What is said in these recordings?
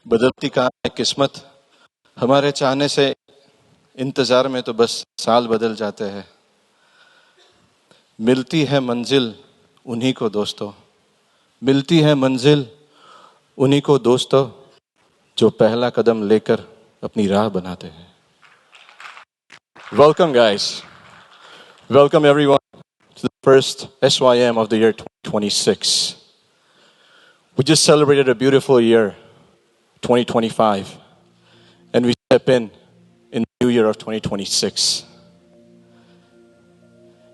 बदलती कहाँ है किस्मत, हमारे चाहने से इंतजार में तो बस साल बदल जाते हैं। मिलती है मंजिल उन्हीं को दोस्तों, मिलती है मंजिल उन्हीं को दोस्तों, जो पहला कदम लेकर अपनी राह बनाते हैं। Welcome guys, welcome everyone to the first SYM of the year 2026. We just celebrated a beautiful year, 2025, and we step in the new year of 2026.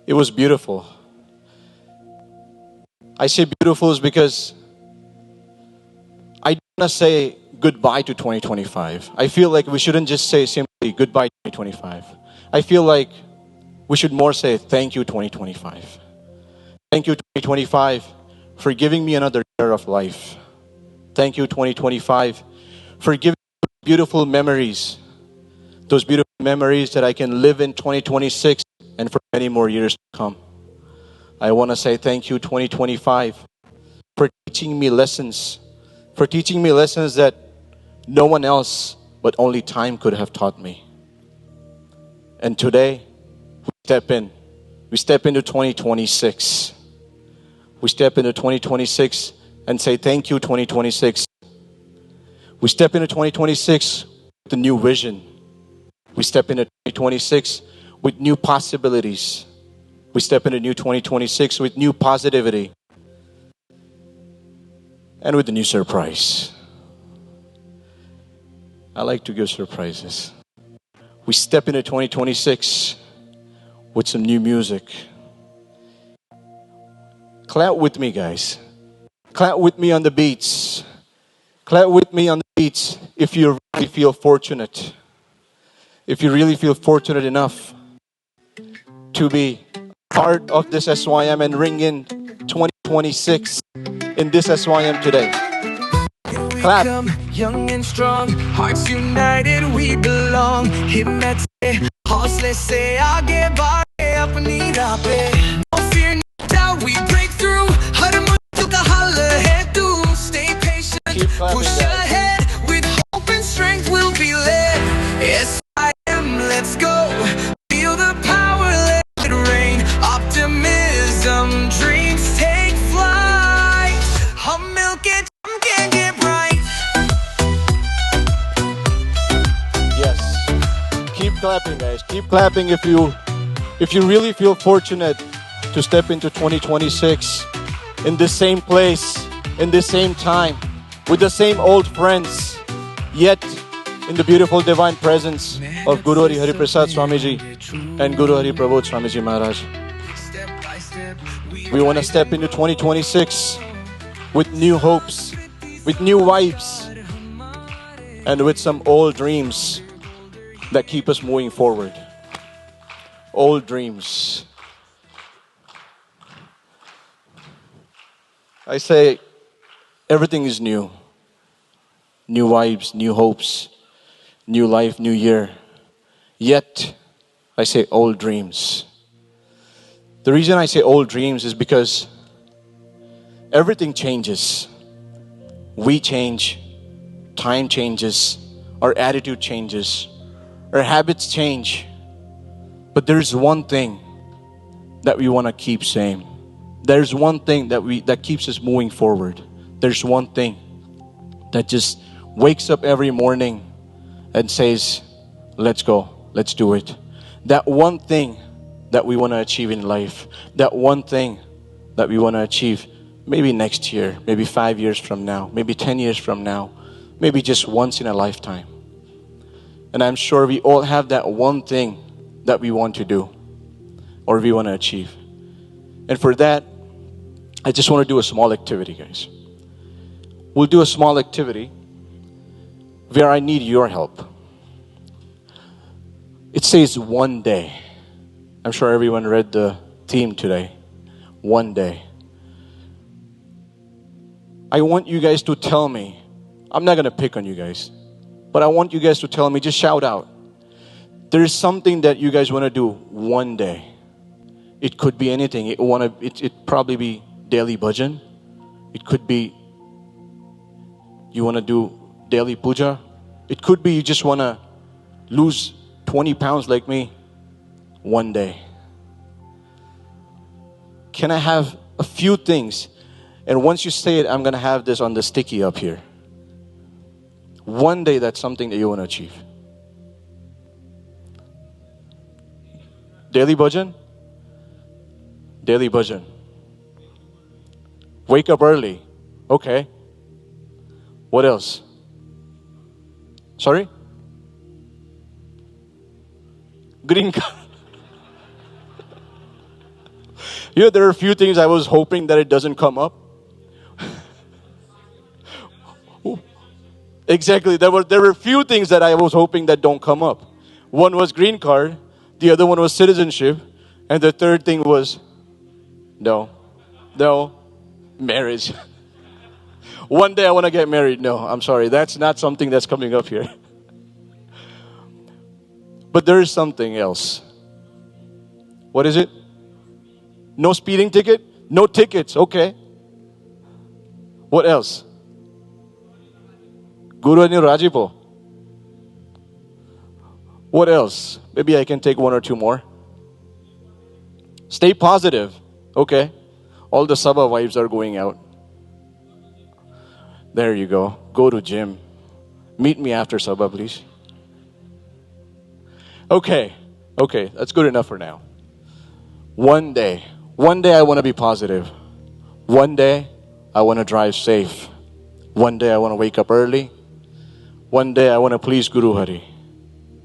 It was beautiful. I say beautiful is because I don't want to say goodbye to 2025. I feel like we shouldn't just say simply goodbye 2025. I feel like we should more say thank you 2025. Thank you 2025 for giving me another year of life. Thank you 2025 for giving me beautiful memories. Those beautiful memories that I can live in 2026 and for many more years to come. I want to say thank you 2025 for teaching me lessons. For teaching me lessons that no one else but only time could have taught me. And today, we step into 2026. We step into 2026 and say thank you 2026. We step into 2026 with a new vision. We step into 2026 with new possibilities. We step into new 2026 with new positivity. And with a new surprise. I like to give surprises. We step into 2026 with some new music. Clap with me, guys. Clap with me on the beats. Clap with me on the beats if you really feel fortunate. If you really feel fortunate enough to be part of this SYM and ring in 2026 in this SYM today. Clap. Come, young and strong, hearts united, we belong. Himmet houseless say आगे बढ़े अपनी राह पे. No fear, no doubt, we break through. हर मुश्किल का हल है तू. Stay patient, push ahead. With hope and strength, we'll be led. SYM, let's go. Feel the power, let it rain. Optimism, dreams take flight. हम मिलके चमकेंगे bright. Yes. Keep clapping, guys. Keep clapping if you really feel fortunate to step into 2026 in the same place, in the same time, with the same old friends, yet in the beautiful divine presence of Guru Hari Hari Prasad Swamiji and Guru Hari Prabodh Swamiji Maharaj. We want to step into 2026 with new hopes, with new vibes, and with some old dreams that keep us moving forward. Old dreams. I say everything is new. New vibes, new hopes, new life, new year. Yet, I say old dreams. The reason I say old dreams is because everything changes. We change. Time changes. Our attitude changes. Our habits change. But there's one thing that we want to keep same. There's one thing that keeps us moving forward. There's one thing that just wakes up every morning and says, let's go, let's do it. That one thing that we want to achieve in life, that one thing that we want to achieve maybe next year, maybe 5 years from now, maybe 10 years from now, maybe just once in a lifetime. And I'm sure we all have that one thing that we want to do or we want to achieve. And for that, I just want to do a small activity, guys. We'll do a small activity where I need your help. It says one day. I'm sure everyone read the theme today. One day. I want you guys to tell me. I'm not going to pick on you guys. But I want you guys to tell me, just shout out. There is something that you guys want to do one day. It could be anything. It probably be daily bhajan. It could be you want to do daily puja. It could be you just want to lose 20 pounds like me one day. Can I have a few things? And once you say it, I'm going to have this on the sticky up here. One day, that's something that you want to achieve. Daily bhajan? Daily bhajan. Wake up early. Okay. What else? Sorry? Green card. There are a few things I was hoping that it doesn't come up. Exactly. There were a few things that I was hoping that don't come up. One was green card. The other one was citizenship. And the third thing was, no, marriage. One day I want to get married. No, I'm sorry. That's not something that's coming up here. But there is something else. What is it? No speeding ticket? No tickets. Okay. What else? Guru and Rajipo. What else? Maybe I can take one or two more. Stay positive. Okay. All the Sabha wives are going out. There you go. Go to gym. Meet me after Sabha, please. Okay. That's good enough for now. One day I want to be positive. One day I want to drive safe. One day I want to wake up early. One day I want to please Guru Hari.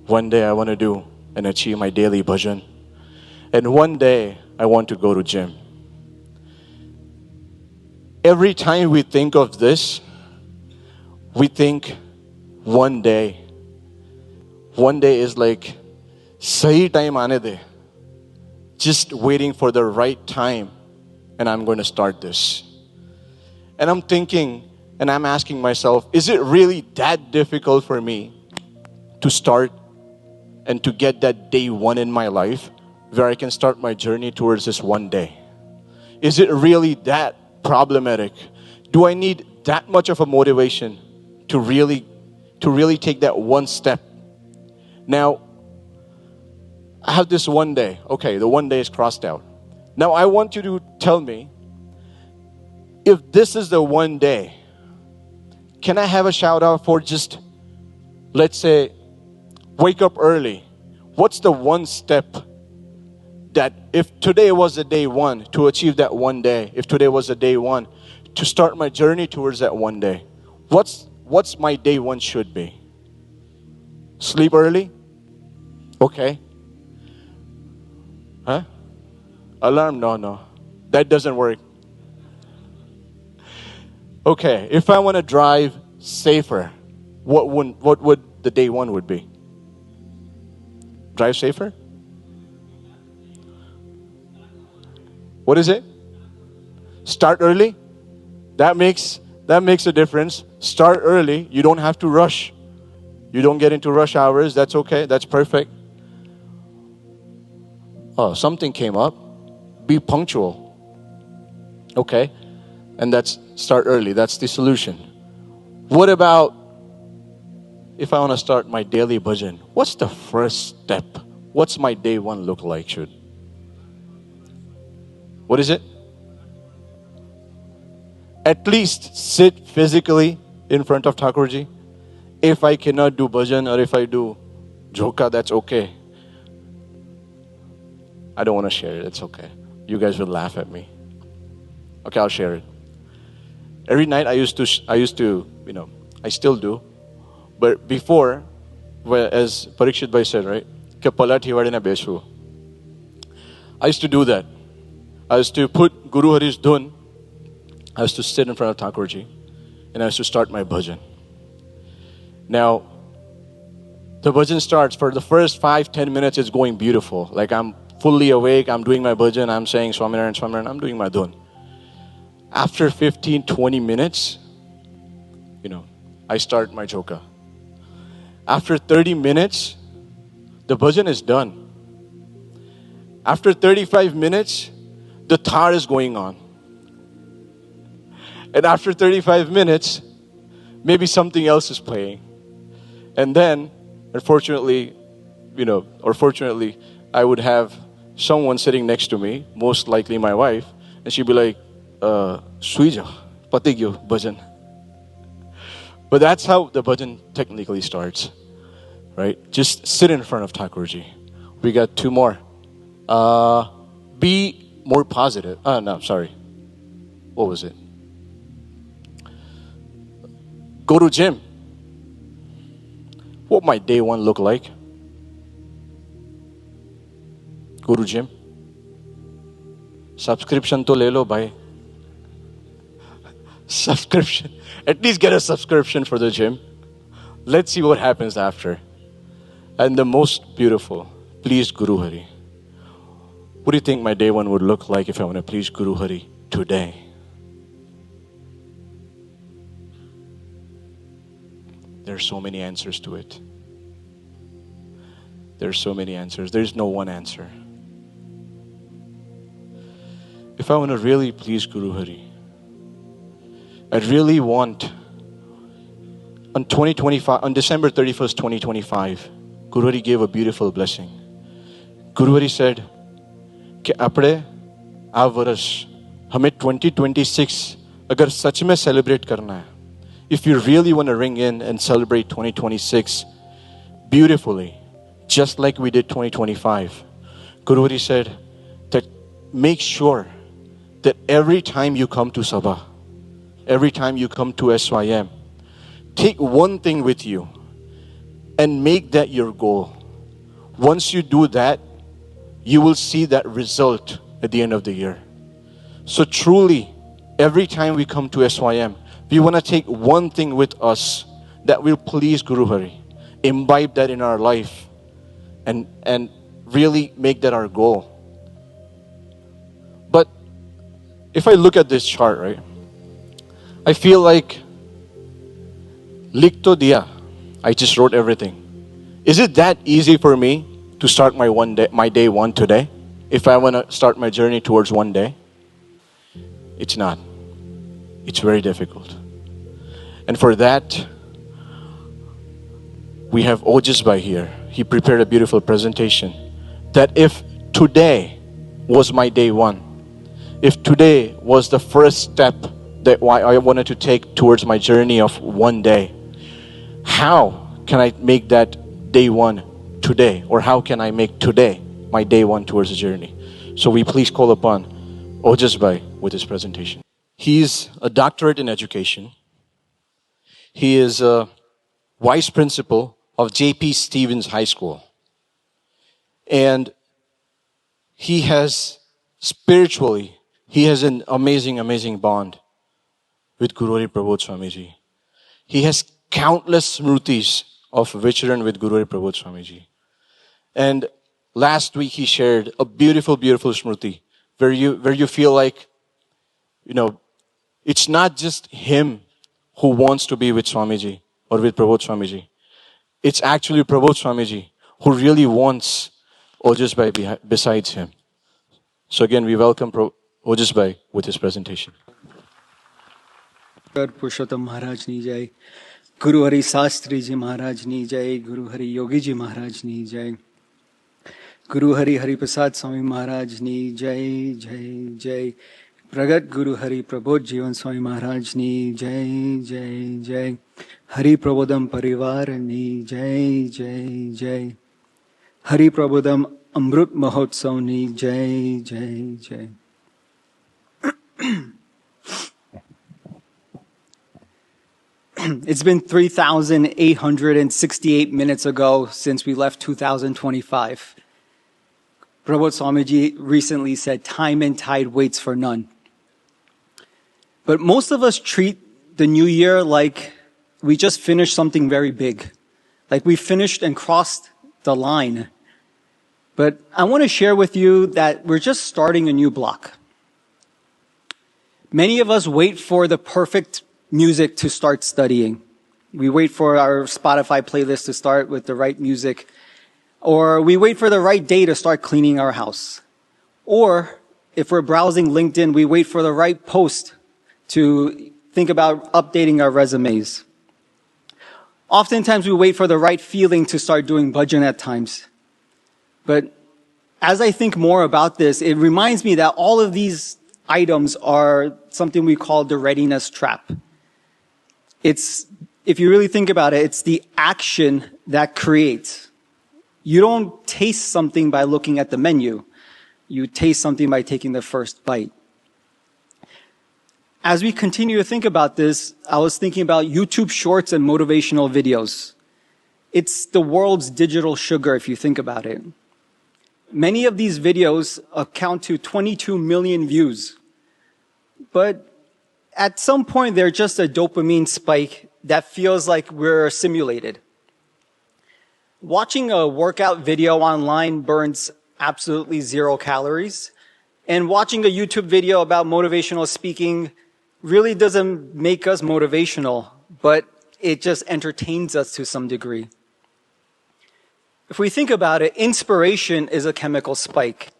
One day I want to do and achieve my daily bhajan. And one day I want to go to gym. Every time we think of this, we think one day. One day is like, sahi time aane de. Just waiting for the right time, and I'm going to start this. And I'm thinking, and I'm asking myself, is it really that difficult for me to start and to get that day one in my life where I can start my journey towards this one day? Is it really that problematic? Do I need that much of a motivation to really take that one step? Now, I have this one day. Okay, the one day is crossed out. Now I want you to tell me, if this is the one day, can I have a shout out for just, let's say, wake up early? What's the one step that if today was the day one to achieve that one day, if today was the day one to start my journey towards that one day, what's my day one should be? Sleep early? Okay. Huh? Alarm? No. That doesn't work. Okay, if I want to drive safer, what would the day one would be? Drive safer? What is it? Start early? That makes a difference. Start early. You don't have to rush. You don't get into rush hours. That's okay. That's perfect. Oh, something came up. Be punctual. Okay. And that's start early. That's the solution. What about if I want to start my daily bhajan? What's the first step? What's my day one look like? What is it? At least sit physically in front of Thakurji. If I cannot do bhajan or if I do joka, that's okay. I don't want to share it. It's okay. You guys will laugh at me. Okay, I'll share it. Every night I used to, I still do. But before, as Parikshit Bhai said, right? I used to do that. I used to put Guru Hari's dhun. I used to sit in front of Thakurji. And I used to start my bhajan. Now, the bhajan starts. For the first 5-10 minutes, it's going beautiful. Like I'm fully awake. I'm doing my bhajan. I'm saying Swaminarayan. I'm doing my dhun. After 15-20 minutes, I start my joka. After 30 minutes, the bhajan is done. After 35 minutes, the thar is going on. And after 35 minutes, maybe something else is playing. And then, unfortunately, or fortunately, I would have someone sitting next to me, most likely my wife, and she'd be like, Suija, patigyo, bhajan. But that's how the bhajan technically starts, right? Just sit in front of Thakurji. We got two more. Be more positive. No, sorry. What was it? Go to gym. What might day one look like? Go to gym. Subscription to le lo bhai. Subscription. At least get a subscription for the gym. Let's see what happens after. And the most beautiful, please Guru Hari. What do you think my day one would look like if I want to please Guru Hari today? There are so many answers to it. There are so many answers. There's no one answer. If I want to really please Guru Hari, I really want on December 31st, 2025, Guru Hari gave a beautiful blessing. Guru Hari said, कि अपने आ वर्ष हमें 2026 अगर सच में celebrate करना है, if you really want to ring in and celebrate 2026 beautifully, just like we did 2025, Guru Hari said that make sure that every time you come to Sabha, every time you come to SYM, take one thing with you and make that your goal. Once you do that, you will see that result at the end of the year. So truly, every time we come to SYM, we want to take one thing with us that will please Guru Hari, imbibe that in our life, and really make that our goal. But if I look at this chart, right, I feel like lik to diya. I just wrote everything. Is it that easy for me to start my day one today? If I want to start my journey towards one day? It's not. It's very difficult. And for that, we have Ojasbai here. He prepared a beautiful presentation. That if today was my day one, if today was the first step that I wanted to take towards my journey of one day, how can I make that day one today? Or how can I make today my day one towards the journey? So we please call upon Ojasbai with his presentation. He's a doctorate in education. He is a vice principal of J.P. Stevens High School. And he has spiritually, he has an amazing bond with Guru Hari Prabodh Swamiji. He has countless smrutis of Vicharan with Guru Hari Prabodh Swamiji. And last week he shared a beautiful smruti where you feel like, it's not just him who wants to be with Swamiji or with Prabodh Swamiji. It's actually Prabodh Swamiji who really wants Ojasbai besides him. So again, we welcome Ojasbai with his presentation. पुरुषोत्तम महाराज नी जय, गुरु हरि शास्त्री जी महाराज नी जय, गुरु हरि योगी जी महाराज नी जय, गुरु हरि हरिप्रसाद स्वामी महाराज नी जय जय जय, प्रगट गुरु हरि प्रबोध जीवन स्वामी महाराज नी जय जय जय, हरि प्रबोधम परिवार नी जय जय जय, हरि प्रबोधम अमृत महोत्सव नी जय जय जय. It's been 3,868 minutes ago since we left 2025. Prabodh Swamiji recently said, time and tide waits for none. But most of us treat the new year like we just finished something very big. Like we finished and crossed the line. But I want to share with you that we're just starting a new block. Many of us wait for the perfect music to start studying. We wait for our Spotify playlist to start with the right music. Or we wait for the right day to start cleaning our house. Or if we're browsing LinkedIn, we wait for the right post to think about updating our resumes. Oftentimes we wait for the right feeling to start doing bhajan at times. But as I think more about this, it reminds me that all of these items are something we call the readiness trap. If you really think about it, it's the action that creates. You don't taste something by looking at the menu. You taste something by taking the first bite. As we continue to think about this, I was thinking about YouTube shorts and motivational videos. It's the world's digital sugar if you think about it. Many of these videos account to 22 million views. But at some point, they're just a dopamine spike that feels like we're simulated. Watching a workout video online burns absolutely 0 calories. And watching a YouTube video about motivational speaking really doesn't make us motivational, but it just entertains us to some degree. If we think about it, inspiration is a chemical spike.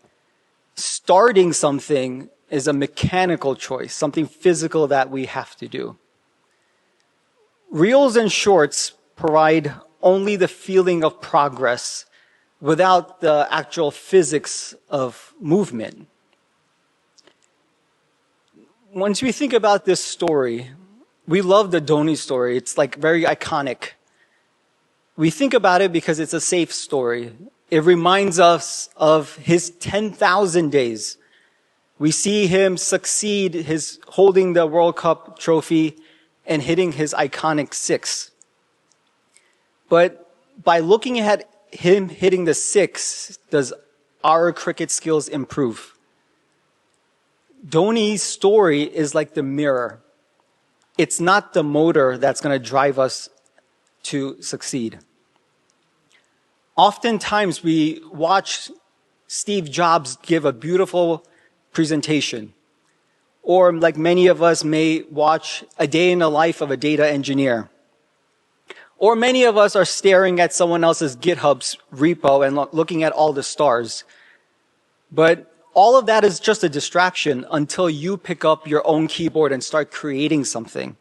Starting something is a mechanical choice, something physical that we have to do. Reels and shorts provide only the feeling of progress without the actual physics of movement. Once we think about this story, we love the Dhoni story. It's like very iconic. We think about it because it's a safe story. It reminds us of his 10,000 days. We see him succeed his holding the World Cup trophy and hitting his iconic six. But by looking at him hitting the six, does our cricket skills improve? Dhoni's story is like the mirror. It's not the motor that's going to drive us to succeed. Oftentimes we watch Steve Jobs give a beautiful presentation. Or like many of us may watch a day in the life of a data engineer. Or many of us are staring at someone else's GitHub's repo and looking at all the stars. But all of that is just a distraction until you pick up your own keyboard and start creating something.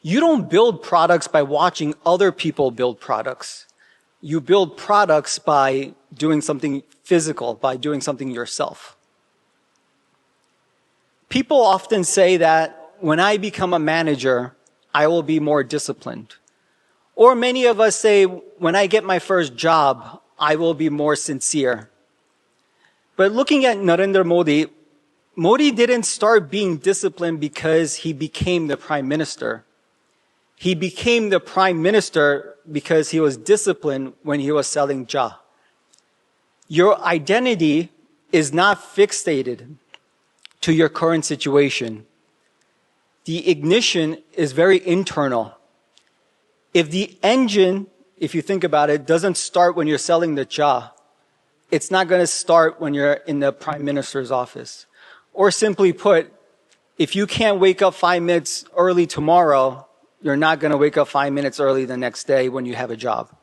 You don't build products by watching other people build products. You build products by doing something physical, by doing something yourself. People often say that when I become a manager, I will be more disciplined. Or many of us say, when I get my first job, I will be more sincere. But looking at Narendra Modi, Modi didn't start being disciplined because he became the prime minister. He became the prime minister because he was disciplined when he was selling ja. Your identity is not fixated to your current situation. The ignition is very internal. If the engine, if you think about it, doesn't start when you're selling the ja, it's not going to start when you're in the prime minister's office. Or simply put, if you can't wake up 5 minutes early tomorrow, you're not going to wake up 5 minutes early the next day when you have a job.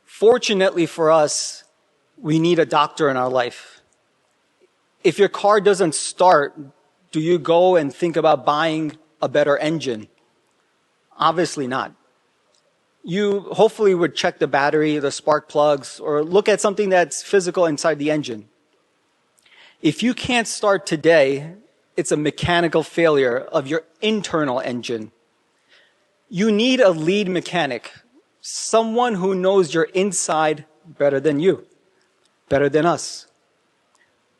Fortunately for us, we need a doctor in our life. If your car doesn't start, do you go and think about buying a better engine? Obviously not. You hopefully would check the battery, the spark plugs, or look at something that's physical inside the engine. If you can't start today, it's a mechanical failure of your internal engine. You need a lead mechanic, someone who knows your inside better than you, better than us.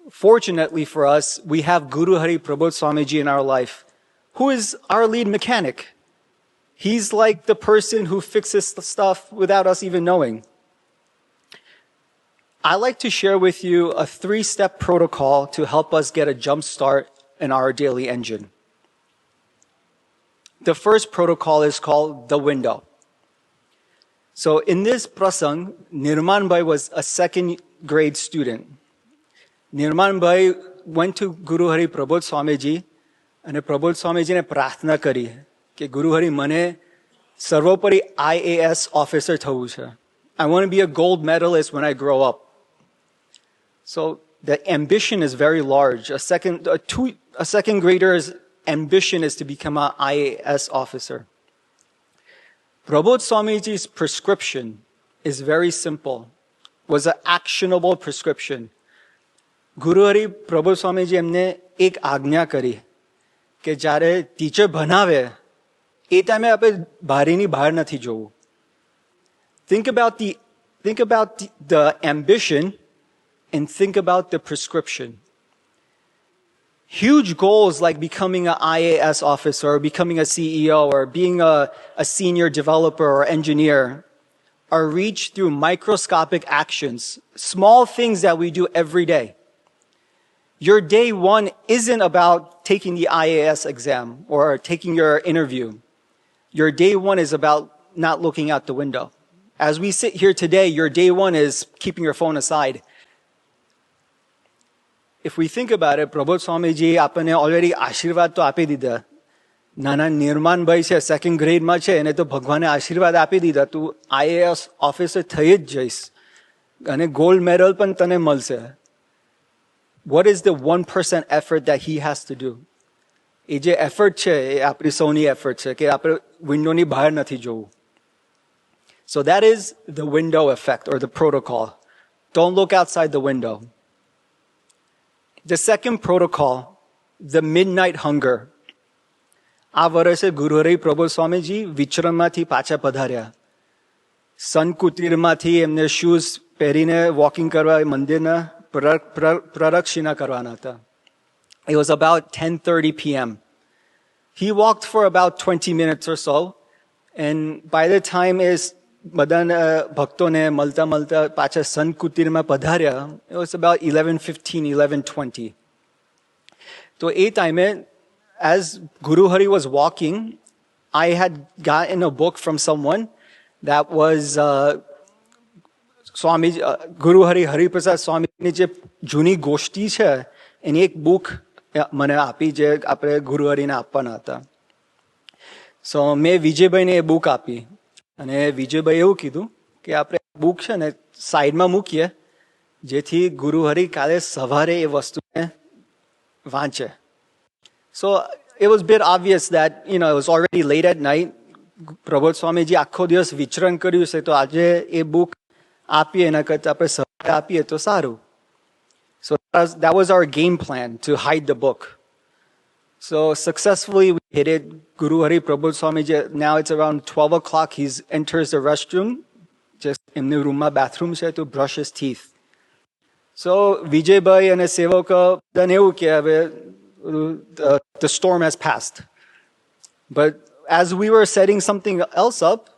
Fortunately for us, we have Guru Hari Prabodh Swamiji in our life, who is our lead mechanic. He's like the person who fixes the stuff without us even knowing. I like to share with you a 3-step protocol to help us get a jump start in our daily engine. The first protocol is called the window. So in this prasang, Nirman Bhai was a 2nd grade student. Nirman Bhai went to Guru Hari Prabodh Swamiji, and Prabodh Swamiji ne prarthana kari કે ગુરુ હરિ મને સર્વોપરી IAS officer થવું છે. I want to be a gold medalist when I grow up. So the ambition is very large. A second grader's ambition is to become an IAS officer. Prabodh Swamiji's prescription is very simple, was an actionable prescription. Guru Hari Prabodh Swamiji એમને એક આજ્ઞા કરી કે જ્યારે teacher ભણાવે એ ટાઈમે આપણે બારીની બહાર નથી જોવું. Think about the ambition and think about the prescription. Huge goals like becoming an IAS officer or becoming a CEO or being a senior developer or engineer are reached through microscopic actions, small things that we do every day. Your day one isn't about taking the IAS exam or taking your interview. Your day one is about not looking out the window. As we sit here today, your day one is keeping your phone aside. If we think about it, Prabodh Swamiji આપણને already આશીર્વાદ તો આપી દીધા. નાના નિર્માણ ભાઈ છે, second ગ્રેડમાં છે, એને તો ભગવાને આશીર્વાદ આપી દીધા. તું IAS ઓફિસર થઈ જ જઈશ અને ગોલ્ડ મેડલ પણ તને મળશે. What is the 1% effort that he has to do? એ જે એફર્ટ છે એ આપણી સૌની એફર્ટ છે કે આપણે વિન્ડોની બહાર નથી જોવું. So that is the window effect or the protocol. Don't look outside the window. The second protocol, the midnight hunger. આ વર્ષે ગુરુહરિ પ્રબોધ સ્વામીજી વિચરણમાંથી પાછા પધાર્યા. સનકુટીરમાંથી એમને શૂઝ પહેરીને વોકિંગ કરવા મંદિરના પ્રદક્ષિણા કરવાના હતા. It was about 10:30 p.m. He walked for about 20 minutes or so, and by the time બધા ભક્તોને મળતા મળતા પાછા સનકુટીરમાં પધાર્યા, it was about 11:15, 11:20. તો એ ટાઈમે, as Guru Hari was walking, I had gotten a book from someone that was Swami Guru Hari Hariprasad Swamiની જે જૂની ગોષ્ઠી છે એની એક બુક મને આપી જે આપણે ગુરુ હરિને આપવાના હતા. સો મેં વિજયભાઈને એ બુક આપી અને વિજયભાઈ એવું કીધું કે આપણે બુક છે ને સાઈડમાં મૂકીએ જેથી ગુરુ હરિ કાલે સવારે એ વસ્તુને વાંચે. So it was a bit obvious that, it was already late at night. Prabodh Swamiji આખો દિવસ વિચરણ કર્યું છે, તો આજે એ બુક આપીએ એના કરતાં આપણે સવારે આપીએ તો સારું. So that was our game plan, to hide the book. So successfully we hid it. Guru Hari Prabodh Swamiji, now it's around 12 o'clock, he enters the restroom, just in the room, bathroom, to brush his teeth. So Vijay Bhai and his sevaka done એવું કે હવે the storm has passed. But as we were setting something else up,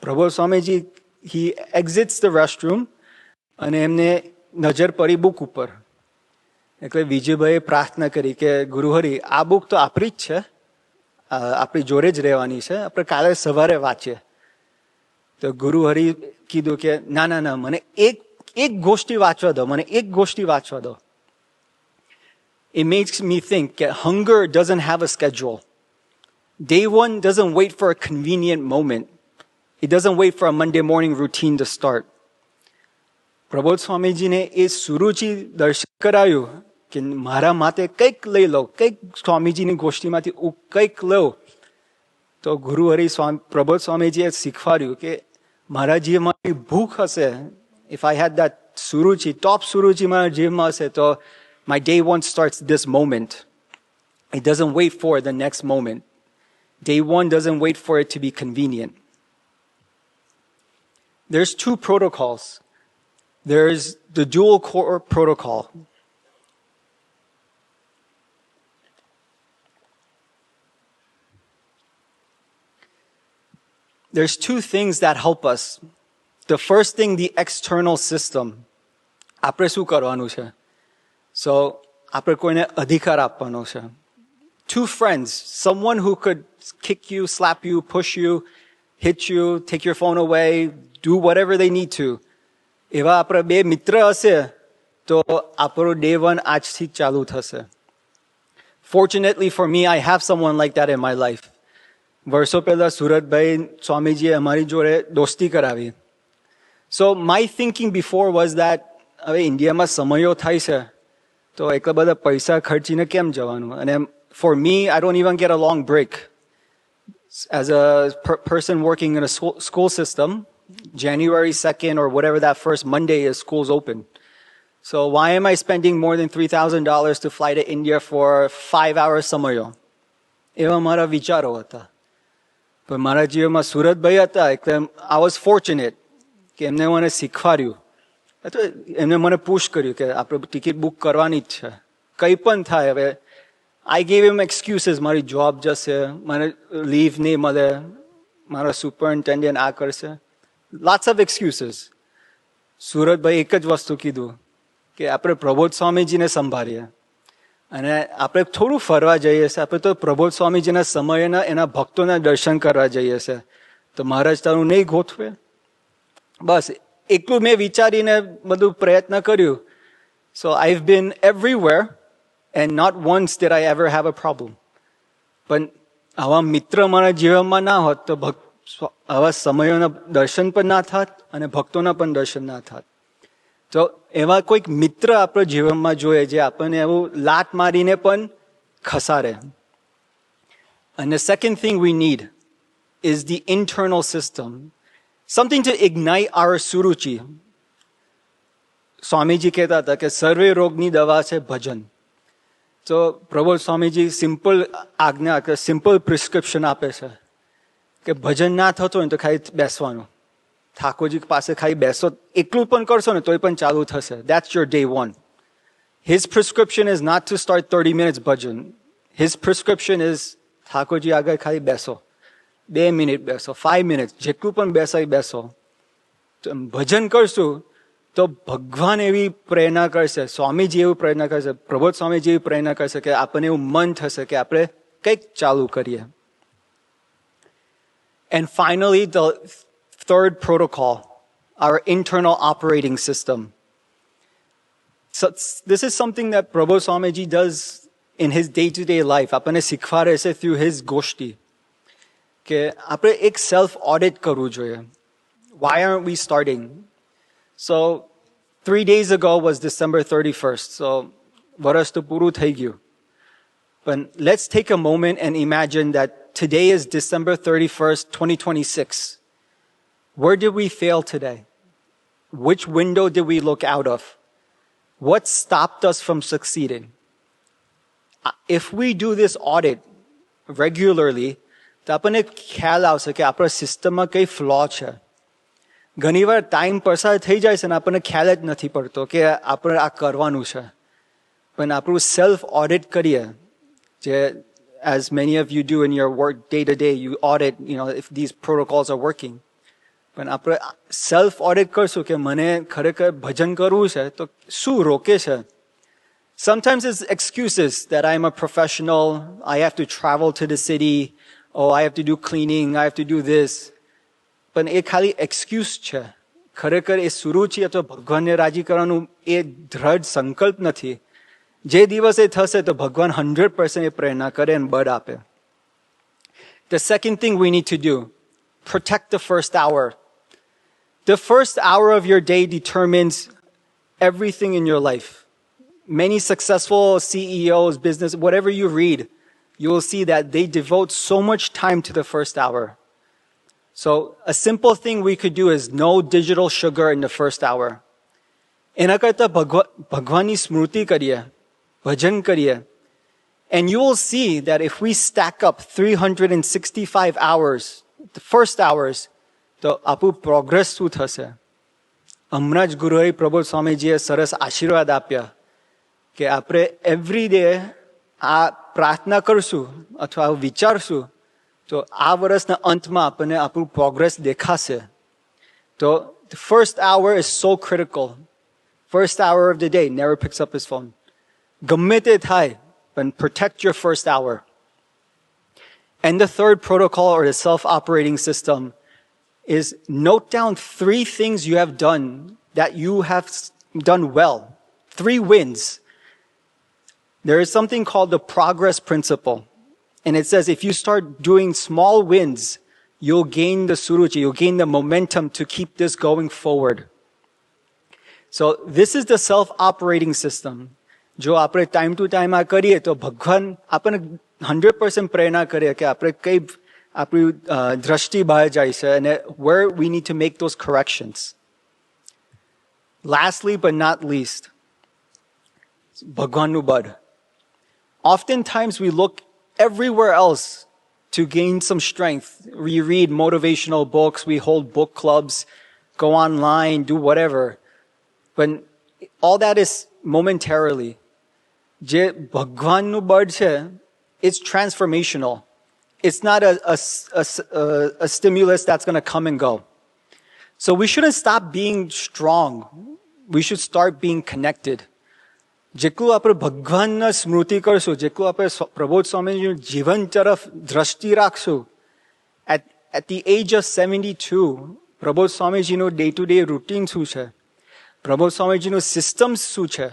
Prabodh Swamiji, he exits the restroom અને એમને નજર પડી book ઉપર. એટલે વિજયભાઈએ પ્રાર્થના કરી કે ગુરુહરિ આ બુક તો આપણી જ છે, આપણી જોડે જ રહેવાની છે, આપણે કાલે સવારે વાંચીએ. તો ગુરુહરિ કીધું કે ના ના ના, મને એક ગોષ્ઠી વાંચવા દો, મને એક ગોષ્ઠી વાંચવા દો. It makes me think that hunger doesn't have a schedule. Day one doesn't wait for a convenient moment. It doesn't wait for a Monday morning routine to start. Prabodh સ્વામીજીને એ સુરુચિ દર્શન કરાયું કે મારા માટે કંઈક લઈ લો, કંઈક સ્વામીજીની ગોષ્ઠીમાંથી કંઈક લો. તો ગુરુ હરિ પ્રબોધ સ્વામીજીએ શીખવાડ્યું કે મારા જીવનમાં ભૂખ હશે, if I had that સુરુચિ, ટોપ સુરુચિ મારા જીવનમાં હશે, તો my day one starts this moment. It doesn't wait for the next moment. Day one doesn't wait for it to be convenient. There's two protocols. There's the dual core protocol. There's two things that help us. The first thing, the external system. આપણે શું કરવાનું છે? So, આપણે કોઈને અધિકાર આપવાનો છે. Two friends, someone who could kick you, slap you, push you, hit you, take your phone away, do whatever they need to. એવા આપણા બે મિત્ર હશે તો આપણો day one આજથી ચાલુ થશે. Fortunately for me, I have someone like that in my life. વર્ષો પહેલા સુરતભાઈ સ્વામીજીએ અમારી જોડે દોસ્તી કરાવી. So my thinking before was that હવે ઇન્ડિયામાં સમયો થાય છે તો એટલા બધા પૈસા ખર્ચીને કેમ જવાનું? અને for me, I don't even get a long break. As a person working in a school system, January 2nd or whatever that first Monday is, school's open. So why am I spending more than $3,000 to fly to India for 5 hours સમયો? એવા મારા વિચારો હતા. પણ મારા જીવનમાં સુરતભાઈ હતા, એટલે I was fortunate કે એમને મને શીખવાડ્યું. એમને મને પુશ કર્યું કે આપણે ટિકિટ બુક કરવાની જ છે. કંઈ પણ થાય હવે. I gave him excuses. મારી જોબ જશે, મને લીવ નહીં મળે, મારા સુપરિન્ટેન્ડન્ટ આ કરશે. Lots of excuses. સુરતભાઈ એક જ વસ્તુ કીધું કે આપણે પ્રબોધ સ્વામીજીને સંભાળીએ અને આપણે થોડું ફરવા જઈએ છીએ. આપણે તો પ્રબોધ સ્વામીજીના સમયના એના ભક્તોના દર્શન કરવા જઈએ છીએ. તો મહારાજ તારું નહીં ગોઠવે? બસ એટલું મેં વિચારીને બધું પ્રયત્ન કર્યું. So I've been everywhere and not once did I ever have a problem. પણ આવા મિત્ર મારા જીવનમાં ના હોત તો આવા સમયોના દર્શન પણ ના થાત અને ભક્તોના પણ દર્શન ના થાત. તો એવા કોઈક મિત્ર આપણા જીવનમાં જોઈએ જે આપણને એવું લાત મારીને પણ ખસારે. And the second thing we need is the internal system. Something to ignite our suruchi. Swamiji કહેતા હતા કે સર્વે રોગની દવા છે ભજન. તો પ્રબોધ સ્વામીજી સિમ્પલ આજ્ઞા, સિમ્પલ પ્રિસ્ક્રિપ્શન આપે છે કે ભજન ના થતો હોય તો ખાલી બેસવાનું. ઠાકોરજી પાસે ખાલી બેસો, એટલું પણ કરશો ને તોય પણ ચાલુ થશે. That's your day one. His prescription is not to start 30 minutes bhajan. His prescription is Thakorji આગળ ખાલી બેસો, 2 મિનિટ બેસો, 5 minutes, જેટલું પણ બેસાય બેસો. ભજન કરશું તો ભગવાન એવી પ્રેરણા કરશે, સ્વામીજી એવું પ્રેરણા કરશે, પ્રબોધ સ્વામીજી એવી પ્રેરણા કરશે કે આપણને એવું મન થશે કે આપણે કંઈક ચાલુ કરીએ. And finally, the third protocol, our internal operating system. So this is something that Prabhu Swamiji does in his day-to-day life. આપણને શીખવાડે છે through his goshti. કે આપણે એક self audit કરવું જોઈએ. Why aren't we starting? So 3 days ago was December 31st. So વરસ તો પૂરું થઈ ગયું. But let's take a moment and imagine that today is December 31st, 2026. Where did we fail today? Which window did we look out of? What stopped us from succeeding? If we do this audit regularly, તો આપણને ખ્યાલ આવશે કે આપણા સિસ્ટમમાં કઈ flow છે. ઘણીવાર ટાઈમ પસાર થઈ જાય છે અને આપણને ખ્યાલ જ નથી પડતો કે આપણે આ કરવાનું છે. પણ આપણું સેલ્ફ ઓડિટ કરીએ, જે as many of you do in your work day to day, you audit, if these protocols are working. પણ આપણે સેલ્ફ ઓડિટ કરશું કે મને ખરેખર ભજન કરવું છે તો શું રોકે છે? Sometimes it's excuses that I'm a professional, I have to travel to the city, I have to do cleaning, I have to do this. પણ એ ખાલી એક્સક્યુઝ છે. ખરેખર એ સુરુચિ અથવા ભગવાનને રાજી કરવાનું એ દ્રઢ સંકલ્પ નથી. જે દિવસે થશે તો ભગવાન 100% એ પ્રેરણા કરે અને બળ આપે. The second thing we need to do, protect the first hour. The first hour of your day determines everything in your life. Many successful CEOs, business, whatever you read, you will see that they devote so much time to the first hour. So a simple thing we could do is no digital sugar in the first hour. એના કરતા ભગવાનની સ્મૃતિ કરીએ, ભજન કરીએ. And you will see that if we stack up 365 hours, the first hours, તો આપણું progress શું થશે? હમણાં જ ગુરુહરિ પ્રબોધ સ્વામીજીએ સરસ આશીર્વાદ આપ્યા કે આપણે એવરી ડે આ પ્રાર્થના કરશું અથવા વિચારશું તો આ વર્ષના અંતમાં આપણને આપણું પ્રોગ્રેસ દેખાશે. તો the first hour is so critical. First hour of the day, never picks up his phone. ગમે તે થાય, but protect your first hour. And the third protocol or the self-operating system is note down 3 things you have done that you have done well. 3 wins. There is something called the progress principle. And it says if you start doing small wins, you'll gain the suruchi, you'll gain the momentum to keep this going forward. So this is the self-operating system. જો આપણે time to time આ કરીએ તો ભગવાન આપણને 100% પ્રેરણા કરે કે આપણે કઈ આપણી દ્રષ્ટિ બહાર જાય છે અને where we need to make those corrections. Lastly but not least, ભગવાનનું બળ. Oftentimes we look everywhere else to gain some strength. We read motivational books, we hold book clubs, go online, do whatever. But all that is momentarily. જે ભગવાનનું બળ છે, it's transformational. It's not a stimulus that's going to come and go. So we shouldn't stop being strong. We should start being connected. જેટલું આપણે ભગવાનના સ્મૃતિ કરશું, જેટલું આપણે પ્રબોધ સ્વામીજીનું જીવન તરફ દ્રષ્ટિ રાખશું, at the age of 72, Prabodh સ્વામીજીનું ડે ટુ ડે રૂટીન શું છે, પ્રબોધ સ્વામીજીનું સિસ્ટમ્સ શું છે,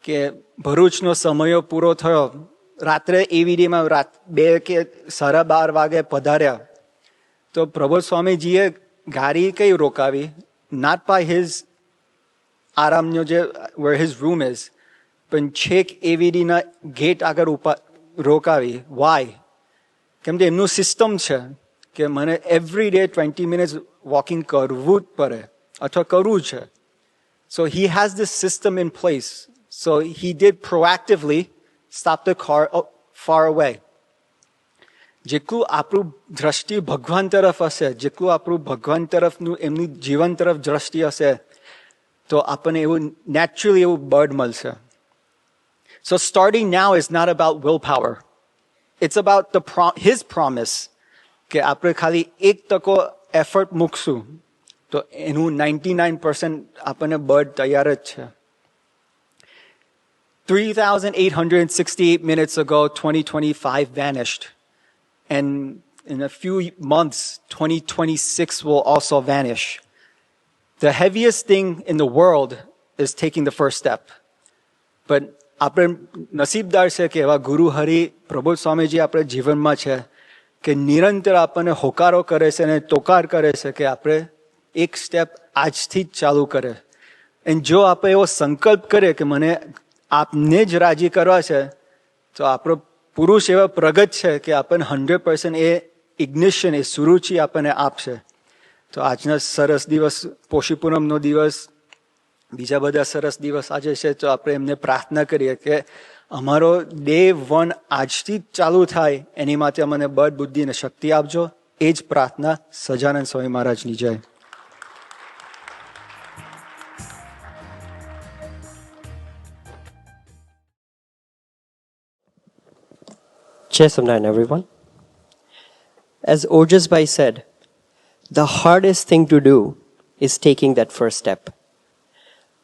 કે ભરૂચનો સમયો પૂરો થયો, રાત્રે એવીડીમાં 2 કે 12:30 વાગે પધાર્યા, તો પ્રબોધ સ્વામીજીએ ગાડી કઈ રોકાવી? Not by his આરામનો જે where his room is, પણ છેક એવીડીના ગેટ આગળ રોકાવી. Why? કેમ કે એમનું સિસ્ટમ છે કે મને એવરી ડે 20 minutes વોકિંગ કરવું જ પડે અથવા કરવું છે. So he has this system in place. So he did proactively stop the car far away. જેટલું આપણું દ્રષ્ટિ ભગવાન તરફ હશે, જેટલું આપણું ભગવાન તરફનું એમની જીવન તરફ દ્રષ્ટિ હશે, તો આપણને એવું નેચરલી એવું બળ મળશે. So starting now is not about willpower. It's about his promise કે આપણે ખાલી 1% એફર્ટ મૂકશું તો એનું 99% આપણને બળ તૈયાર જ છે. 3,868 minutes ago, 2025 vanished. And in a few months, 2026 will also vanish. The heaviest thing in the world is taking the first step. But આપણે નસીબદાર છે કે એવા ગુરુ હરિ પ્રબોધ સ્વામીજી આપણે જીવનમાં છે કે નિરંતર આપણને હોકારો કરે છે અને તોકાર કરે છે કે આપણે એક સ્ટેપ આજથી જ ચાલુ કરે. અને જો આપણે એવો સંકલ્પ કરે કે મને આપને જ રાજી કરવા છે, તો આપણો પુરુષ એવા પ્રગટ છે કે આપણને 100% એ ઇગ્નિશન, એ સુરુચિ આપણને આપશે. તો આજના સરસ દિવસ, પોષી પૂનમનો દિવસ, બીજા બધા સરસ દિવસ આજે છે, તો આપણે એમને પ્રાર્થના કરીએ કે અમારો ડે 1 આજથી જ ચાલુ થાય, એની માટે અમને બળ, બુદ્ધિ અને શક્તિ આપજો. એ જ પ્રાર્થના. સજાનંદ સ્વામી મહારાજની જય. Jai Samnayan, everyone. As Ojas Bhai said, the hardest thing to do is taking that first step.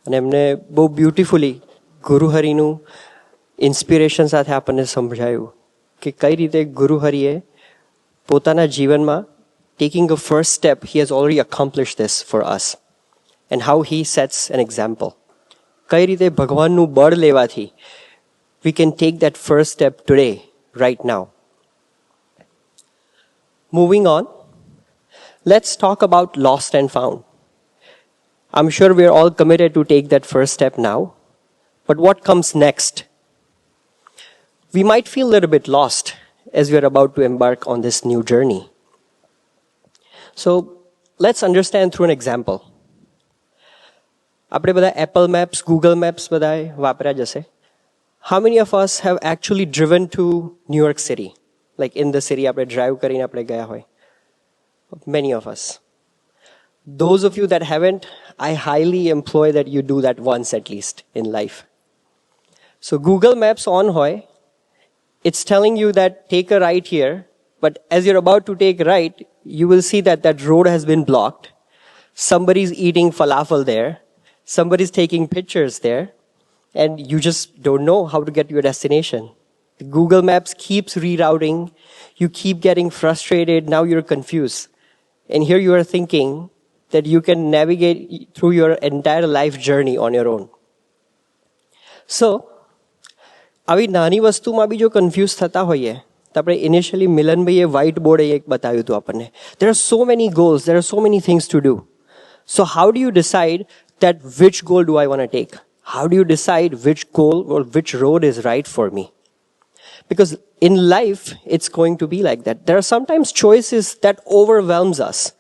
And એમને બહુ બ્યુટિફુલી ગુરુ હરિનું ઇન્સ્પિરેશન સાથે આપણને સમજાયું કે કઈ રીતે ગુરુ હરિએ પોતાના જીવનમાં taking a first step, he has already accomplished this for us. And how he sets an example. કઈ રીતે ભગવાનનું બળ લેવાથી we can take that first step today, right now. Moving on, let's talk about lost and found. I'm sure we're all committed to take that first step now, but what comes next? We might feel a little bit lost as we're about to embark on this new journey. So let's understand through an example. આપણે બધા Apple Maps, Google Maps બધાએ વાપર્યા જશે. How many of us have actually driven to New York City? Like in the city, આપણે drive કરીને આપણે ગયા હોય. Many of us. Those of you that haven't, I highly employ that you do that once at least in life. So Google Maps on hoy, it's telling you that take a right here, but as you're about to take right, you will see that that road has been blocked. Somebody's eating falafel there. Somebody's taking pictures there. And you just don't know how to get to your destination. Google Maps keeps rerouting. You keep getting frustrated. Now you're confused. And here you are thinking that you can navigate through your entire life journey on your own. So, આવી નાની વસ્તુમાં બી જો confuse થતા હોઈએ તો આપણે initially મિલનભાઈએ white બોર્ડે એક બતાવ્યું હતું આપણને. There are so many goals. There are so many things to do. So how do you decide that which goal do I want to take? How do you decide which goal or which road is right for me? Because in life, it's going to be like that. There are sometimes choices that overwhelms us.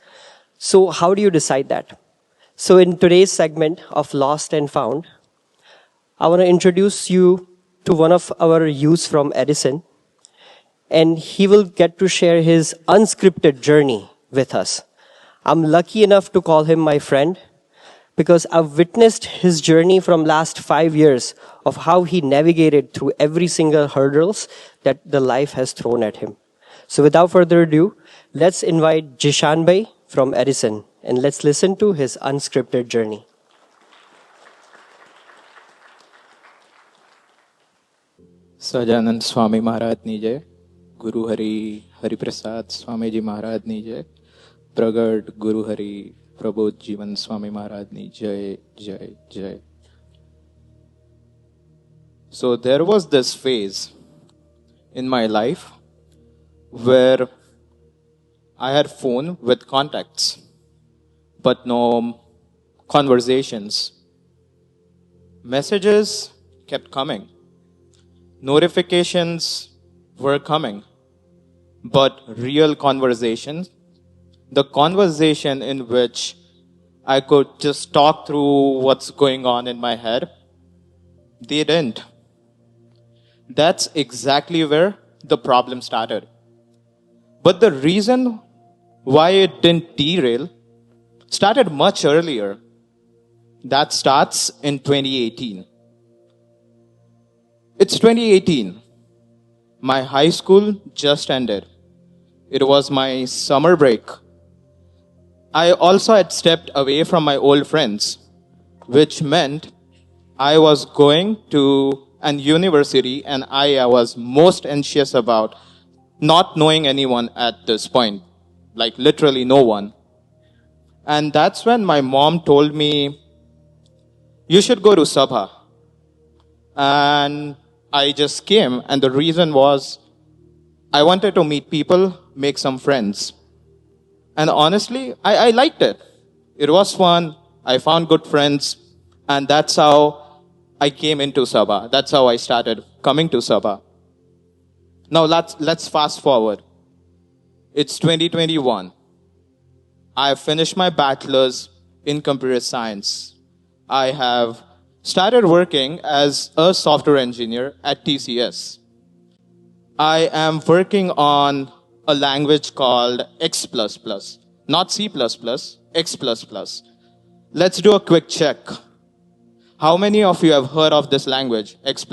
So how do you decide that? So in today's segment of Lost and Found, I want to introduce you to one of our youths from Edison, and he will get to share his unscripted journey with us. I'm lucky enough to call him my friend because I've witnessed his journey from last 5 years of how he navigated through every single hurdles that the life has thrown at him. So without further ado, let's invite Jishanbhai from Edison and let's listen to his unscripted journey. Sahajanand Swami મહારાજની જય, ગુરુ હરિપ્રસાદ સ્વામીજી મહારાજની જય, પ્રગટ ગુરુ હરિ પ્રબોધ જીવન સ્વામી મહારાજની જય જય જય. So there was this phase in my life where I had phone with contacts, but no conversations. Messages kept coming. Notifications were coming, but real conversations, the conversation in which I could just talk through what's going on in my head, they didn't. That's exactly where the problem started. But the reason why it didn't derail started much earlier. That starts in 2018. It's 2018. My high school just ended. It was my summer break. I also had stepped away from my old friends, which meant I was going to an university and I was most anxious about not knowing anyone at this point, like literally no one. And that's when my mom told me, you should go to Sabha. And I just came, and the reason was I wanted to meet people, make some friends. And honestly, I liked it. It was fun. I found good friends. And that's how I came into Sabha. That's how I started coming to Sabha. Now let's fast forward. It's 2021. I have finished my bachelor's in computer science. I have started working as a software engineer at TCS. I am working on a language called X++, not C++, X++. Let's do a quick check. How many of you have heard of this language, X++?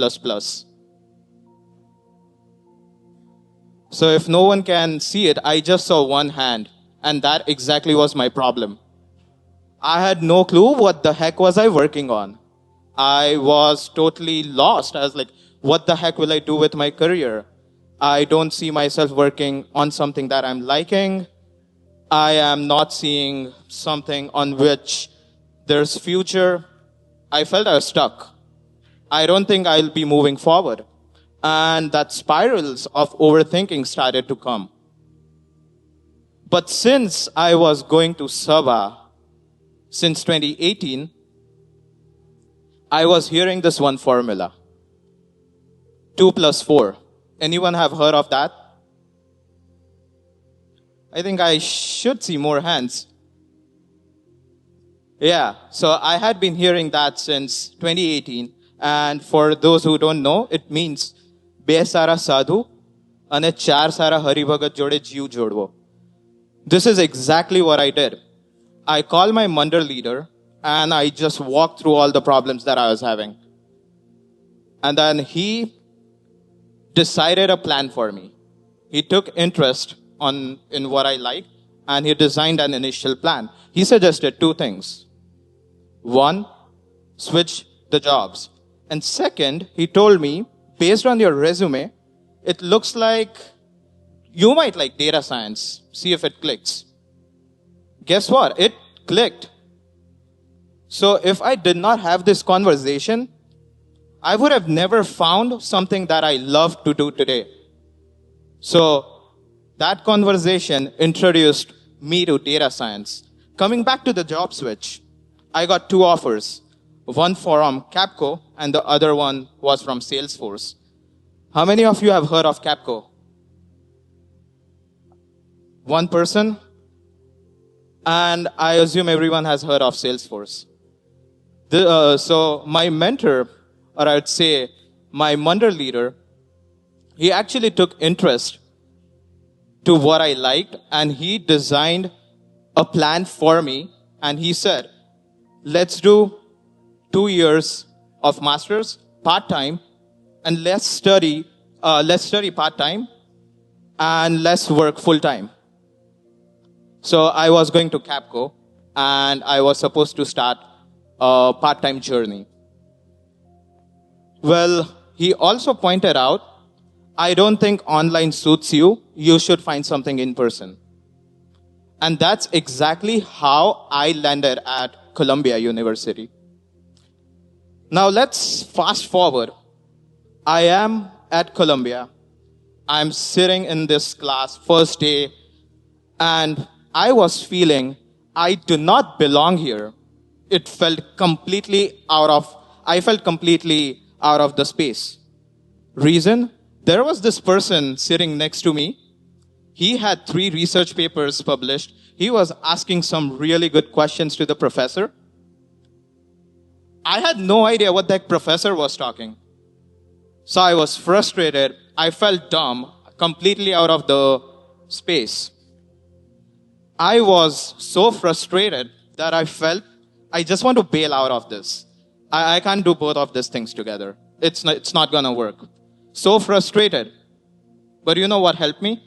So if no one can see it, I just saw one hand, and that exactly was my problem. I had no clue what the heck was I working on. I was totally lost. I was like, what the heck will I do with my career? I don't see myself working on something that I'm liking. I am not seeing something on which there's future. I felt I was stuck. I don't think I'll be moving forward. And that spirals of overthinking started to come. But since I was going to Sabha since 2018, I was hearing this one formula. 2 plus 4. Anyone have heard of that? I think I should see more hands. Yeah, so I had been hearing that since 2018. And for those who don't know, it means બે સારા સાધુ અને ચાર સારા હરિભગત જોડે જીવ જોડવો. This is exactly what I did. I called my mandal leader and I just walked through all the problems that I was having. And then he decided a plan for me. He took interest in what I like and he designed an initial plan. He suggested 2 things. 1, switch the jobs. And second, he told me, based on your resume, it looks like you might like data science. See if it clicks. Guess what? It clicked. So if I did not have this conversation, I would have never found something that I love to do today. So that conversation introduced me to data science. Coming back to the job switch, I got 2 offers. One from Capco and the other one was from Salesforce. How many of you have heard of Capco? One person? And I assume everyone has heard of Salesforce. So my mentor, or I would say my Munder leader, he actually took interest to what I liked, and he designed a plan for me, and he said, let's do 2 years of masters part-time, and let's study part-time, and let's work full-time. So I was going to Capco, and I was supposed to start a part-time journey. Well, he also pointed out, I don't think online suits you. You should find something in person. And that's exactly how I landed at Columbia University. Now let's fast forward. I am at Columbia. I'm sitting in this class first day, and I was feeling I do not belong here. It felt completely I felt completely out of the space. Reason? There was this person sitting next to me. He had 3 research papers published. He was asking some really good questions to the professor. I had no idea what that professor was talking. So I was frustrated. I felt dumb, completely out of the space. I was so frustrated that I felt I just want to bail out of this. I can't do both of these things together. It's not gonna work. So frustrated. But you know what helped me?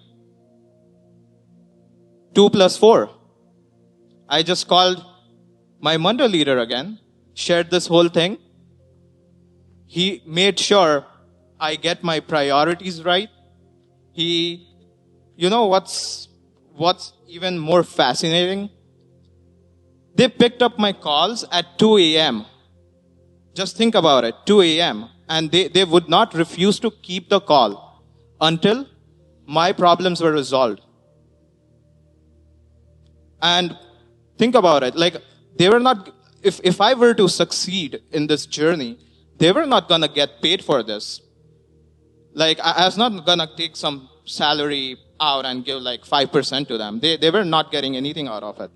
2 plus 4. I just called my Munder leader again, shared this whole thing. He made sure I get my priorities right. You know what's even more fascinating? They picked up my calls at 2 a.m. Just think about it, 2 a.m. And they would not refuse to keep the call until my problems were resolved. And think about it, like they were not, if I were to succeed in this journey, they were not gonna get paid for this. Like I was not gonna take some salary out and give like 5% to them. They were not getting anything out of it.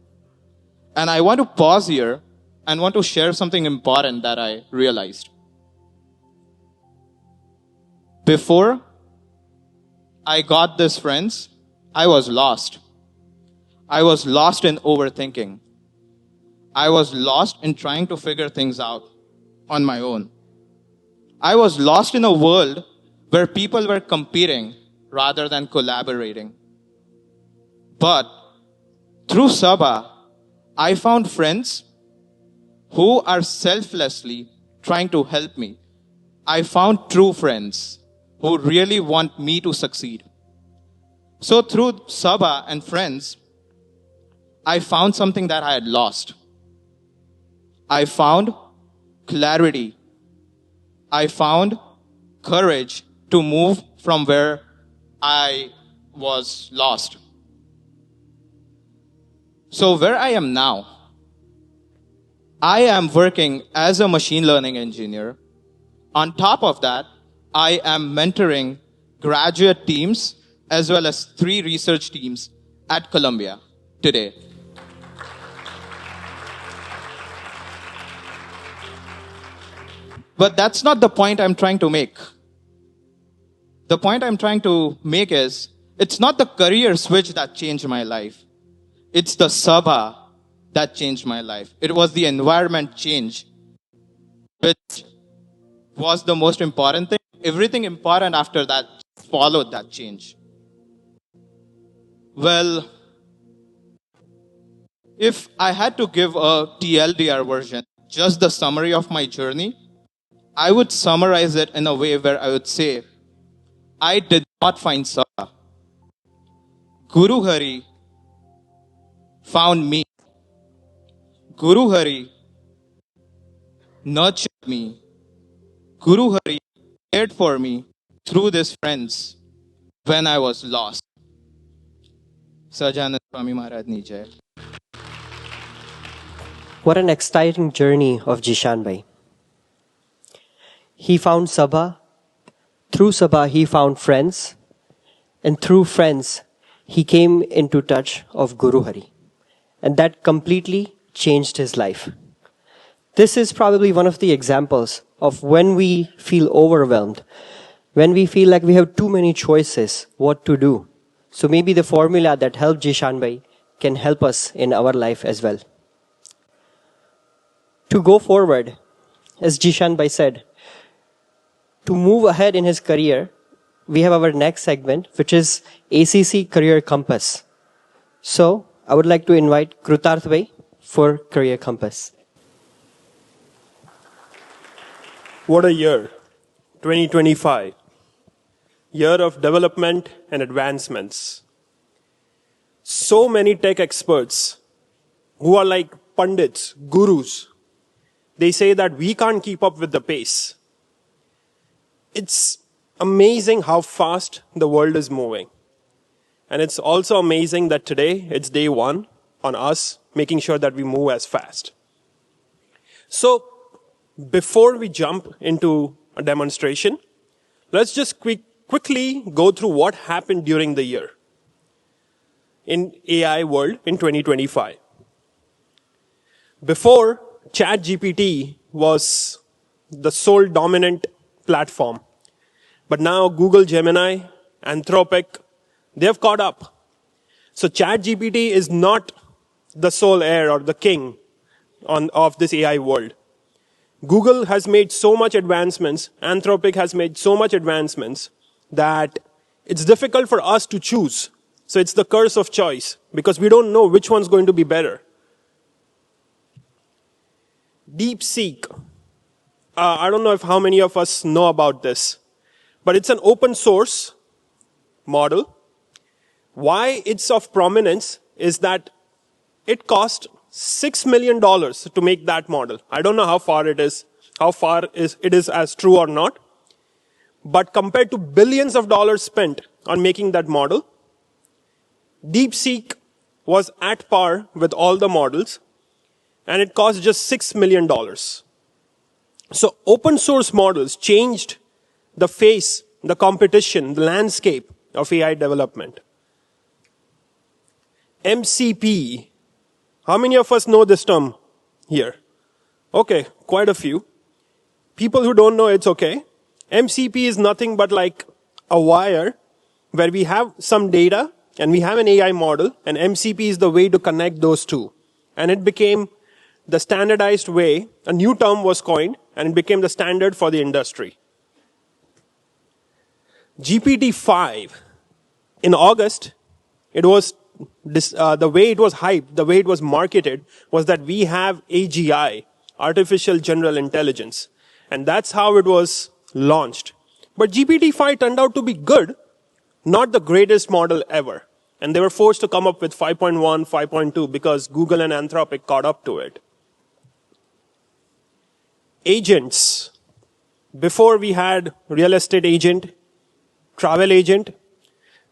And I want to pause here and want to share something important that I realized. Before I got this friends, I was lost. I was lost in overthinking. I was lost in trying to figure things out on my own. I was lost in a world where people were competing rather than collaborating. But through Sabha, I found friends who are selflessly trying to help me. I found true friends who really want me to succeed. So through Sabha and friends, I found something that I had lost. I found clarity. I found courage to move from where I was lost. So where I am now, I am working as a machine learning engineer. On top of that, I am mentoring graduate teams as well as 3 research teams at Columbia today. But that's not the point I'm trying to make. The point I'm trying to make is, it's not the career switch that changed my life. It's the Sabha that changed my life. It was the environment change, which was the most important thing. Everything important after that followed that change. Well, if I had to give a TLDR version, just the summary of my journey, I would summarize it in a way where I would say, I did not find Sabha. Guru Hari found me. Guru Hari nurtured me. Guru Hari cared for me through these friends when I was lost. Sajanand Swami Maharaj Ni Jai. What an exciting journey of Jishan Bhai. He found Sabha through Sabha, he found friends, and through friends, he came into touch of Guru Hari. And that completely changed his life. This is probably one of the examples of when we feel overwhelmed, when we feel like we have too many choices, what to do. So maybe the formula that helped Samanvay can help us in our life as well. To go forward, as Samanvay said, to move ahead in his career, we have our next segment, which is ACC Career Compass. So, I would like to invite Krutarth for Career Compass. What a year, 2025. Year of development and advancements. So many tech experts who are like pundits, gurus, they say that we can't keep up with the pace. It's amazing how fast the world is moving. And it's also amazing that today it's day one on us making sure that we move as fast. So before we jump into a demonstration, let's just quickly go through what happened during the year in AI world in 2025. Before, ChatGPT was the sole dominant platform. But now Google Gemini, Anthropic, they have caught up. So ChatGPT is not the sole heir or the king of this AI world. Google has made so much advancements, Anthropic has made so much advancements that it's difficult for us to choose. So it's the curse of choice because we don't know which one's going to be better. DeepSeek. I don't know if how many of us know about this, but it's an open source model. Why it's of prominence is that it cost $6 million to make that model. I don't know how far it is as true or not. But compared to billions of dollars spent on making that model, DeepSeek was at par with all the models, and it cost just $6 million. So open source models changed the face, the competition, the landscape of AI development. MCP. How many of us know this term here? Okay, quite a few. People who don't know, it's okay. MCP is nothing but like a wire where we have some data and we have an AI model, and MCP is the way to connect those two. And it became the standardized way. A new term was coined, and it became the standard for the industry. GPT-5. In August, it was the way it was hyped, the way it was marketed, was that we have AGI, Artificial General Intelligence. And that's how it was launched. But GPT-5 turned out to be good, not the greatest model ever. And they were forced to come up with 5.1, 5.2 because Google and Anthropic caught up to it. Agents. Before we had real estate agent, travel agent,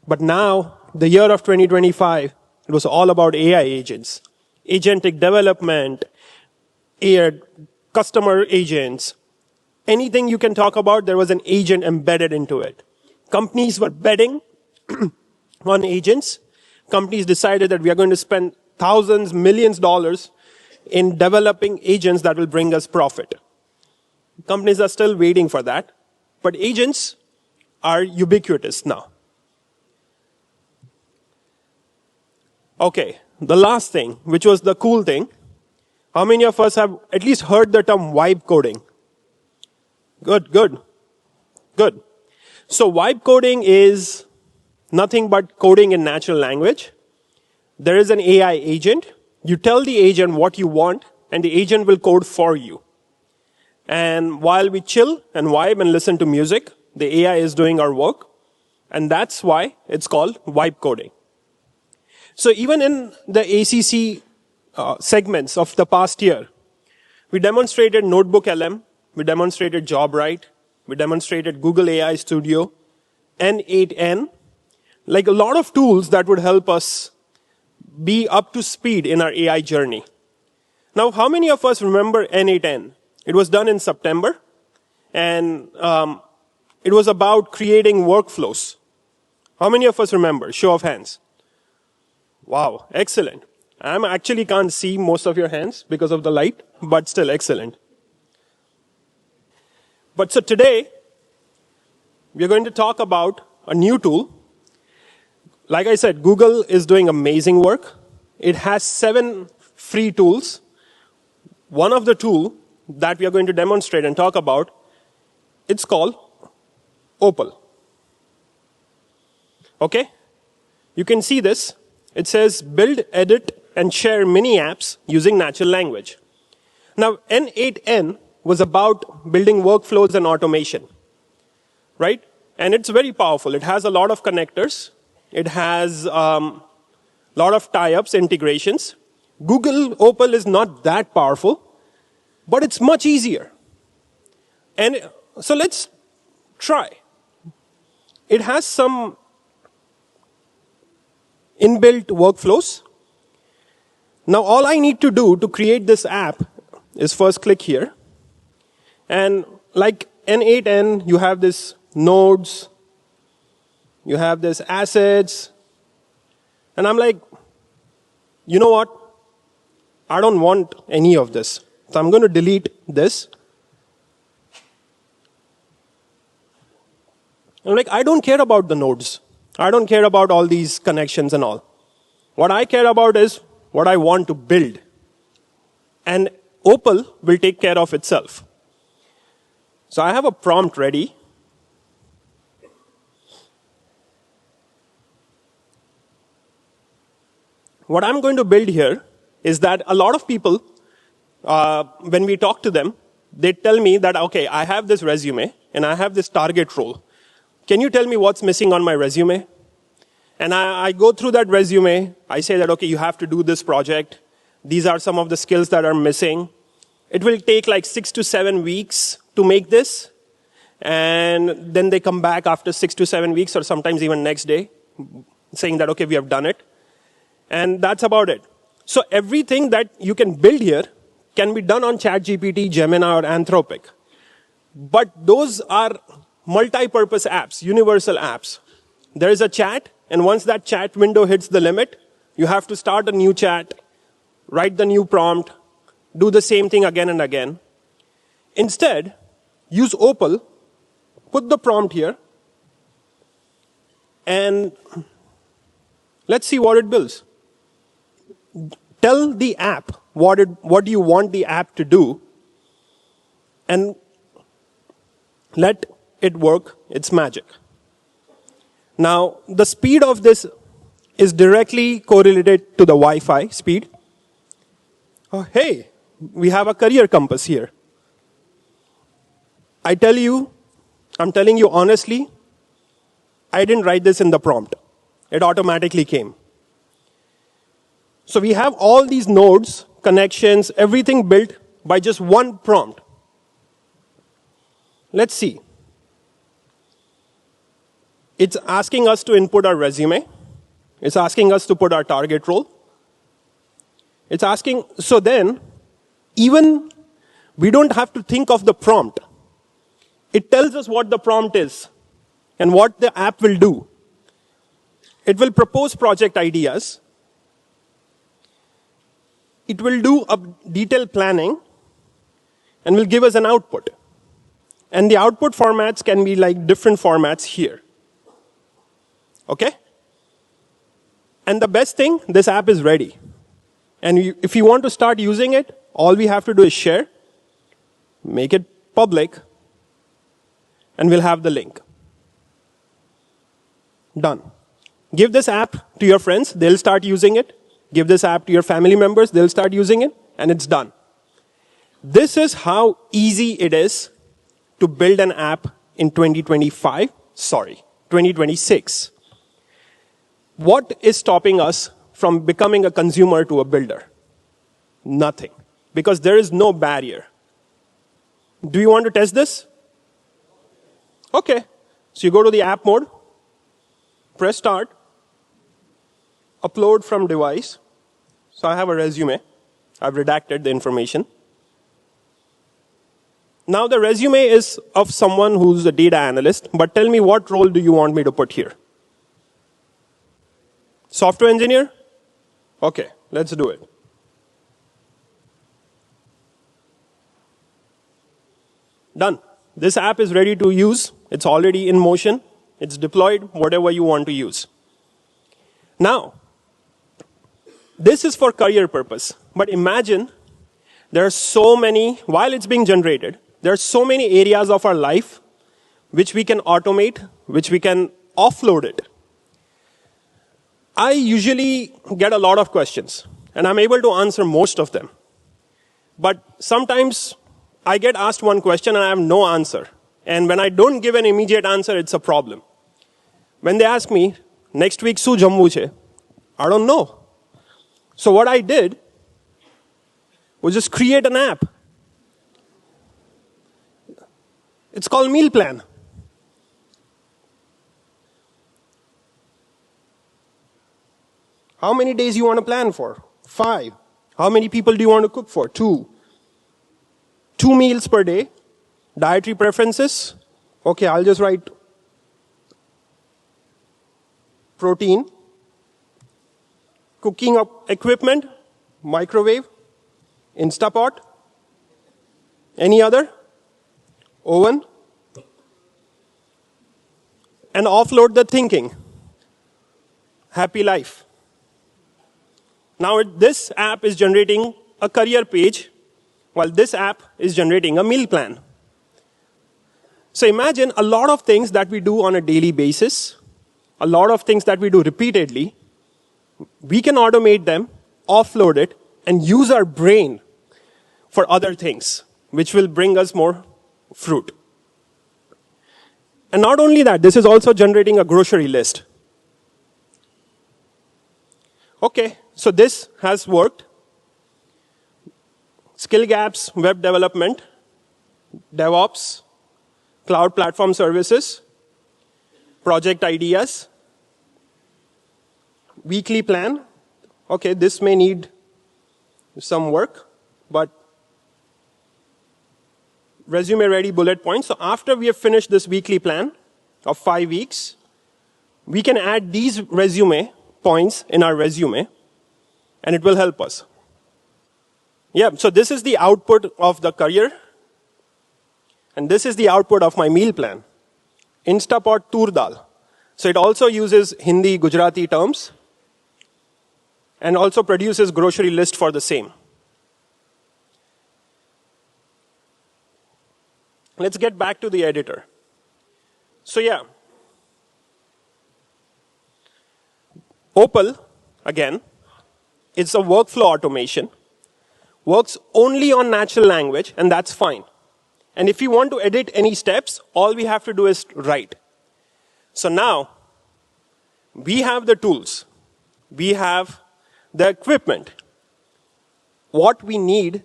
but now, the year of 2025, it was all about AI agents. Agentic development, customer agents. Anything you can talk about, there was an agent embedded into it. Companies were betting on agents. Companies decided that we are going to spend thousands, millions of dollars in developing agents that will bring us profit. Companies are still waiting for that, but agents are ubiquitous now. Okay, the last thing, which was the cool thing. How many of us have at least heard the term vibe coding? Good. So vibe coding is nothing but coding in natural language. There is an AI agent. You tell the agent what you want, and the agent will code for you. And while we chill and vibe and listen to music, the AI is doing our work. And that's why it's called vibe coding. So even in the ACC segments of the past year, we demonstrated Notebook LM, we demonstrated JobRite, we demonstrated Google AI Studio, N8N, like a lot of tools that would help us be up to speed in our AI journey. Now, how many of us remember N8N? It was done in September, and it was about creating workflows. How many of us remember? Show of hands. Wow, excellent. I actually can't see most of your hands because of the light, but still excellent. But so today, we're going to talk about a new tool. Like I said, Google is doing amazing work. It has 7 free tools. One of the tools that we are going to demonstrate and talk about, it's called Opal. Okay? You can see this. It says build, edit, and share mini apps using natural language. Now, N8N was about building workflows and automation, right? And it's very powerful. It has a lot of connectors. It has a lot of tie-ups, integrations. Google Opal is not that powerful, but it's much easier. And so let's try. It has some inbuilt workflows. Now all I need to do to create this app is first click here. And like N8N, you have this nodes, you have this assets. And I'm like, you know what? I don't want any of this. So I'm going to delete this. I'm like, I don't care about the nodes. I don't care about all these connections and all. What I care about is what I want to build. And Opal will take care of itself. So I have a prompt ready. What I'm going to build here is that a lot of people, when we talk to them, they tell me that, okay, I have this resume and I have this target role. Can you tell me what's missing on my resume? And I go through that resume. I say that, okay, you have to do this project. These are some of the skills that are missing. It will take like 6 to 7 weeks to make this. And then they come back after 6 to 7 weeks or sometimes even next day saying that, okay, we have done it. And that's about it. So everything that you can build here can be done on ChatGPT, Gemini, or Anthropic. But those are multi-purpose apps, universal apps. There is a chat, and once that chat window hits the limit, you have to start a new chat, write the new prompt, do the same thing again and again. Instead, use Opal, put the prompt here, and let's see what it builds. Tell the app what do you want the app to do, and let it work its magic. Now, the speed of this is directly correlated to the Wi-Fi speed. Oh, hey, we have a career compass here. I'm telling you honestly, I didn't write this in the prompt. It automatically came. So we have all these nodes, connections, everything built by just one prompt. Let's see. It's asking us to input our resume. It's asking us to put our target role. It's asking, so then, even we don't have to think of the prompt. It tells us what the prompt is and what the app will do. It will propose project ideas. It will do a detailed planning and will give us an output. And the output formats can be like different formats here. Okay? And the best thing, this app is ready. And if you want to start using it, all we have to do is share, make it public, and we'll have the link. Done. Give this app to your friends, they'll start using it. Give this app to your family members, they'll start using it, and it's done. This is how easy it is to build an app in 2026. What is stopping us from becoming a consumer to a builder? Nothing. Because there is no barrier. Do you want to test this? Okay. So you go to the app mode, press start, upload from device. So I have a resume. I've redacted the information. Now the resume is of someone who's a data analyst, but tell me what role do you want me to put here? Software engineer? Okay, let's do it. Done. This app is ready to use. It's already in motion. It's deployed, whatever you want to use. Now, this is for career purpose. But imagine there are so many, while it's being generated, there are so many areas of our life which we can automate, which we can offload it. I usually get a lot of questions, and I'm able to answer most of them. But sometimes I get asked one question and I have no answer. And when I don't give an immediate answer, it's a problem. When they ask me, next week su jammu che? I don't know. So what I did was just create an app. It's called Meal Plan. How many days you want to plan for? 5. How many people do you want to cook for? 2. 2 meals per day. Dietary preferences. Okay, I'll just write protein. Cooking up equipment. Microwave. Instapot. Any other? Oven. And offload the thinking. Happy life. Now this app is generating a career page, while this app is generating a meal plan. So imagine a lot of things that we do on a daily basis, a lot of things that we do repeatedly, we can automate them, offload it, and use our brain for other things, which will bring us more fruit. And not only that, this is also generating a grocery list. Okay, so this has worked. Skill gaps, web development, DevOps, cloud platform services, project ideas, weekly plan. Okay, this may need some work, but resume ready bullet points. So after we have finished this weekly plan of 5 weeks, we can add these resume points in our resume, and it will help us. Yeah, so this is the output of the career, and this is the output of my meal plan. Instapot tur dal. So it also uses Hindi, Gujarati terms, and also produces grocery list for the same. Let's get back to the editor. So yeah, Opal, again, it's a workflow automation, works only on natural language, and that's fine. And if you want to edit any steps, all we have to do is write. So now, we have the tools. We have the equipment. What we need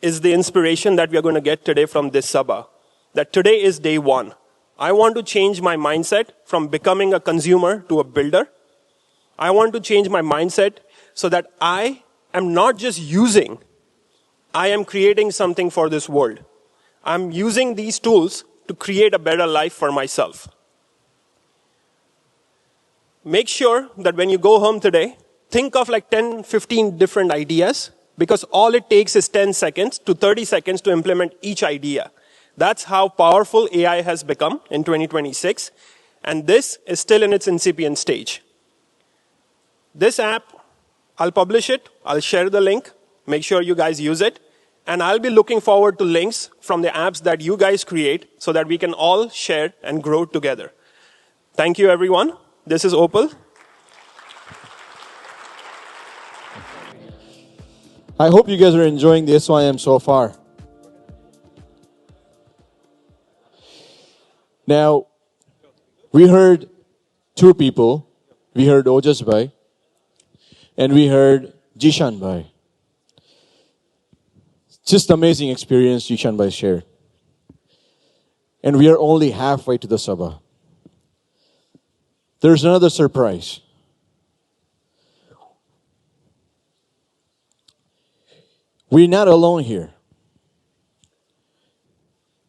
is the inspiration that we are going to get today from this Sabha. That today is day 1. I want to change my mindset from becoming a consumer to a builder. I want to change my mindset so that I am not just using, I am creating something for this world. I'm using these tools to create a better life for myself. Make sure that when you go home today, think of like 10, 15 different ideas, because all it takes is 10 seconds to 30 seconds to implement each idea. That's how powerful AI has become in 2026, and this is still in its incipient stage. This app, I'll publish it, I'll share the link, make sure you guys use it, and I'll be looking forward to links from the apps that you guys create so that we can all share and grow together. Thank you, everyone. This is Opal. I hope you guys are enjoying the SYM so far. Now, we heard 2 people. We heard Ojas Bhai and we heard Jishan Bhai. Just amazing experience Jishan Bhai shared. And we are only halfway to the Sabha. There's another surprise. We're not alone here.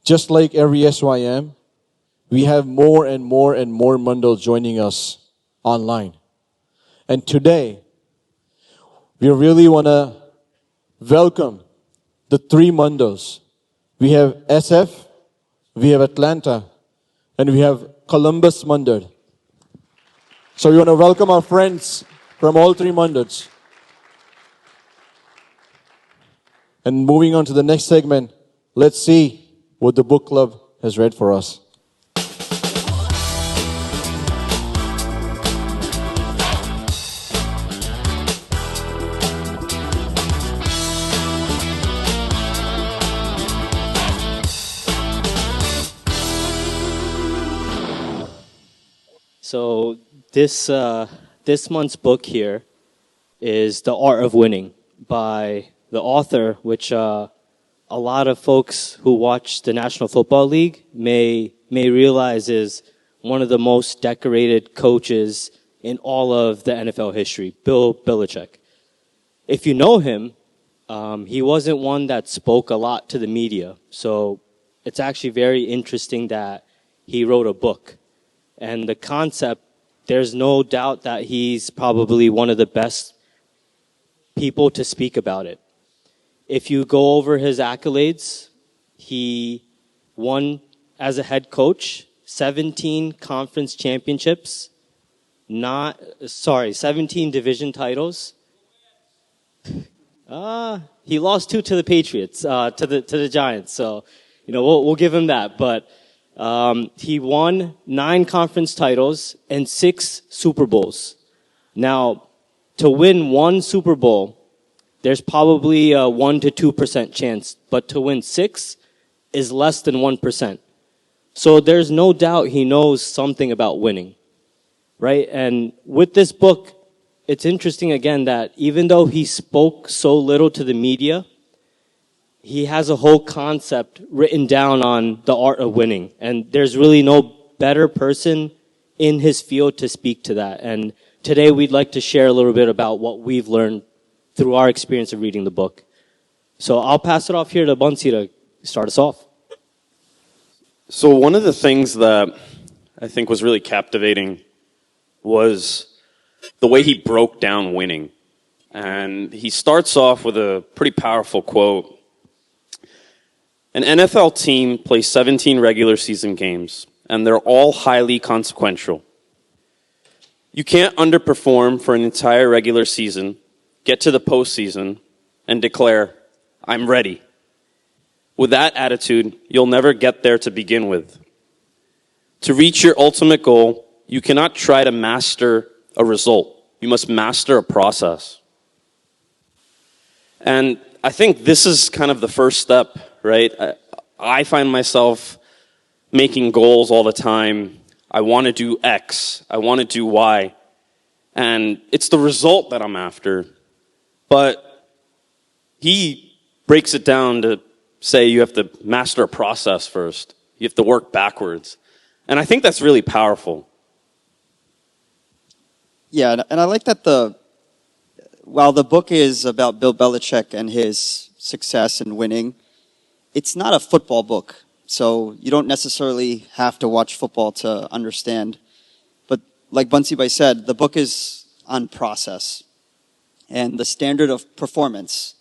Just like every SYM, we have more and more and more Mandals joining us online. And today, we really want to welcome the three Mandals. We have SF, we have Atlanta, and we have Columbus Mandal. So we want to welcome our friends from all three Mandals. And moving on to the next segment, let's see what the book club has read for us. So this month's book here is The Art of Winning by the author, which a lot of folks who watch the National Football League may realize is one of the most decorated coaches in all of the NFL history, Bill Belichick. If you know him, he wasn't one that spoke a lot to the media. So it's actually very interesting that he wrote a book. And the concept, there's no doubt that he's probably one of the best people to speak about it. If you go over his accolades, he won as a head coach 17 conference championships, 17 division titles. He lost 2 to the Patriots, to the Giants. So, we'll give him that. But he won 9 conference titles and 6 Super Bowls. Now, to win 1 Super Bowl, there's probably a 1 to 2% chance, but to win 6 is less than 1%. So there's no doubt he knows something about winning, right? And with this book, it's interesting again that even though he spoke so little to the media, he has a whole concept written down on the art of winning. And there's really no better person in his field to speak to that. And today we'd like to share a little bit about what we've learned through our experience of reading the book. So I'll pass it off here to Bansi to start us off. So one of the things that I think was really captivating was the way he broke down winning. And he starts off with a pretty powerful quote. An NFL team plays 17 regular season games, and they're all highly consequential. You can't underperform for an entire regular season, get to the postseason, and declare, I'm ready. With that attitude, you'll never get there to begin with. To reach your ultimate goal, you cannot try to master a result. You must master a process. And I think this is kind of the first step, right? I find myself making goals all the time. I want to do X. I want to do Y. And it's the result that I'm after. But he breaks it down to say you have to master a process first. You have to work backwards. And I think that's really powerful. Yeah, and I like that while the book is about Bill Belichick and his success in winning, it's not a football book. So you don't necessarily have to watch football to understand. But like Bansi Bhai said, the book is on process and the standard of performance.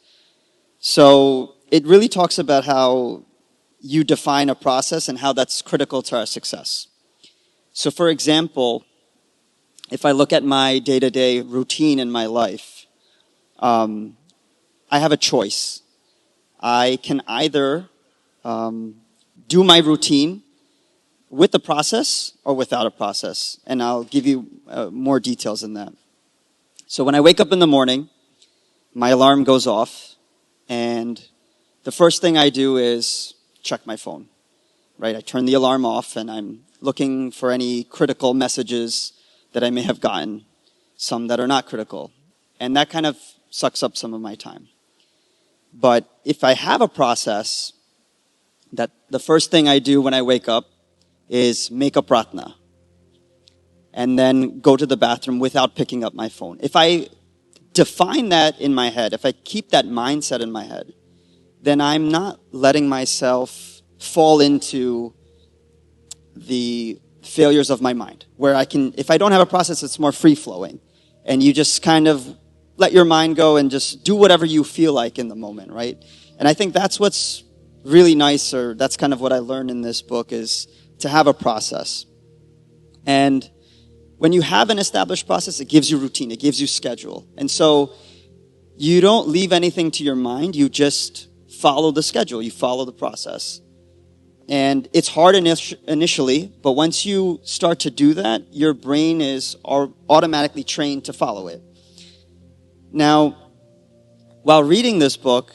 So it really talks about how you define a process and how that's critical to our success. So for example, if I look at my day-to-day routine in my life, I have a choice. I can either do my routine with a process or without a process. And I'll give you more details in that. So when I wake up in the morning, my alarm goes off, and the first thing I do is check my phone, right? I turn the alarm off, and I'm looking for any critical messages that I may have gotten, some that are not critical. And that kind of sucks up some of my time. But if I have a process, that the first thing I do when I wake up is make a pratna and then go to the bathroom without picking up my phone. If I define that in my head, if I keep that mindset in my head, then I'm not letting myself fall into the failures of my mind, where I can, if I don't have a process, it's more free flowing, and you just kind of let your mind go and just do whatever you feel like in the moment, right? And I think that's what's really nice, or that's kind of what I learned in this book, is to have a process. And when you have an established process, it gives you routine, it gives you schedule. And so you don't leave anything to your mind, you just follow the schedule, you follow the process. And it's hard initially, but once you start to do that, your brain is automatically trained to follow it. Now, while reading this book,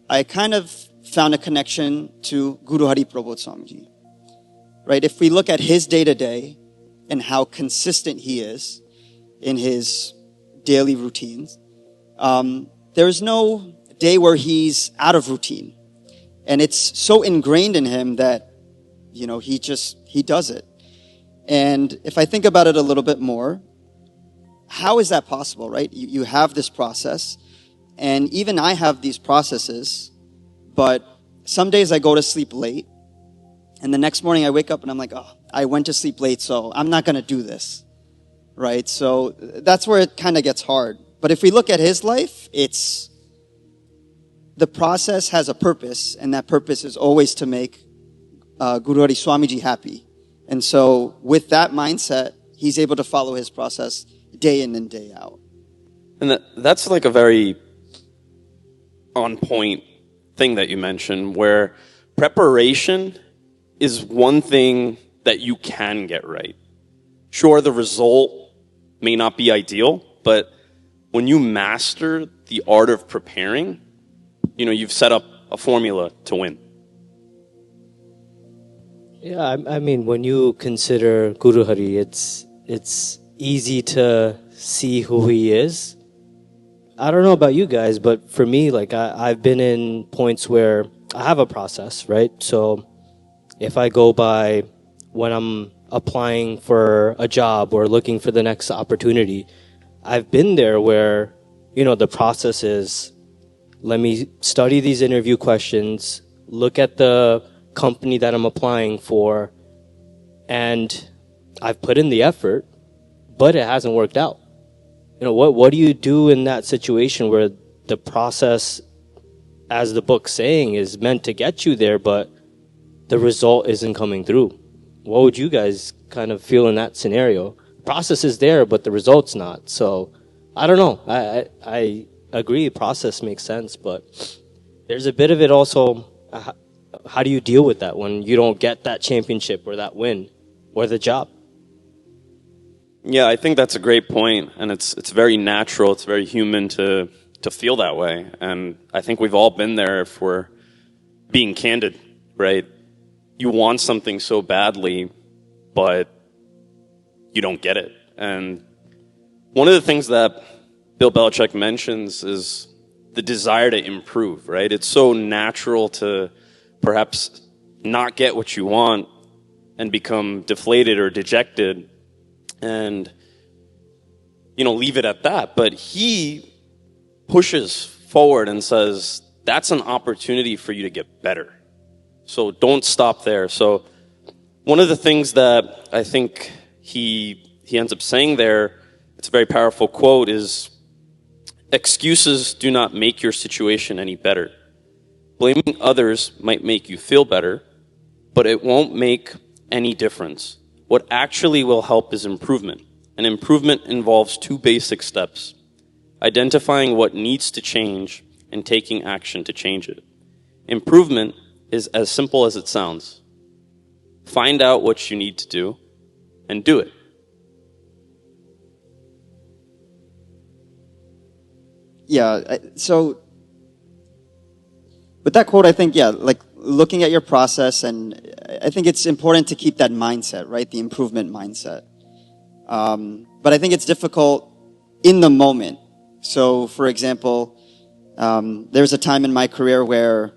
I kind of found a connection to Guru Hari Prabodh Swamiji. Right? If we look at his day-to-day and how consistent he is in his daily routines, there's no day where he's out of routine. And it's so ingrained in him that, he does it. And if I think about it a little bit more, how is that possible, right? You have this process, and even I have these processes, but some days I go to sleep late, and the next morning I wake up and I'm like, oh, I went to sleep late, so I'm not going to do this, right? So that's where it kind of gets hard. But if we look at his life, the process has a purpose, and that purpose is always to make Guru Hari Swamiji happy. And so with that mindset, he's able to follow his process day in and day out. And that's like a very on point thing that you mentioned, where preparation is one thing that you can get right. Sure, the result may not be ideal, but when you master the art of preparing, you've set up a formula to win. Yeah, I mean, when you consider Guru Hari, it's easy to see who he is. I don't know about you guys, but for me, like I've been in points where I have a process, right? So if I go by when I'm applying for a job or looking for the next opportunity, I've been there where, the process is, let me study these interview questions, look at the company that I'm applying for, and I've put in the effort, but it hasn't worked out. What do you do in that situation where the process, as the book's saying, is meant to get you there, but the result isn't coming through? What would you guys kind of feel in that scenario? Process is there, but the result's not. So I don't know. I agree, process makes sense, but there's a bit of it also. How do you deal with that when you don't get that championship or that win or the job? Yeah, I think that's a great point, and it's very natural, it's very human to feel that way, and I think we've all been there if we're being candid, right? You want something so badly, but you don't get it. And one of the things that Bill Belichick mentions is the desire to improve, right? It's so natural to perhaps not get what you want and become deflated or dejected and, leave it at that. But he pushes forward and says, that's an opportunity for you to get better. So don't stop there. So one of the things that I think he ends up saying there, it's a very powerful quote, is excuses do not make your situation any better. Blaming others might make you feel better, but it won't make any difference. What actually will help is improvement. And improvement involves two basic steps: identifying what needs to change and taking action to change it. Improvement is as simple as it sounds. Find out what you need to do and do it. Yeah, so with that quote, I think, like looking at your process, and I think it's important to keep that mindset, right? The improvement mindset. But I think it's difficult in the moment. So, for example, there's a time in my career where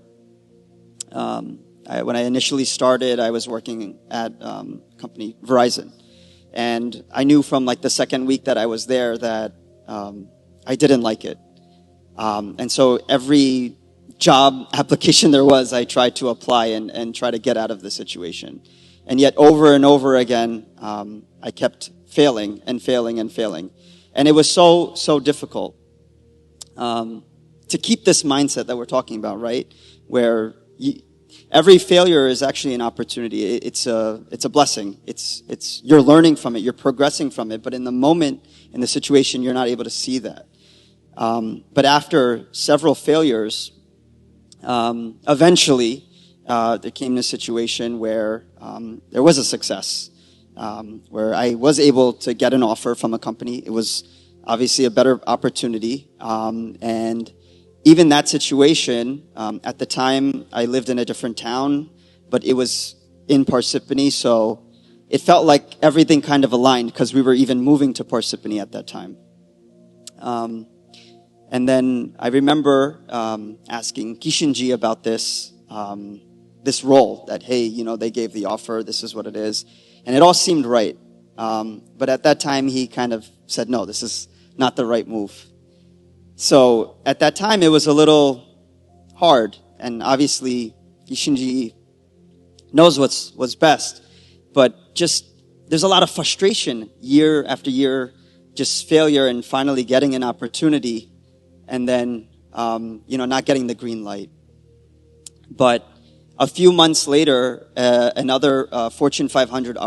when I initially started, I was working at company Verizon. And I knew from like the second week that I was there that I didn't like it. And so every job application there was, I tried to apply and try to get out of the situation. And yet over and over again, I kept failing and failing and failing. And it was so difficult to keep this mindset that we're talking about, right? Where every failure is actually an opportunity. It's a blessing. You're learning from it. You're progressing from it. But in the moment, in the situation, you're not able to see that. But after several failures, eventually, there came a situation where there was a success, where I was able to get an offer from a company. It was obviously a better opportunity. And even that situation, at the time, I lived in a different town, but it was in Parsippany, so it felt like everything kind of aligned because we were even moving to Parsippany at that time. And then I remember asking Kishinji about this role, that, hey, they gave the offer, this is what it is. And it all seemed right. But at that time, he kind of said, no, this is not the right move. So at that time, it was a little hard. And obviously, Kishinji knows what's best. But just, there's a lot of frustration year after year, just failure and finally getting an opportunity. And then, not getting the green light. But a few months later, another Fortune 500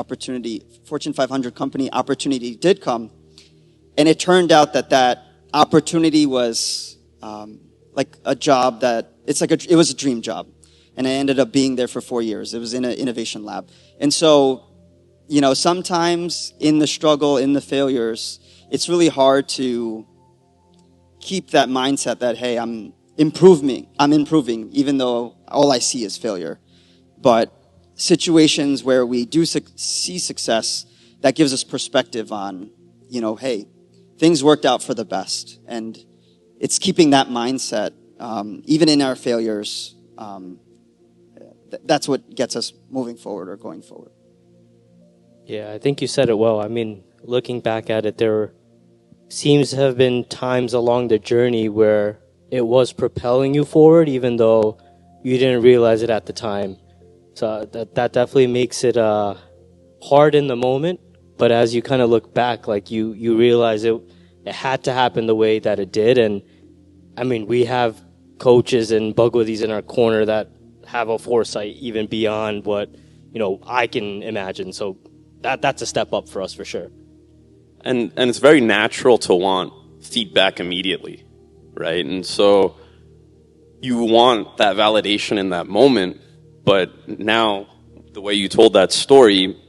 company opportunity did come. And it turned out that opportunity was like a job it was a dream job. And I ended up being there for 4 years. It was in an innovation lab. And so, sometimes in the struggle, in the failures, it's really hard to keep that mindset that, hey, I'm improving, even though all I see is failure. But situations where we do see success, that gives us perspective on, hey, things worked out for the best. And it's keeping that mindset, even in our failures, that's what gets us moving forward or going forward. Yeah, I think you said it well. I mean, looking back at it, there seems to have been times along the journey where it was propelling you forward, even though you didn't realize it at the time. So that definitely makes it hard in the moment. But as you kind of look back, like you realize it had to happen the way that it did. And I mean, we have coaches and Bhagwadis in our corner that have a foresight even beyond what I can imagine. So that's a step up for us for sure. And it's very natural to want feedback immediately, right? And so you want that validation in that moment, but now the way you told that story,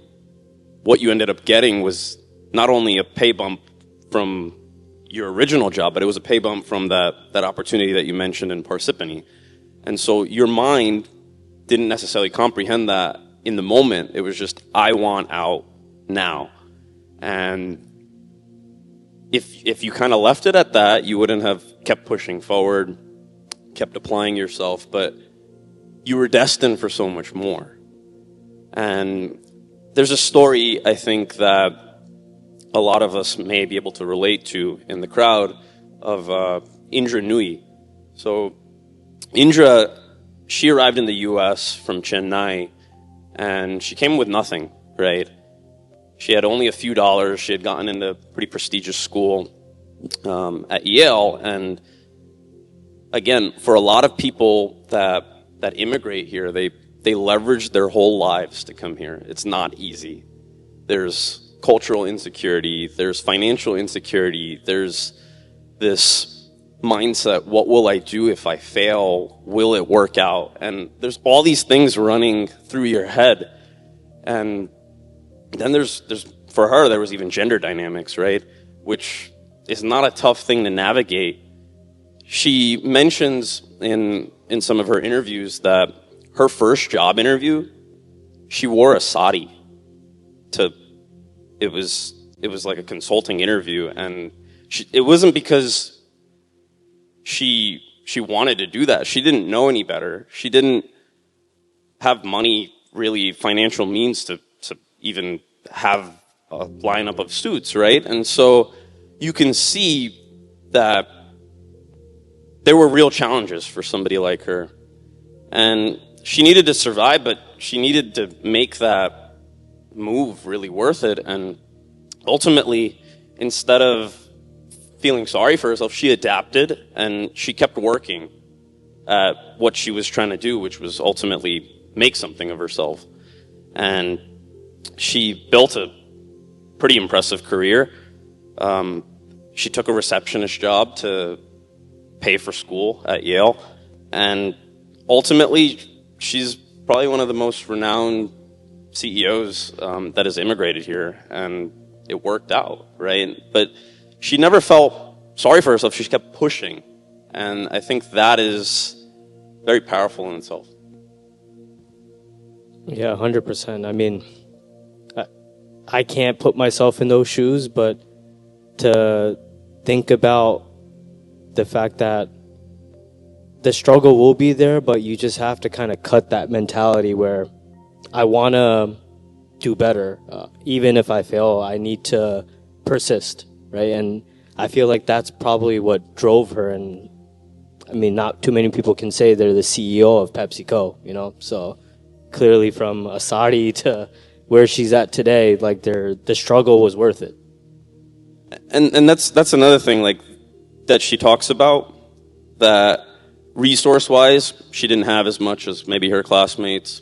what you ended up getting was not only a pay bump from your original job, but it was a pay bump from that opportunity that you mentioned in Parsippany. And so your mind didn't necessarily comprehend that in the moment. It was just, I want out now. And if you kind of left it at that, you wouldn't have kept pushing forward, kept applying yourself, but you were destined for so much more. And there's a story, I think, that a lot of us may be able to relate to in the crowd of Indra Nui. So Indra, she arrived in the U.S. from Chennai, and she came with nothing, right? She had only a few dollars. She had gotten into a pretty prestigious school at Yale. And again, for a lot of people that immigrate here, they leverage their whole lives to come here. It's not easy. There's cultural insecurity. There's financial insecurity. There's this mindset, what will I do if I fail? Will it work out? And there's all these things running through your head. And then there's for her, there was even gender dynamics, right? Which is not a tough thing to navigate. She mentions in some of her interviews that her first job interview, she wore a sari it was like a consulting interview, and it wasn't because she wanted to do that. She didn't know any better. She didn't have money, really financial means to even have a lineup of suits, right? And so you can see that there were real challenges for somebody like her. And she needed to survive, but she needed to make that move really worth it. And ultimately, instead of feeling sorry for herself, she adapted and she kept working at what she was trying to do, which was ultimately make something of herself. And she built a pretty impressive career. She took a receptionist job to pay for school at Yale. And ultimately, she's probably one of the most renowned CEOs that has immigrated here. And it worked out, right? But she never felt sorry for herself. She just kept pushing. And I think that is very powerful in itself. Yeah, 100%. I mean, I can't put myself in those shoes, but to think about the fact that the struggle will be there, but you just have to kind of cut that mentality where I want to do better. Even if I fail, I need to persist, right? And I feel like that's probably what drove her. And I mean, not too many people can say they're the CEO of PepsiCo, you know? So clearly from Asadi to where she's at today, like the struggle was worth it. And that's another thing, like, that she talks about, that resource-wise, she didn't have as much as maybe her classmates.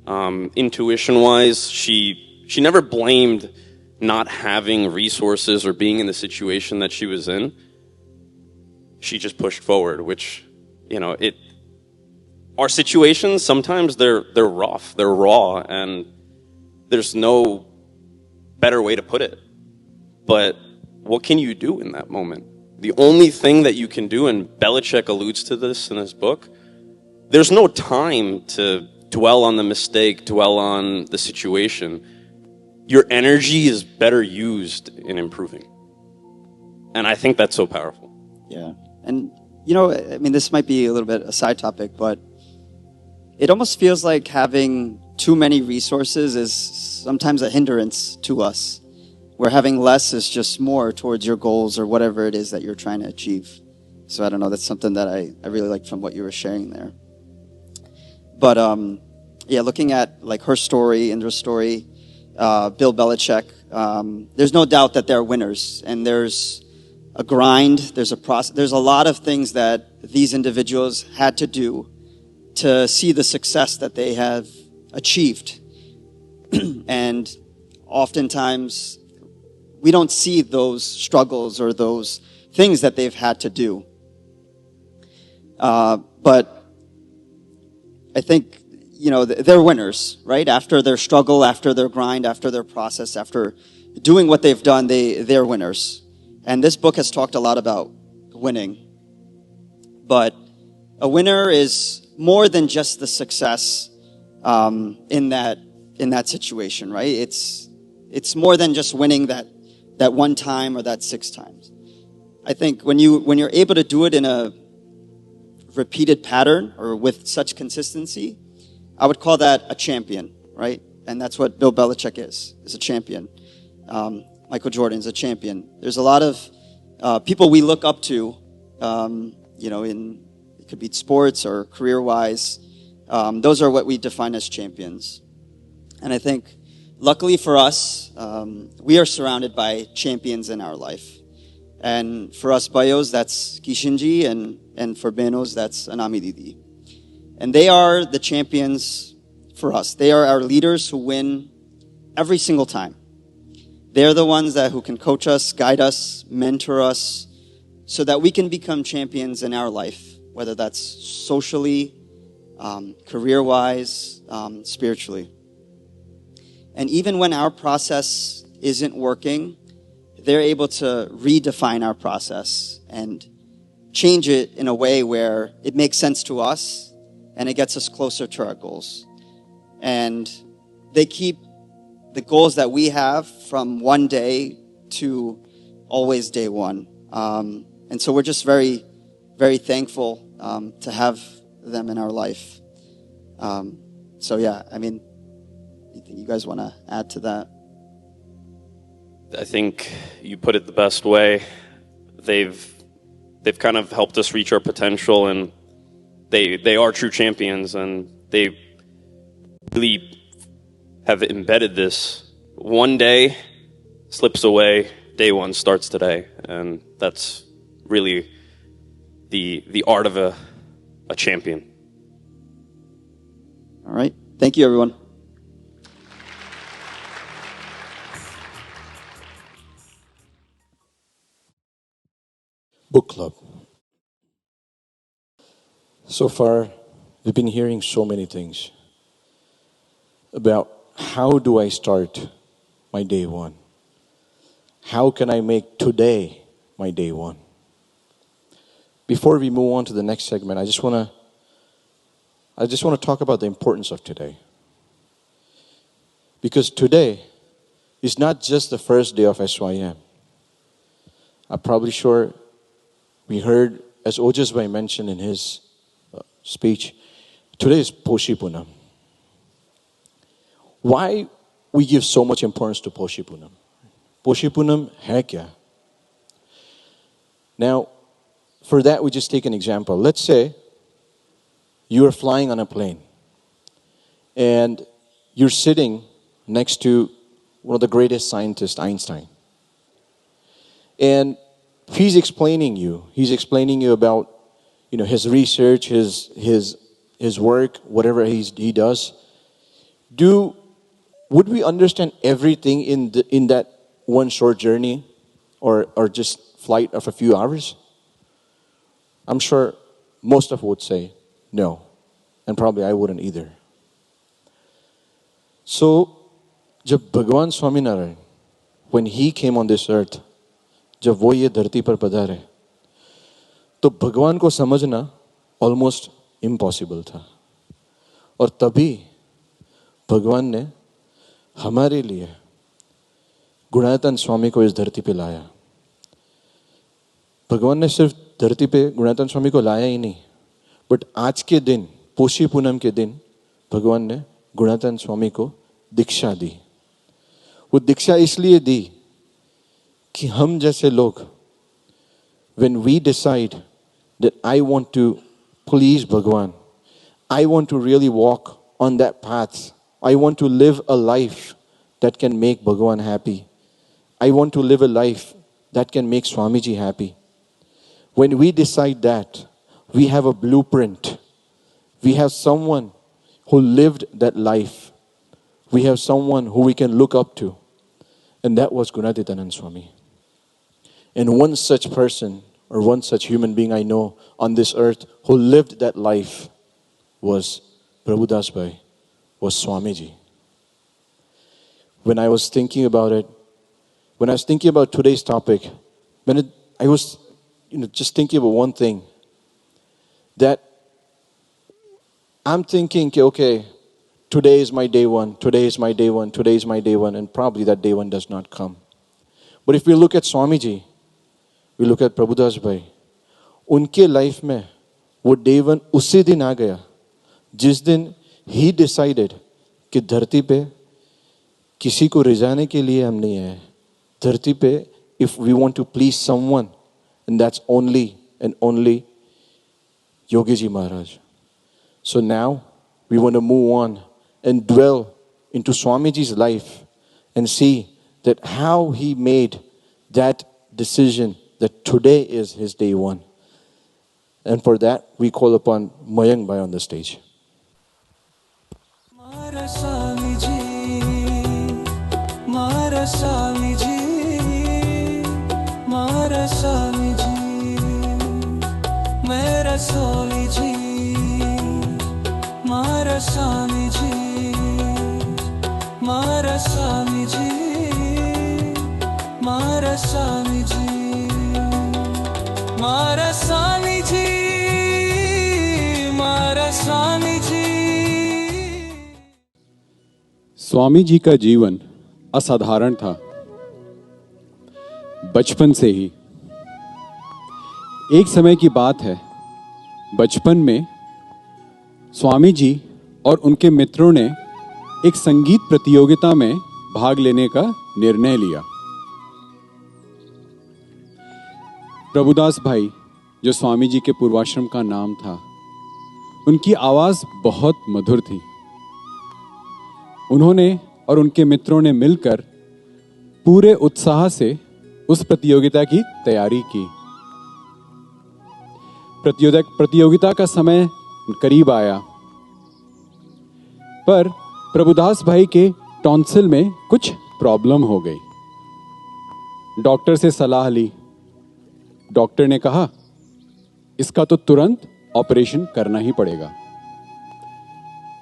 Intuition-wise, she never blamed not having resources or being in the situation that she was in. She just pushed forward, which, you know, our situations, sometimes they're rough, they're raw, and there's no better way to put it. But what can you do in that moment? The only thing that you can do, and Belichick alludes to this in his book, there's no time to dwell on the mistake, dwell on the situation. Your energy is better used in improving. And I think that's so powerful. Yeah. And, you know, I mean, this might be a little bit a side topic, but it almost feels like having too many resources is sometimes a hindrance to us, where having less is just more towards your goals or whatever it is that you're trying to achieve. So I don't know, that's something that I really liked from what you were sharing there. But yeah, looking at like her story, Indra's story, Bill Belichick, there's no doubt that they're winners, and there's a grind, there's a process, there's a lot of things that these individuals had to do to see the success that they have achieved. And oftentimes we don't see those struggles or those things that they've had to do. But I think, you know, they're winners, right? After their struggle, after their grind, after their process, after doing what they've done, they're winners. And this book has talked a lot about winning. But a winner is more than just the success in that situation, right? It's more than just winning that one time or that 6 times. I think when you're able to do it in a repeated pattern or with such consistency, I would call that a champion, right? And that's what Bill Belichick is a champion. Michael Jordan's a champion. There's a lot of people we look up to, you know, it could be sports or career-wise. Those are what we define as champions. And I think, luckily for us, we are surrounded by champions in our life. And for us Bayos, that's Kishinji, and for Benos, that's Anami Didi. And they are the champions for us. They are our leaders who win every single time. They're the ones who can coach us, guide us, mentor us, so that we can become champions in our life, whether that's socially, career-wise, spiritually. And even when our process isn't working, they're able to redefine our process and change it in a way where it makes sense to us and it gets us closer to our goals. And they keep the goals that we have from one day to always day one. And so we're just very, very thankful to have them in our life. So yeah, I mean, anything you guys want to add to that? I think you put it the best way. They've they've kind of helped us reach our potential, and they are true champions, and they really have embedded this. One day slips away, day one starts today, and that's really the art of a champion. All right. Thank you, everyone. Book club. So far, we've been hearing so many things about how do I start my day one? How can I make today my day one? Before we move on to the next segment, I just want to talk about the importance of today. Because today is not just the first day of SYM. I'm probably sure we heard, as Ojas Bhai mentioned in his speech, today is Poshi Punam. Why we give so much importance to Poshi Punam? Poshi Punam hai kya? Now, for that, we just take an example. Let's say you are flying on a plane and you're sitting next to one of the greatest scientists, Einstein. And he's explaining you about, his research, his work, whatever he does. Would we understand everything in that one short journey or just flight of a few hours? I'm sure most of us would say no. And probably I wouldn't either. So, जब भगवान Swaminarayan, when he came on this earth, जब वो ये धरती पर पधारे, तो भगवान को समझना almost impossible था. और तभी भगवान ने हमारे लिए गुणायतन स्वामी को इस धरती पे लाया. भगवान ने सिर्फ धरती पे गुणायतन स्वामी को लाया ही नहीं, बट आज के दिन, पोशी पूनम के दिन, भगवान ने गुणायतन स्वामी को दीक्षा दी. वो दीक्षा इसलिए दी कि हम जैसे लोग, when we decide that I want to please Bhagwan, I want to really walk on that path, I want to live a life that can make Bhagwan happy, I want to live a life that can make Swamiji happy. When we decide that, we have a blueprint. We have someone who lived that life. We have someone who we can look up to. And that was Gunaditanand Swami. And one such person, or one such human being I know on this earth who lived that life was Prabhudas Bhai, was Swamiji. When I was thinking about it, when I was thinking about today's topic, I was just thinking about one thing, that I'm thinking, okay, today is my day one, today is my day one, today is my day one, and probably that day one does not come. But if we look at Swamiji, we look at Prabhudas Bhai, उनके life में वो day one उसी दिन आ गया जिस दिन he decided कि धरती पे किसी को रिझाने के लिए हम नहीं आए. धरती पे, if we want to please someone, and that's only and only Yogiji Maharaj. So now we want to move on and dwell into Swamiji's life and see that how he made that decision that today is his day one. And for that, we call upon Mayank Bhai on the stage. Mara Swamiji, Mara Swamiji, Mara Swamiji, Mera Swamiji, Mara Swamiji, Mara Swamiji, Mara Swamiji, Mara Swamiji, Mara Swamiji. Swami ji का जीवन असाधारण था. बचपन से ही, एक समय की बात है, बचपन में स्वामी जी और उनके मित्रों ने एक संगीत प्रतियोगिता में भाग लेने का निर्णय लिया. प्रभुदास भाई जो स्वामी जी के पूर्वाश्रम का नाम था, उनकी आवाज बहुत मधुर थी। उन्होंने और उनके मित्रों ने मिलकर पूरे उत्साह से उस प्रतियोगिता की तैयारी की। प्रतियोगिता का समय करीब आया, पर प्रभुदास भाई के टॉन्सिल में कुछ प्रॉब्लम हो गई। डॉक्टर से सलाह ली। डॉक्टर ने कहा, इसका तो तुरंत ऑपरेशन करना ही पड़ेगा।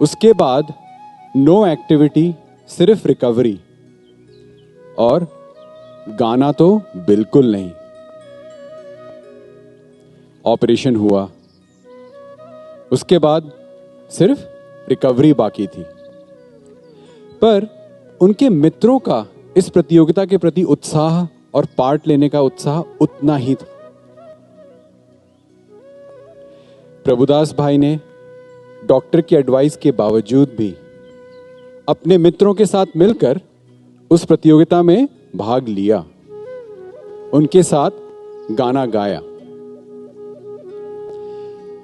उसके बाद नो एक्टिविटी, सिर्फ रिकवरी, और गाना तो बिल्कुल नहीं। ऑपरेशन हुआ, उसके बाद सिर्फ रिकवरी बाकी थी। पर उनके मित्रों का इस प्रतियोगिता के प्रति उत्साह और पार्ट लेने का उत्साह उतना ही था। प्रभुदास भाई ने डॉक्टर की एडवाइस के बावजूद भी अपने मित्रों के साथ मिलकर उस प्रतियोगिता में भाग लिया, उनके साथ गाना गाया।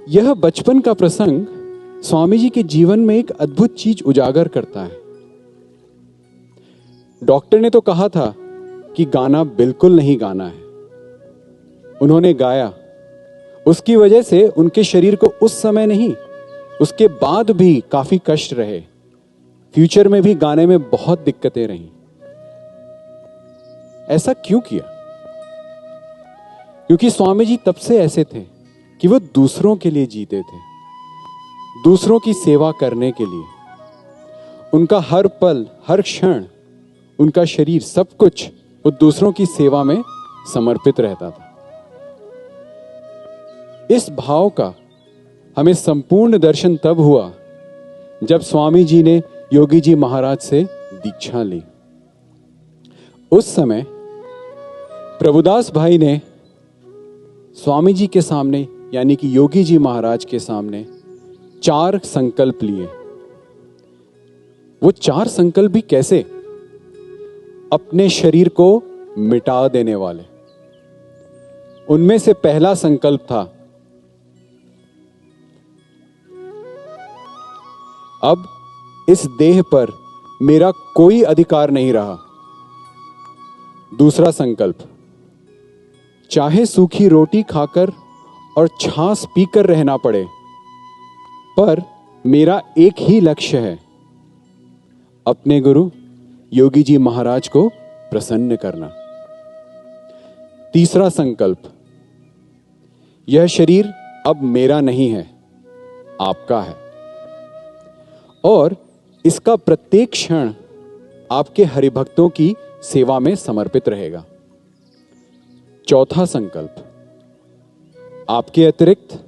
यह बचपन का प्रसंग स्वामी जी के जीवन में एक अद्भुत चीज उजागर करता है। डॉक्टर ने तो कहा था कि गाना बिल्कुल नहीं गाना है। उन्होंने गाया। उसकी वजह से उनके शरीर को उस समय नहीं, उसके बाद भी काफी कष्ट रहे। फ्यूचर में भी गाने में बहुत दिक्कतें रहीं। ऐसा क्यों किया? क्योंकि स्वामी जी तब से ऐसे थे कि वो दूसरों के लिए जीते थे, दूसरों की सेवा करने के लिए। उनका हर पल, हर क्षण, उनका शरीर, सब कुछ वो दूसरों की सेवा में समर्पित रहता था। इस भाव का हमें संपूर्ण दर्शन तब हुआ जब स्वामी जी ने योगी जी महाराज से दीक्षा ली। उस समय प्रभुदास भाई ने स्वामी जी के सामने, यानी कि योगी जी महाराज के सामने 4 संकल्प लिए। वो 4 संकल्प भी कैसे? अपने शरीर को मिटा देने वाले। उनमें से पहला संकल्प था, अब इस देह पर मेरा कोई अधिकार नहीं रहा। दूसरा संकल्प, चाहे सूखी रोटी खाकर और छाछ पीकर रहना पड़े, पर मेरा एक ही लक्ष्य है, अपने गुरु योगी जी महाराज को प्रसन्न करना। तीसरा संकल्प, यह शरीर अब मेरा नहीं है, आपका है, और इसका प्रत्येक क्षण आपके हरिभक्तों की सेवा में समर्पित रहेगा। चौथा संकल्प, आपके अतिरिक्त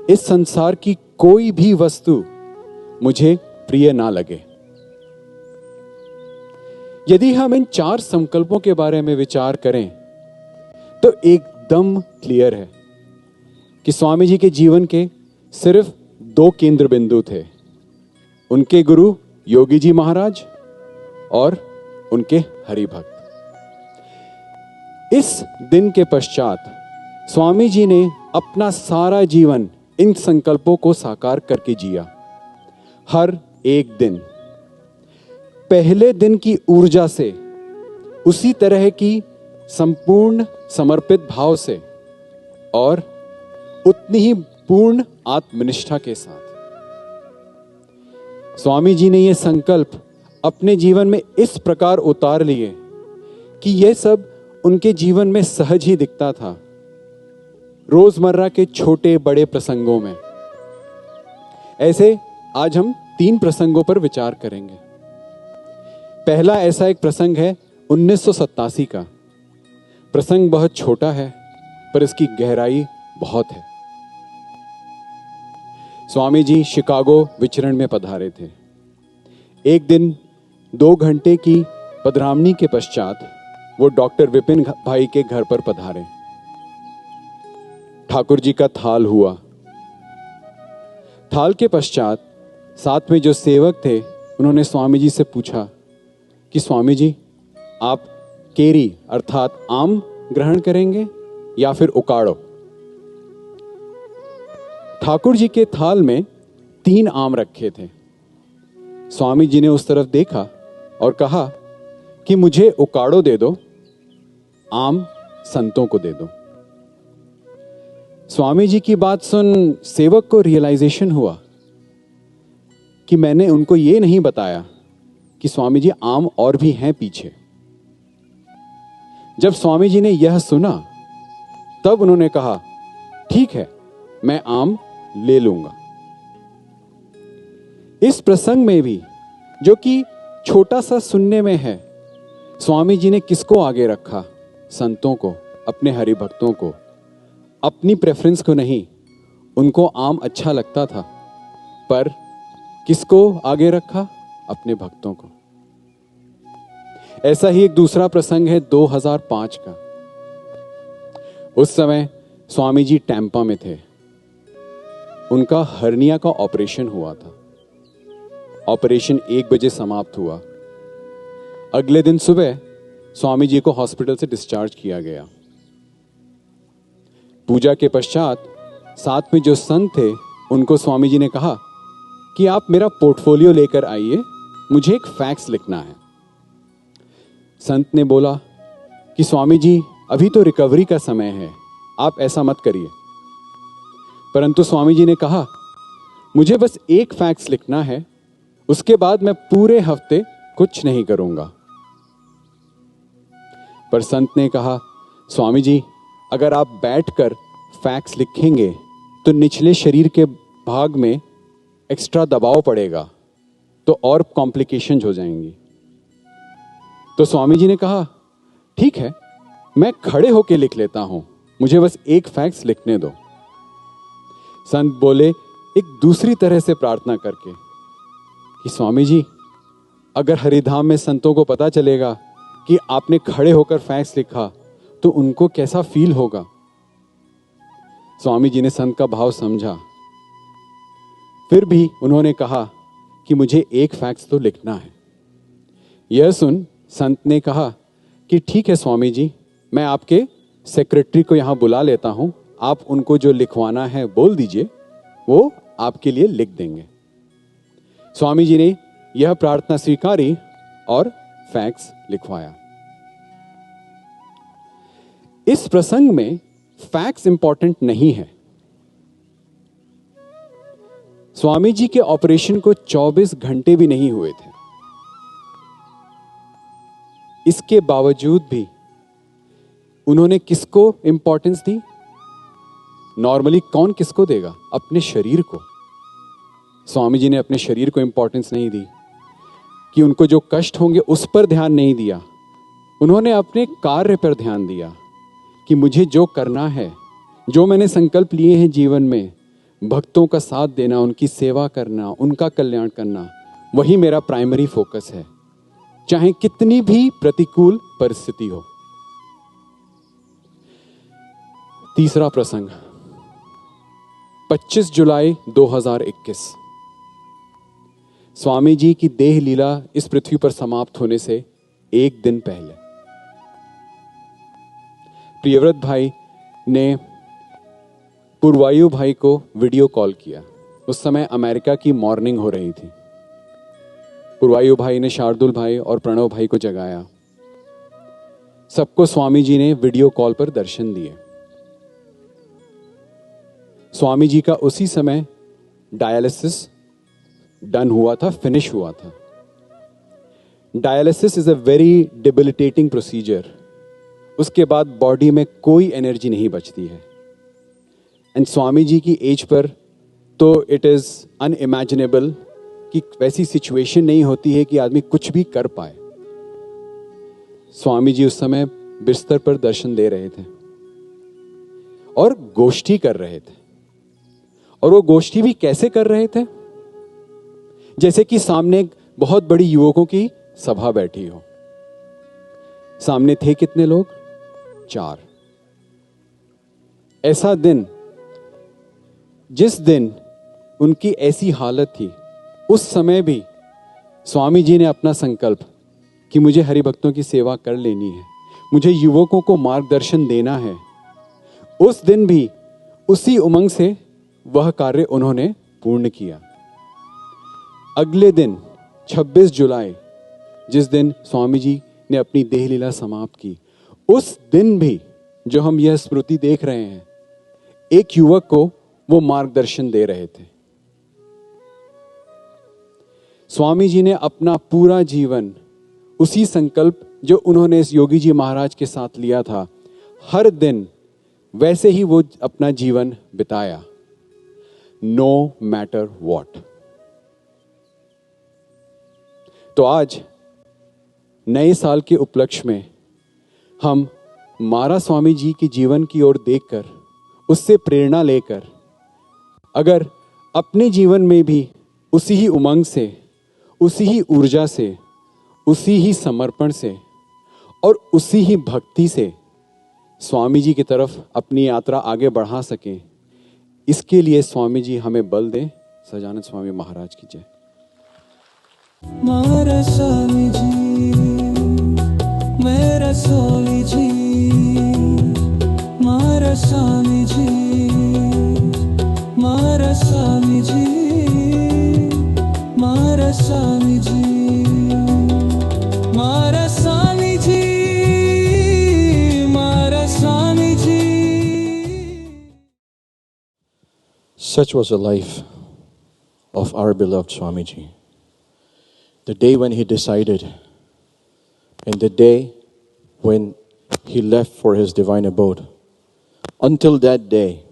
इस संसार की कोई भी वस्तु मुझे प्रिय ना लगे। यदि हम इन 4 संकल्पों के बारे में विचार करें तो एकदम क्लियर है कि स्वामी जी के जीवन के सिर्फ 2 केंद्र बिंदु थे, उनके गुरु योगी जी महाराज और उनके हरिभक्त। इस दिन के पश्चात स्वामी जी ने अपना सारा जीवन इन संकल्पों को साकार करके जिया। हर एक दिन, पहले दिन की ऊर्जा से, उसी तरह की संपूर्ण समर्पित भाव से और उतनी ही पूर्ण आत्मनिष्ठा के साथ स्वामी जी ने ये संकल्प अपने जीवन में इस प्रकार उतार लिए कि यह सब उनके जीवन में सहज ही दिखता था, रोजमर्रा के छोटे बड़े प्रसंगों में। ऐसे आज हम 3 प्रसंगों पर विचार करेंगे। पहला ऐसा एक प्रसंग है 1987 का। प्रसंग बहुत छोटा है पर इसकी गहराई बहुत है। स्वामी जी शिकागो विचरण में पधारे थे। एक दिन 2 घंटे की पधरामणी के पश्चात वो डॉक्टर विपिन भाई के घर पर पधारे। ठाकुर जी का थाल हुआ। थाल के पश्चात साथ में जो सेवक थे उन्होंने स्वामी जी से पूछा कि स्वामी जी, आप केरी अर्थात आम ग्रहण करेंगे या फिर उकाड़ो? ठाकुर जी के थाल में 3 आम रखे थे। स्वामी जी ने उस तरफ देखा और कहा कि मुझे उकाड़ो दे दो, आम संतों को दे दो। स्वामी जी की बात सुन सेवक को रियलाइजेशन हुआ कि मैंने उनको ये नहीं बताया कि स्वामी जी आम और भी हैं पीछे। जब स्वामी जी ने यह सुना तब उन्होंने कहा, ठीक है, मैं आम ले लूंगा। इस प्रसंग में भी, जो कि छोटा सा सुनने में है, स्वामी जी ने किसको आगे रखा? संतों को, अपने हरि भक्तों को, अपनी प्रेफरेंस को नहीं। उनको आम अच्छा लगता था, पर किसको आगे रखा? अपने भक्तों को। ऐसा ही एक दूसरा प्रसंग है 2005 का। उस समय स्वामी जी टैंपा में थे। उनका हर्निया का ऑपरेशन हुआ था। ऑपरेशन 1 बजे समाप्त हुआ। अगले दिन सुबह स्वामी जी को हॉस्पिटल से डिस्चार्ज किया गया। पूजा के पश्चात साथ में जो संत थे उनको स्वामी जी ने कहा कि आप मेरा पोर्टफोलियो लेकर आइए, मुझे एक फैक्स लिखना है। संत ने बोला कि स्वामी जी, अभी तो रिकवरी का समय है, आप ऐसा मत करिए। परंतु स्वामी जी ने कहा, मुझे बस एक फैक्स लिखना है, उसके बाद मैं पूरे हफ्ते कुछ नहीं करूंगा। पर संत ने कहा, स्वामी जी, अगर आप बैठकर फैक्स लिखेंगे तो निचले शरीर के भाग में एक्स्ट्रा दबाव पड़ेगा, तो और कॉम्प्लिकेशंस हो जाएंगी। तो स्वामी जी ने कहा, ठीक है, मैं खड़े होकर लिख लेता हूं, मुझे बस एक फैक्स लिखने दो। संत बोले एक दूसरी तरह से प्रार्थना करके कि स्वामी जी, अगर हरिधाम में संतों को पता चलेगा कि आपने खड़े होकर फैक्स लिखा तो उनको कैसा फील होगा। स्वामी जी ने संत का भाव समझा। फिर भी उन्होंने कहा कि मुझे एक फैक्स तो लिखना है। यह सुन संत ने कहा कि ठीक है स्वामी जी, मैं आपके सेक्रेटरी को यहां बुला लेता हूं, आप उनको जो लिखवाना है बोल दीजिए, वो आपके लिए लिख देंगे। स्वामी जी ने यह प्रार्थना स्वीकारी और फैक्स लिखवाया। इस प्रसंग में फैक्स इंपॉर्टेंट नहीं है। स्वामी जी के ऑपरेशन को 24 घंटे भी नहीं हुए थे। इसके बावजूद भी उन्होंने किसको इंपॉर्टेंस दी? नॉर्मली कौन किसको देगा? अपने शरीर को। स्वामी जी ने अपने शरीर को इंपॉर्टेंस नहीं दी कि उनको जो कष्ट होंगे उस पर ध्यान नहीं दिया। उन्होंने अपने कार्य पर ध्यान दिया कि मुझे जो करना है, जो मैंने संकल्प लिए हैं जीवन में, भक्तों का साथ देना, उनकी सेवा करना, उनका कल्याण करना, वही मेरा प्राइमरी फोकस है, चाहे कितनी भी प्रतिकूल परिस्थिति हो। तीसरा प्रसंग 25 जुलाई 2021। स्वामी जी की देह लीला इस पृथ्वी पर समाप्त होने से एक दिन पहले प्रियव्रत भाई ने पूर्वायु भाई को वीडियो कॉल किया। उस समय अमेरिका की मॉर्निंग हो रही थी। पूर्वायु भाई ने शार्दुल भाई और प्रणव भाई को जगाया। सबको स्वामी जी ने वीडियो कॉल पर दर्शन दिए। स्वामी जी का उसी समय डायलिसिस डन हुआ था, फिनिश हुआ था। Dialysis is a very debilitating procedure. उसके बाद बॉडी में कोई एनर्जी नहीं बचती है। एंड स्वामी जी की एज पर तो इट इज अनइमेजिनेबल कि वैसी सिचुएशन नहीं होती है कि आदमी कुछ भी कर पाए। स्वामी जी उस समय बिस्तर पर दर्शन दे रहे थे और गोष्ठी कर रहे थे। और वो गोष्ठी भी कैसे कर रहे थे? जैसे कि सामने एक बहुत बड़ी युवकों की सभा बैठी हो। सामने थे कितने लोग? 4। ऐसा दिन, जिस दिन उनकी ऐसी हालत थी, उस समय भी स्वामी जी ने अपना संकल्प कि मुझे हरिभक्तों की सेवा कर लेनी है, मुझे युवकों को मार्गदर्शन देना है, उस दिन भी उसी उमंग से वह कार्य उन्होंने पूर्ण किया। अगले दिन 26 जुलाई, जिस दिन स्वामी जी ने अपनी देह लीला समाप्त की, उस दिन भी जो हम यह स्मृति देख रहे हैं, एक युवक को वो मार्गदर्शन दे रहे थे। स्वामी जी ने अपना पूरा जीवन उसी संकल्प जो उन्होंने इस योगी जी महाराज के साथ लिया था, हर दिन वैसे ही वो अपना जीवन बिताया, नो मैटर वॉट। तो आज नए साल के उपलक्ष्य में हम महाराज स्वामी जी के जीवन की ओर देखकर, उससे प्रेरणा लेकर, अगर अपने जीवन में भी उसी ही उमंग से, उसी ही ऊर्जा से, उसी ही समर्पण से और उसी ही भक्ति से स्वामी जी की तरफ अपनी यात्रा आगे बढ़ा सकें, इसके लिए स्वामी जी हमें बल दें। सजानंद स्वामी महाराज की जय। मारा स्वामी जी, मेरा स्वामी जी, मारा स्वामी जी, मारा स्वामी जी, मारा स्वामी जी, मारा स्वामी जी, मारा Swami ji. Such was the life of our beloved Swamiji. The day when he decided, and the day when he left for his divine abode, until that day,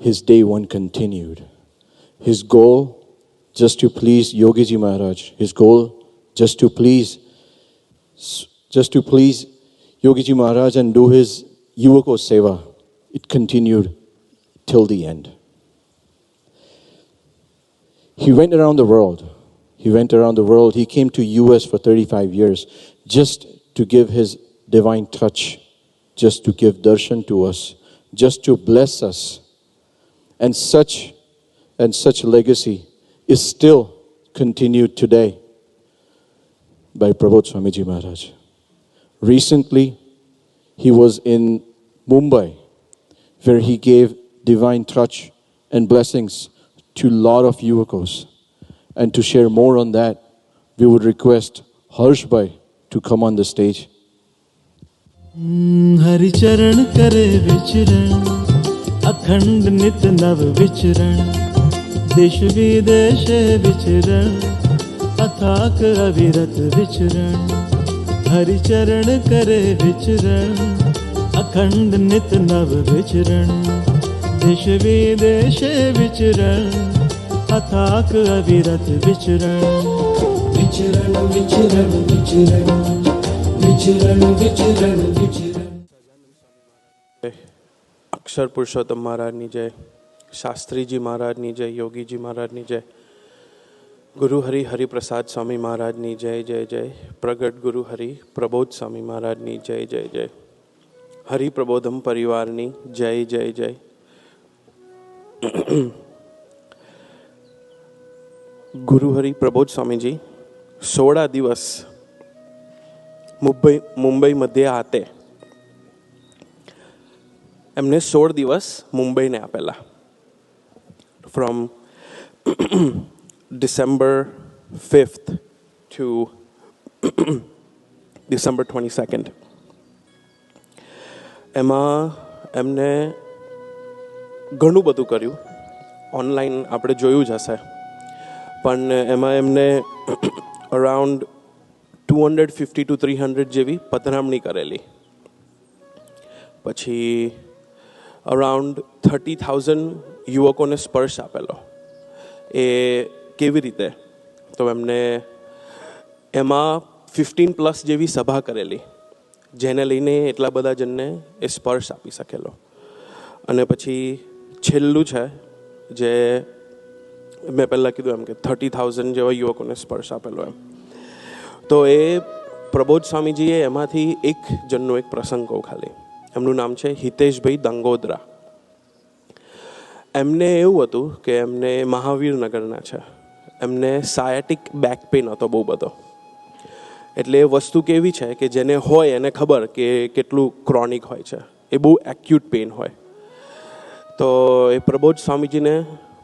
his day one continued. His goal just to please Yogi Ji Maharaj, his goal just to please Yogi Ji Maharaj and do his Yuvako Seva, it continued till the end. He went around the world. He came to US for 35 years just to give his divine touch, just to give darshan to us, just to bless us. And such legacy is still continued today by Prabodh Swamiji Maharaj. Recently, he was in Mumbai, where he gave divine touch and blessings to a lot of yuvakos. And to share more on that, we would request Harsh Bhai to come on the stage. Hari चरण करे विचरण, अखंड नित नव विचरण, देश विदेश विचरण, अथाक अविरत विचरण। हरि चरण करे विचरण, अखंड नित नव विचरण, देश विदेश विचरण, अथाक अविरत विचरण। विचरण विचरण विचरण, विचरण विचरण विचरण। अक्षर पुरुषोत्तम महाराज ની જય, શાસ્ત્રી જી મહારાજ ની જય, યોગી જી મહારાજ ની જય, ગુરુ હરિ હરિપ્રસાદ સ્વામી મહારાજ ની જય જય જય, પ્રગટ ગુરુ હરિ પ્રબોધ સ્વામી મહારાજ ની જય જય જય, હરિ પ્રબોધમ પરિવાર ની જય જય જય। ગુરુ હરિ પ્રબોધ સ્વામીજી 16 દિવસ મુંબઈ મધ્ય આતે, એમને 16 દિવસ મુંબઈને આપેલા, from December 5th to December 22nd. એમાં એમને ઘણું બધું કર્યું, ઓનલાઈન આપણે જોયું જ હશે, પણ એમાં એમને અરાઉન્ડ 250 to 300 જેવી પધરામણી કરેલી, પછી અરાઉન્ડ 30,000 યુવકોને સ્પર્શ આપેલો। એ કેવી રીતે? તો એમને એમાં 15+ જેવી સભા કરેલી, જેને લઈને એટલા બધા જણને એ સ્પર્શ આપી શકેલો। અને પછી છેલ્લું છે જે મેં પહેલાં કીધું એમ કે 30,000 જેવા યુવકોને સ્પર્શ આપેલો એમ। તો એ પ્રબોધ સ્વામીજીએ એમાંથી એક જણનો એક પ્રસંગ કહું ખાલી। એમનું નામ છે હિતેશભાઈ દંગોદરા। એમને એવું હતું કે એમને મહાવીરનગરના છે, એમને સાયાટિક બેક પેઇન હતો બહુ બધો। એટલે એ વસ્તુ કેવી છે કે જેને હોય એને ખબર કે કેટલું ક્રોનિક હોય છે, એ બહુ એક્યુટ પેઇન હોય। તો એ પ્રબોધ સ્વામીજીને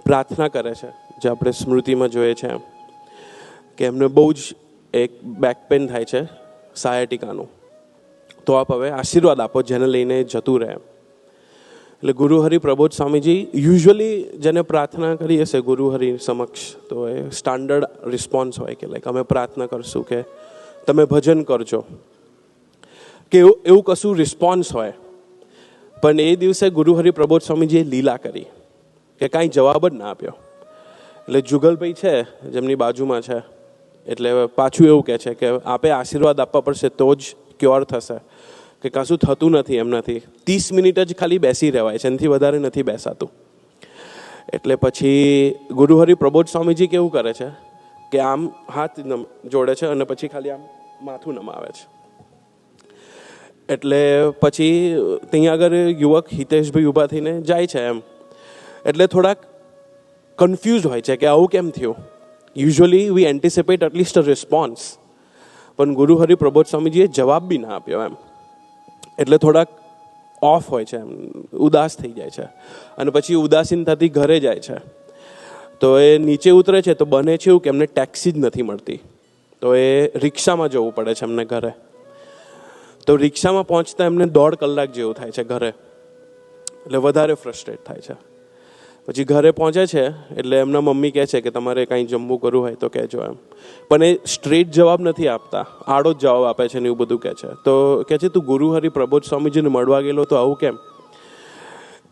પ્રાર્થના કરે છે, જે આપણે સ્મૃતિમાં જોઈએ છે એમ, કે એમને બહુ જ એક બેક પેન થાય છે સાયટિકાનું, તો આપ હવે આશીર્વાદ આપો જેને લઈને જતું રહે. એટલે ગુરુહરિ પ્રબોધ સ્વામીજી યુઝ્યુઅલી જેને પ્રાર્થના કરી હશે ગુરુહરિ સમક્ષ, તો એ સ્ટાન્ડર્ડ રિસ્પોન્સ હોય કે લાઈક અમે પ્રાર્થના કરશું કે તમે ભજન કરજો, કે એવું કશું રિસ્પોન્સ હોય. પણ એ દિવસે ગુરુહરિ પ્રબોધ સ્વામીજીએ લીલા કરી કે કાંઈ જવાબ જ ના આપ્યો. એટલે જુગલભાઈ છે જેમની બાજુમાં છે, એટલે પાછું એવું કહે છે કે આપે આશીર્વાદ આપવા પડશે તો જ ક્યોર થશે, કે કશું થતું નથી એમનાથી, 30 મિનિટ જ ખાલી બેસી રહેવાય છે, એનાથી વધારે નથી બેસાતું. એટલે પછી ગુરુહરિ પ્રબોધ સ્વામીજી કેવું કરે છે કે આમ હાથ જોડે છે અને પછી ખાલી આમ માથું નમાવે છે. એટલે પછી ત્યાં આગળ યુવક હિતેશભાઈ ઊભા થઈને જાય છે એમ, એટલે થોડાક કન્ફ્યુઝ હોય છે કે આવું કેમ થયું. યુઝ્યુઅલી વી એન્ટિસિપેટ એટલીસ્ટ અ રિસ્પોન્સ, પણ ગુરુહરિ પ્રબોધ સ્વામીજીએ જવાબ બી ના આપ્યો એમ. એટલે થોડાક ઓફ હોય છે એમ, ઉદાસ થઈ જાય છે, અને પછી ઉદાસીનતાથી ઘરે જાય છે. તો એ નીચે ઉતરે છે તો બને છે એવું કે એમને ટેક્સી જ નથી મળતી, તો એ રિક્ષામાં જવું પડે છે એમને ઘરે. તો રિક્ષામાં પહોંચતા એમને 1.5 કલાક જેવું થાય છે ઘરે, એટલે વધારે ફ્રસ્ટ્રેટ થાય છે. પછી ઘરે પહોંચે છે એટલે એમના મમ્મી કહે છે કે તમારે કાંઈ જમવું કરવું હોય તો કહેજો એમ. પણ એ સ્ટ્રેટ જવાબ નથી આપતા, આડો જ જવાબ આપે છે ને એવું બધું કહે છે. તો કહે છે તું ગુરુહરિ પ્રબોધ સ્વામીજીને મળવા ગયેલો તો આવું કેમ?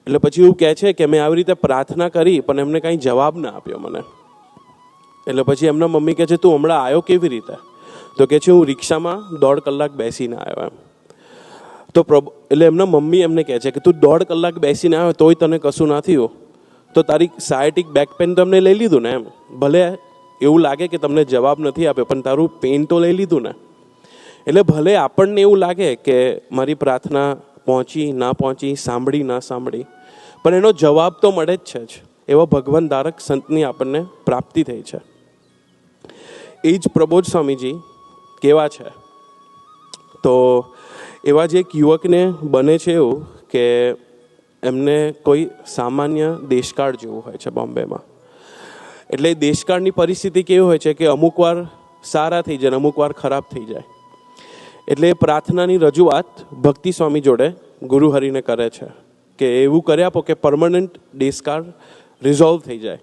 એટલે પછી એવું કહે છે કે મેં આવી રીતે પ્રાર્થના કરી પણ એમને કાંઈ જવાબ ના આપ્યો મને. એટલે પછી એમના મમ્મી કહે છે તું હમણાં આવ્યો કેવી રીતે? તો કહે છે હું રિક્ષામાં 1.5 કલાક બેસીને આવ્યો એમ. તો એટલે એમના મમ્મી એમને કહે છે કે તું 1.5 કલાક બેસીને આવ્યો તોય તને કશું ના થયું, તો તારી સાયટિક બેક પેન તો એમને લઈ લીધું ને એમ. ભલે એવું લાગે કે તમને જવાબ નથી આપ્યો પણ તારું પેન તો લઈ લીધું ને. એટલે ભલે આપણને એવું લાગે કે મારી પ્રાર્થના પહોંચી ના પહોંચી, સાંભળી ના સાંભળી, પણ એનો જવાબ તો મળે જ છે જ. એવા ભગવાન ધારક સંતની આપણને પ્રાપ્તિ થઈ છે. એ જ પ્રબોધ સ્વામીજી કેવા છે? તો એવા જ એક યુવકને બને છે એવું કે એમને કોઈ સામાન્ય દેશકાળ જેવું હોય છે બોમ્બેમાં. એટલે દેશકાળની પરિસ્થિતિ કેવી હોય છે કે અમુક વાર સારા થઈ જાય, અમુક વાર ખરાબ થઈ જાય. એટલે પ્રાર્થનાની રજૂઆત ભક્તિ સ્વામી જોડે ગુરુહરિને કરે છે કે એવું કરી આપો કે પરમનન્ટ દેશકાળ રિઝોલ્વ થઈ જાય.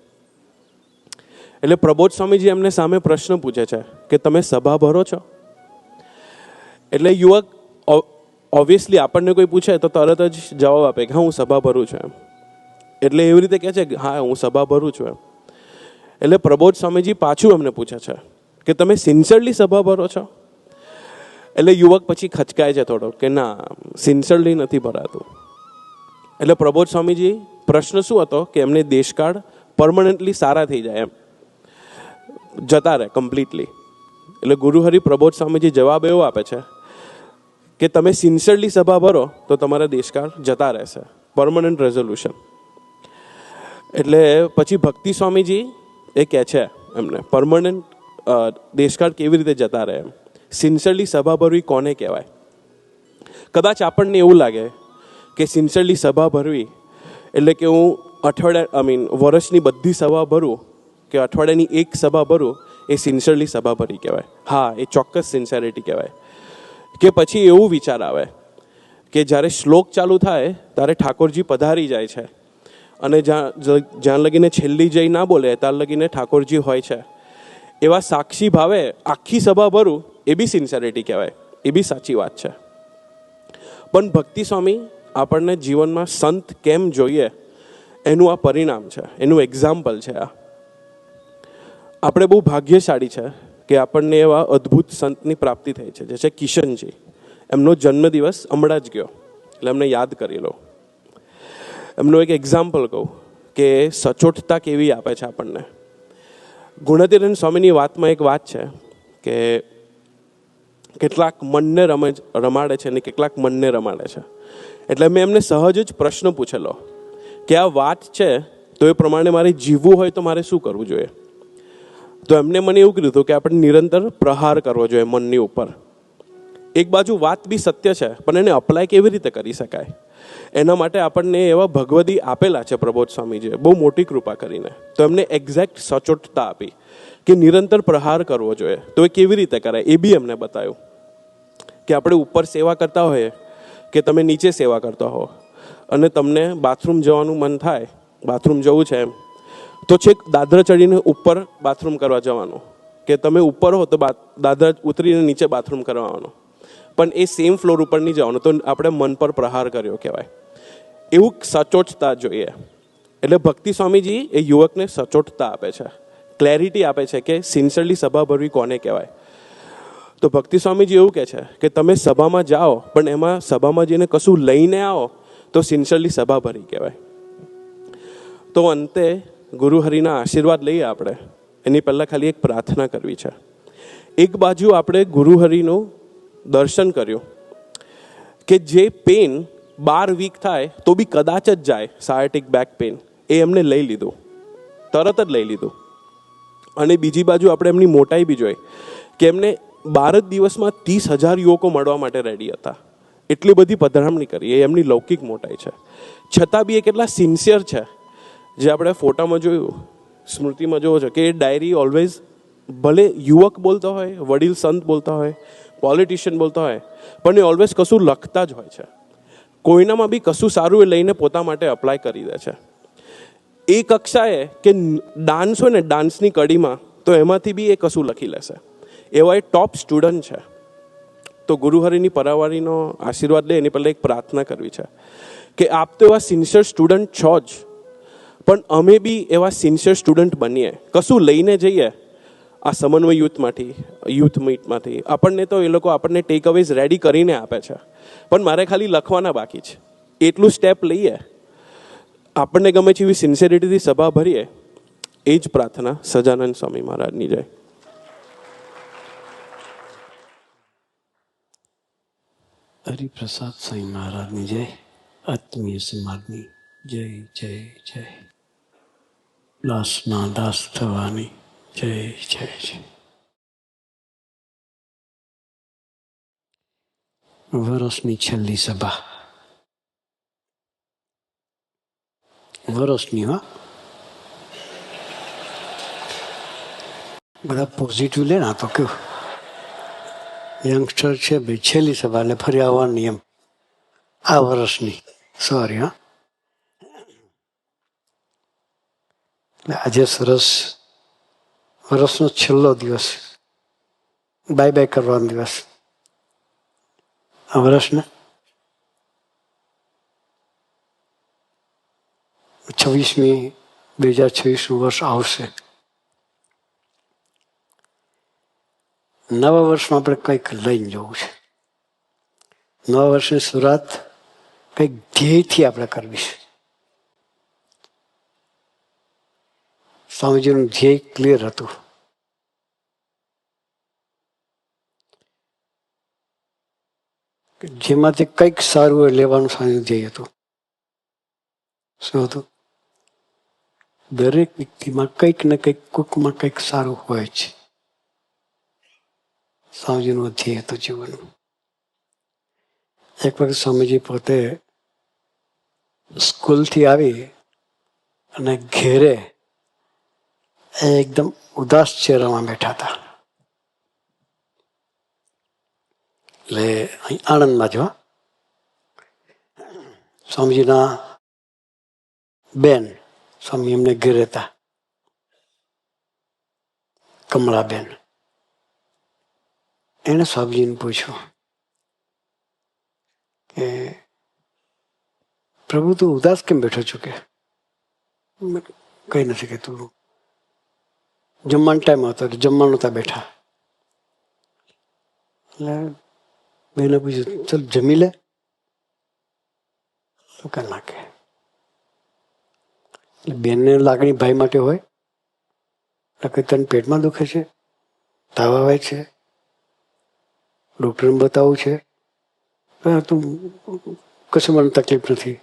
એટલે પ્રબોધ સ્વામીજી એમને સામે પ્રશ્ન પૂછે છે કે તમે સભા ભરો છો? એટલે યુવક ઓબ્વિયસલી આપણને કોઈ પૂછે તો તરત જ જવાબ આપે કે હા હું સભા ભરું છું એમ. એટલે એવી રીતે કહે છે કે હા હું સભા ભરું છું એમ. એટલે પ્રબોધ સ્વામીજી પાછું એમને પૂછે છે કે તમે સિન્સિયરલી સભા ભરો છો? એટલે યુવક પછી ખચકાય છે થોડો કે ના સિન્સિયરલી નથી ભરાતું. એટલે પ્રબોધ સ્વામીજી પ્રશ્ન શું હતો કે એમને દેશકાળ પરમનન્ટલી સારા થઈ જાય એમ, જતા રહે કમ્પ્લીટલી. એટલે ગુરુહરિ પ્રબોધ સ્વામીજી જવાબ એવો આપે છે કે તમે સિન્સિયરલી સભા ભરો તો તમારા દેશકાળ જતા રહેશે, પરમનન્ટ રેઝોલ્યુશન. એટલે પછી ભક્તિ સ્વામીજી એ કહે છે એમને પરમનન્ટ દેશકાળ કેવી રીતે જતા રહે એમ, સિન્સિયરલી સભા ભરવી કોને કહેવાય? કદાચ આપણને એવું લાગે કે સિન્સિયરલી સભા ભરવી એટલે કે હું વર્ષની બધી સભા ભરું કે અઠવાડિયાની એક સભા ભરું એ સિન્સિયરલી સભા ભરી કહેવાય. હા, એ ચોક્કસ સિન્સિયરિટી કહેવાય. કે પછી એવું વિચાર આવે કે જ્યારે શ્લોક ચાલુ થાય ત્યારે ઠાકોરજી પધારી જાય છે અને જ્યાં લગીને છેલ્લી જઈ ના બોલે ત્યાં લગીને ઠાકોરજી હોય છે, એવા સાક્ષી ભાવે આખી સભા ભરું એ બી સિન્સિયરિટી કહેવાય, એ બી સાચી વાત છે. પણ ભક્તિ સ્વામી આપણને જીવનમાં સંત કેમ જોઈએ એનું આ પરિણામ છે, એનું એક્ઝામ્પલ છે. આપણે બહુ ભાગ્યશાળી છે કે આપણને એવા અદ્ભુત સંતની પ્રાપ્તિ થઈ છે, જે છે કિશનજી. એમનો જન્મદિવસ હમણાં જ ગયો એટલે એમને યાદ કરી લો. એમનું એક એક્ઝામ્પલ કહું કે સચોટતા કેવી આપે છે આપણને. ગુણાતીતાનંદ સ્વામીની વાતમાં એક વાત છે કે કેટલાક મનને રમાડે છે અને કેટલાક મનને રમાડે છે. એટલે મેં એમને સહજ જ પ્રશ્ન પૂછેલો કે આ વાત છે તો એ પ્રમાણે મારે જીવવું હોય તો મારે શું કરવું જોઈએ? તો એમને મને એવું કીધું હતું કે આપણે નિરંતર પ્રહાર કરવો જોઈએ મનની ઉપર. એક બાજુ વાત બી સત્ય છે પણ એને અપ્લાય કેવી રીતે કરી શકાય? એના માટે આપણને એવા ભગવદી આપેલા છે પ્રબોધ સ્વામીજીએ, બહુ મોટી કૃપા કરીને. તો એમને એક્ઝેક્ટ સચોટતા આપી કે નિરંતર પ્રહાર કરવો જોઈએ. તો એ કેવી રીતે કરાય એ બી એમને બતાવ્યું કે આપણે ઉપર સેવા કરતા હોઈએ કે તમે નીચે સેવા કરતા હો અને તમને બાથરૂમ જવાનું મન થાય, બાથરૂમ જવું છે એમ, તો છેક દાદરા ચડીને ઉપર બાથરૂમ કરવા જવાનું, કે તમે ઉપર હો તો દાદરા ઉતરીને નીચે બાથરૂમ કરવાનું, પણ એ સેમ ફ્લોર ઉપર નહીં જવાનું. તો આપણે મન પર પ્રહાર કર્યો કહેવાય. એવું સચોટતા જોઈએ. એટલે ભક્તિ સ્વામીજી એ યુવકને સચોટતા આપે છે, ક્લેરિટી આપે છે કે સિન્સિયરલી સભા ભરવી કોને કહેવાય. તો ભક્તિ સ્વામીજી એવું કહે છે કે તમે સભામાં જાઓ પણ એમાં સભામાં જઈને કશું લઈને આવો તો સિન્સિયરલી સભા ભરી કહેવાય. તો અંતે ગુરુહરિના આશીર્વાદ લઈએ આપણે. એની પહેલાં ખાલી એક પ્રાર્થના કરવી છે. એક બાજુ આપણે ગુરુહરિનું દર્શન કર્યું કે જે પેન 12 વીક થાય તો બી કદાચ જ જાય, સાયટિક બેક પેન, એ એમને લઈ લીધું, તરત જ લઈ લીધું. અને બીજી બાજુ આપણે એમની મોટાઈ બી જોઈ કે એમને 12 દિવસમાં 30,000 યુવકો મળવા માટે રેડી હતા. એટલી બધી પધરામણી કરી, એ એમની લૌકિક મોટાઈ છે. છતાં બી એ કેટલા સિન્સિયર છે, જે આપણે ફોટામાં જોયું, સ્મૃતિમાં જોવો છો કે એ ડાયરી ઓલવેઝ, ભલે યુવક બોલતો હોય, વડીલ સંત બોલતા હોય, પોલિટિશિયન બોલતા હોય, પણ એ ઓલવેઝ કશું લખતા જ હોય છે. કોઈનામાં બી કશું સારું એ લઈને પોતા માટે અપ્લાય કરી દે છે. એ કક્ષાએ કે ડાન્સ હોય ને, ડાન્સની કડીમાં, તો એમાંથી બી એ કશું લખી લેશે. એવા એ ટોપ સ્ટુડન્ટ છે. તો ગુરુહરિની પરાવારીનો આશીર્વાદ લે એની પહેલાં એક પ્રાર્થના કરવી છે કે આપ તો એવા સિન્સિયર સ્ટુડન્ટ છો જ, પણ અમે બી એવા સિન્સિયર સ્ટુડન્ટ બનીએ. કશું લઈને જઈએ આ સમન્વય યુથ મીટમાંથી. આપણને તો એ લોકો આપણને ટેક અવેઝ રેડી કરીને આપે છે, પણ મારે ખાલી લખવાના બાકી છે. એટલું સ્ટેપ લઈએ, આપણને ગમે છે એવી સિન્સિયરિટીથી સભા ભરીએ. એ જ પ્રાર્થના. સજાનંદ સ્વામી મહારાજની જય. હરિપ્રસાદ સ્વામી મહારાજની જય. આત્મીય સમાજની જય જય જય. દાસના દાસ થવાની જય જય જય. વરસની છેલ્લી સભા, વરસની, હા, બધા પોઝિટિવ લે ને. આ તો કેવું યંગસ્ટર છે ભાઈ, છેલ્લી સભા એટલે ફરી આવવાની એમ. આ વર્ષની, સોરી, હા. આજે સરસ વર્ષનો છેલ્લો દિવસ, બાય બાય કરવાનો દિવસ. આ વર્ષને 2026 વર્ષ આવશે. નવા વર્ષમાં આપણે કંઈક લઈને જવું છે. નવા વર્ષની શરૂઆત કંઈક ધ્યેયથી આપણે કરવી છે. સ્વામીજીનું ધ્યેય ક્લિયર હતું. જેમાંથી કંઈક સારું એ લેવાનું સ્વામીનું ધ્યેય હતું. શું હતું? દરેક વ્યક્તિમાં કંઈક ને કંઈક, કોઈકમાં કંઈક સારું હોય છે. સ્વામીજીનું ધ્યેય હતું જીવનનું. એક વખત સ્વામીજી પોતે સ્કૂલથી આવી અને ઘેરે એકદમ ઉદાસ ચહેરામાં બેઠા હતા. એટલે અહીં આણંદમાં જો સ્વામીજીના બેન, સ્વામી એમને ઘેર હતા, કમળાબેન. એને સ્વામીજીને પૂછ્યું કે પ્રભુ તું ઉદાસ કેમ બેઠો છો? કે કઈ નથી, કે તું જમવાનો ટાઈમ હતો એટલે જમવાનું ત્યાં બેઠા. એટલે બેને પૂછ્યું ચલ જમી લે. તો કે નાખે. એટલે બેનને લાગણી ભાઈ માટે હોય. એટલે તને પેટમાં દુખે છે, તાવ આવે છે, ડૉક્ટરને બતાવવું છે? તું કશું મને તકલીફ નથી,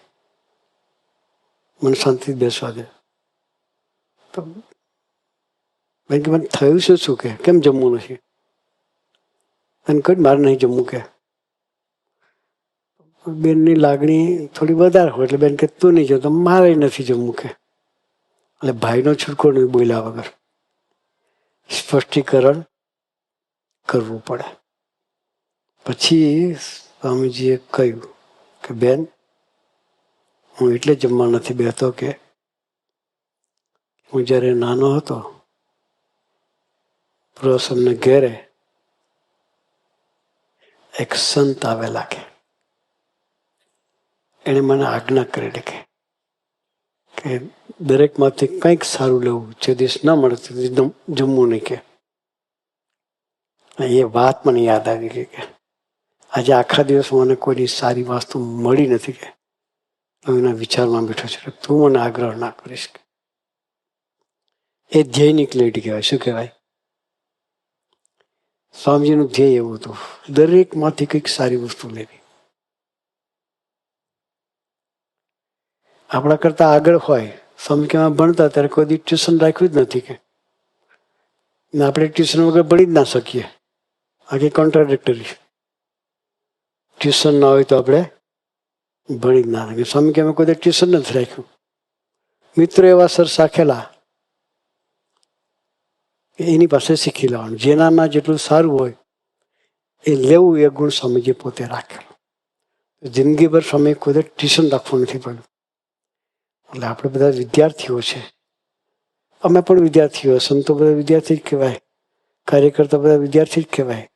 મને શાંતિથી બેસવા દે. તો બેન કે મને થયું છે શું? કે કેમ જમવું નથી? એને કહ્યું મારે નહીં જમવું. કે બેનની લાગણી થોડી વધારે હોય એટલે બેન કે તું નહીં જતો, મારે નથી જમવું કે. એટલે ભાઈનો છૂટકો નહીં બોલ્યા વગર સ્પષ્ટીકરણ કરવું પડે. પછી સ્વામીજીએ કહ્યું કે બેન, હું એટલે જમવા નથી બેસતો કે હું જ્યારે નાનો હતો પ્રસમને ઘેરે એક સંત આવેલા કે એણે મને આજ્ઞા કરેલી કે દરેકમાંથી કંઈક સારું લેવું, જે દિવસ ન મળે તે દિવસ જમવું નહીં કે. એ વાત મને યાદ આવી ગઈ કે આજે આખા દિવસ મને કોઈની સારી વસ્તુ મળી નથી કે એના વિચારમાં બેઠો છે. તું મને આગ્રહ ના કરીશ. એ ધ્યેયની ક્લેરિટી કહેવાય. શું કહેવાય? સ્વામીજીનું ધ્યેય એવું હતું, દરેકમાંથી કંઈક સારી વસ્તુ લેવી. આપણા કરતા આગળ હોય. સ્વામી કેમાં ભણતા ત્યારે કોઈ દી ટ્યુશન રાખ્યું જ નથી કે આપણે ટ્યુશન વગર ભણી જ ના શકીએ. આખી કોન્ટ્રાડિક્ટરી. ટ્યુશન ના હોય તો આપણે ભણી જ ના શકીએ. સ્વામી કે અમે કોઈ ટ્યુશન નથી રાખ્યું. મિત્રો એવા સર સાખેલા એની પાસે શીખી લેવાનું. જેનામાં જેટલું સારું હોય એ લેવું, એ ગુણ સ્વામીજી પોતે રાખેલો. જિંદગીભર સ્વામી કોઈ ટ્યુશન રાખવું નથી પડ્યું. એટલે આપણે બધા વિદ્યાર્થીઓ છે. અમે પણ વિદ્યાર્થીઓ, સંતો બધા વિદ્યાર્થી જ કહેવાય, કાર્યકર્તા બધા વિદ્યાર્થી જ કહેવાય.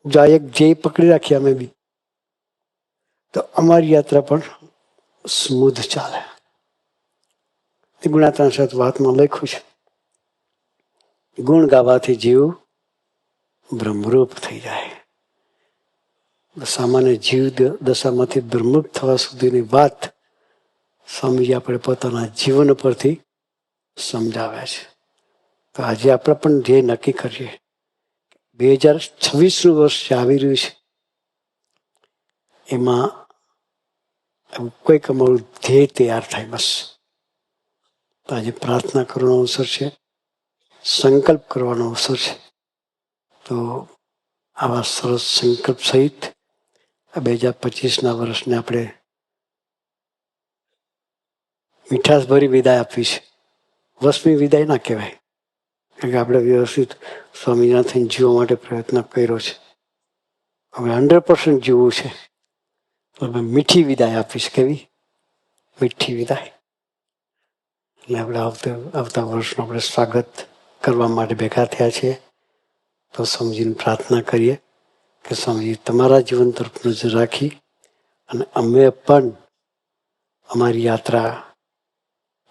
જો આ એક ધ્યેય પકડી રાખીએ અમે બી તો અમારી યાત્રા પણ સ્મૂધ ચાલે. ગુણાત્મા સાથે વાતમાં લખ્યું છે, ગુણ ગાવાથી જીવ બ્રહ્મરૂપ થઈ જાય. સામાન્ય જીવ દશામાંથી બ્રહ્મરૂપ થવા સુધીની વાત સ્વામીજી આપણે પોતાના જીવન પરથી સમજાવ્યા છે. તો આજે આપણે પણ ધ્યેય નક્કી કરીએ. 2026નું વર્ષ આવી રહ્યું છે, એમાં કોઈક અમારું ધ્યેય તૈયાર થાય. બસ તો આજે પ્રાર્થના કરવાનો અવસર છે, સંકલ્પ કરવાનો અવસર છે. તો આવા સરસ સંકલ્પ સહિત 2025ના વર્ષને આપણે મીઠાશભરી વિદાય આપવી છે. વર્ષની વિદાય ના કહેવાય, કારણ કે આપણે વ્યવસ્થિત સ્વામિનારાયણ થઈને જીવવા માટે પ્રયત્ન કર્યો છે. હવે 100% જીવવું છે તો મીઠી વિદાય આપીશ. કેવી મીઠી વિદાય. એટલે આપણે આવતા વર્ષનું આપણે સ્વાગત કરવા માટે ભેગા થયા છીએ. તો સ્વામીજીને પ્રાર્થના કરીએ કે સ્વામીજી તમારા જીવન તરફ નજર રાખી અને અમે પણ અમારી યાત્રા,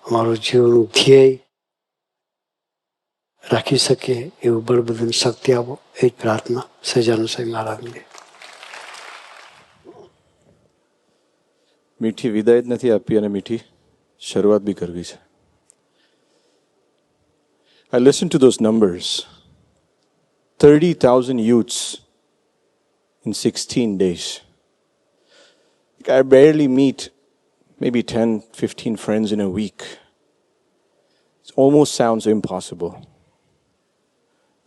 અમારું જીવનનું ધ્યેય રાખી શકીએ એવું બળ બધું શક્તિ આપો. એ જ પ્રાર્થના સહજાનંદ સ્વામી મહારાજને. મીઠી વિદાય જ નથી આપી અને મીઠી શરૂઆત બી કરવી છે. I listened to those numbers. 30,000 youths in 16 days. I barely meet maybe 10, 15 friends in a week. It almost sounds impossible.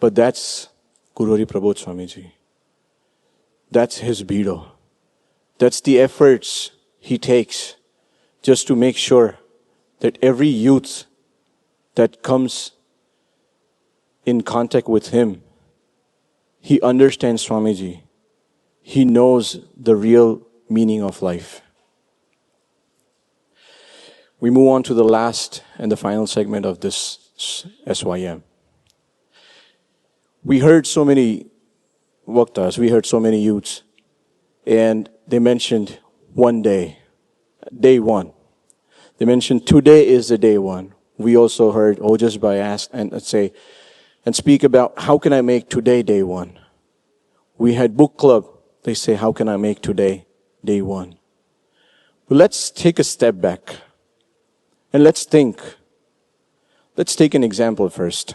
But that's Guru Hari Prabodh Swamiji. That's his Bhido. That's the efforts he takes just to make sure that every youth that comes in contact with him, he understands Swamiji. He knows the real meaning of life. We move on to the last and the final segment of this SYM. We heard so many vaktas, we heard so many youths, and they mentioned one day, day one. They mentioned today is the day one. We also heard Ojasbai ask and speak about how can I make today day one. We had book club. They say, how can I make today day one? But let's take a step back and let's think. Let's take an example first.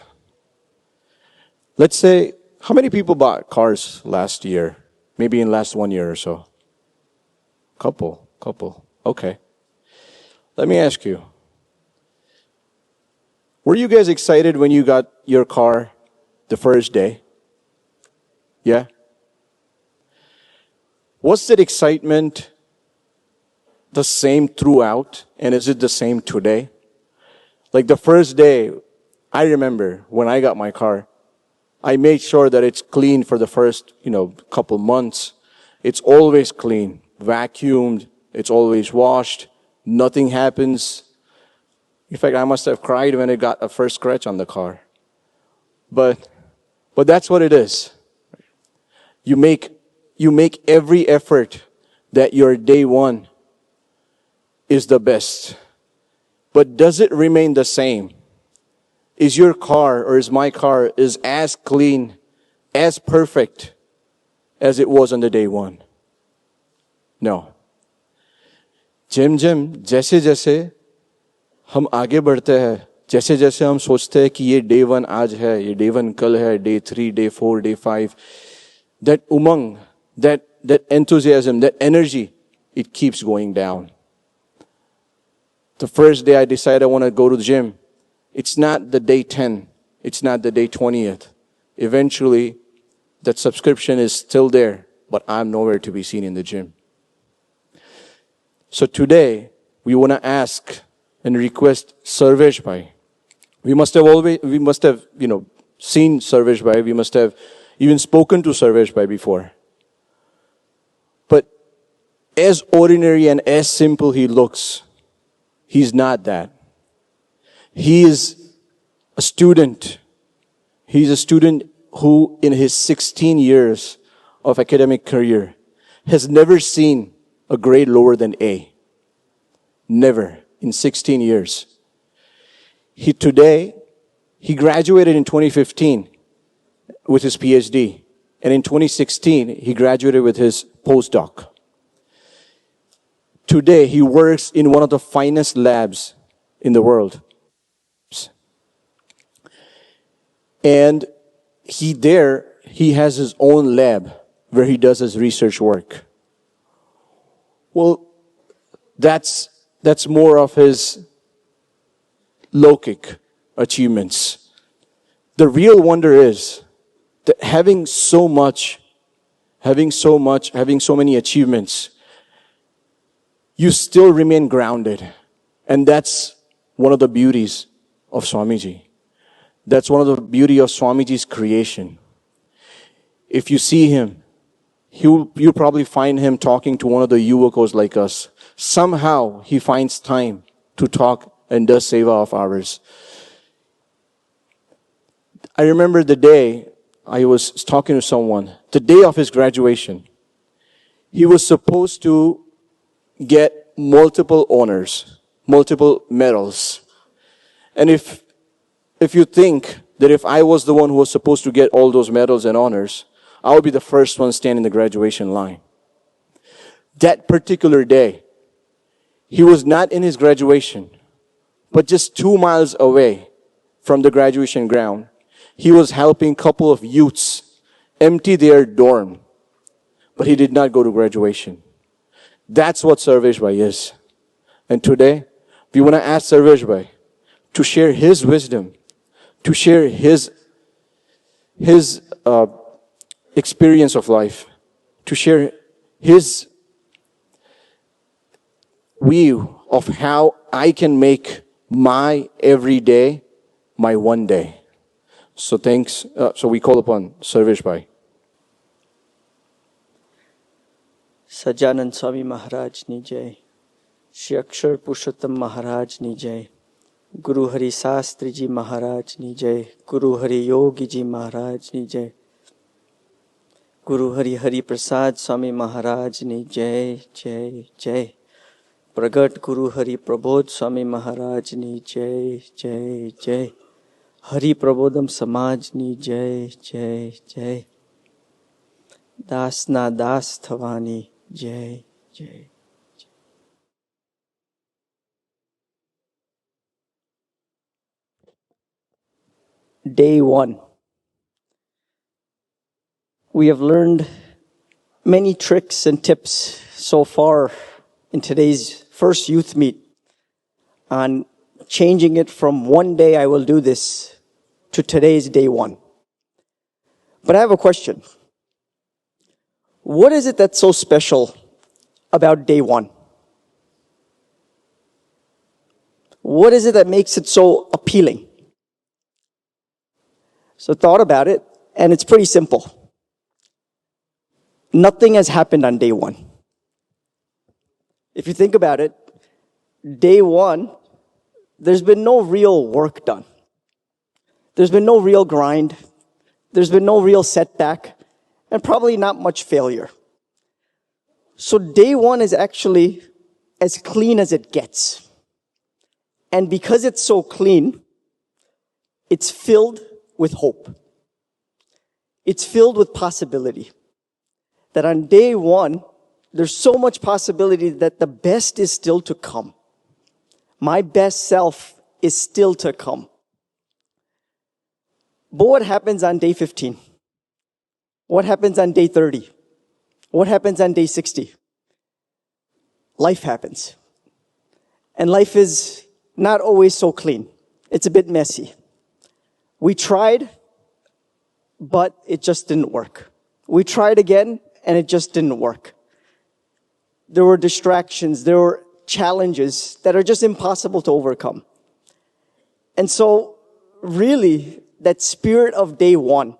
Let's say, how many people bought cars last year? Maybe in last 1 year or so. Couple. Okay. Let me ask you. Were you guys excited when you got your car the first day? Yeah? Was that excitement the same throughout? And is it the same today? Like the first day, I remember when I got my car, I made sure that it's clean for the first, couple months. It's always clean, vacuumed, it's always washed, nothing happens. In fact, I must have cried when it got a first scratch on the car. But that's what it is. You make every effort that your day one is the best. But does it remain the same? Is your car or is my car is as clean, as perfect as it was on the day one? No. Gym जैसे जैसे हम आगे बढ़ते हैं, जैसे जैसे हम सोचते हैं कि ये day one आज है, ये day one कल है, day 3, day 4, day 5, that umang, that enthusiasm, that energy, it keeps going down. The first day I decide I want to go to the gym, it's not the day 10, it's not the day 20th. Eventually, that subscription is still there, but I'm nowhere to be seen in the gym. So today, we want to ask and request Sarvesh Bhai. We must have seen Sarvesh Bhai. We must have even spoken to Sarvesh Bhai before. But as ordinary and as simple he looks, he's not that. He is a student. He's a student who, in his 16 years of academic career, has never seen a grade lower than A. Never in 16 years. He graduated in 2015 with his PhD. And in 2016, he graduated with his postdoc. Today, he works in one of the finest labs in the world. And he has his own lab where he does his research work. Well, that's more of his Lokik achievements. The real wonder is that having so many achievements, you still remain grounded. And that's one of the beauties of Swamiji. That's one of the beauty of Swamiji's creation. If you see him, you'll probably find him talking to one of the yuvakos like us. Somehow he finds time to talk and does seva of ours. I remember the day I was talking to someone, the day of his graduation. He was supposed to get multiple honors, multiple medals. And if you think that if I was the one who was supposed to get all those medals and honors, I would be the first one standing in the graduation line. That particular day, he was not in his graduation, but just 2 miles away from the graduation ground, he was helping a couple of youths empty their dorm. But he did not go to graduation. That's what Sarvesh Bhai is. And today, we want to ask Sarvesh Bhai to share his wisdom, to share his experience of life, to share his view of how I can make my every day my one day. So thanks. So we call upon Sarvesh Bhai. सज्जानंद Swami Maharaj नी जय, श्री अक्षर पुरुषोत्तम महाराज नी जय, गुरु हरि शास्त्री जी महाराज नी जय, गुरु हरि योगी जी महाराज नी जय, गुरु हरि हरि प्रसाद स्वामी महाराज नी जय जय जय, प्रगट गुरु हरि प्रबोध स्वामी महाराज नी जय जय जय, हरि प्रबोधम समाज नी जय जय जय, दास ना दास थवानी जय जय. Day one. We have learned many tricks and tips so far in today's first youth meet on changing it from one day I will do this to today's day one. But I have a question. What is it that's so special about day one? What is it that makes it so appealing? So thought about it, and it's pretty simple. Nothing has happened on day one. If you think about it, day one, there's been no real work done. There's been no real grind. There's been no real setback, and probably not much failure. So day one is actually as clean as it gets. And because it's so clean, it's filled with hope. It's filled with possibility. That on day one, there's so much possibility that the best is still to come. My best self is still to come. But what happens on day 15? What happens on day 30? What happens on day 60? Life happens. And life is not always so clean. It's a bit messy. We tried, but it just didn't work. We tried again, and it just didn't work. There were distractions, there were challenges that are just impossible to overcome. And so, really, that spirit of day one,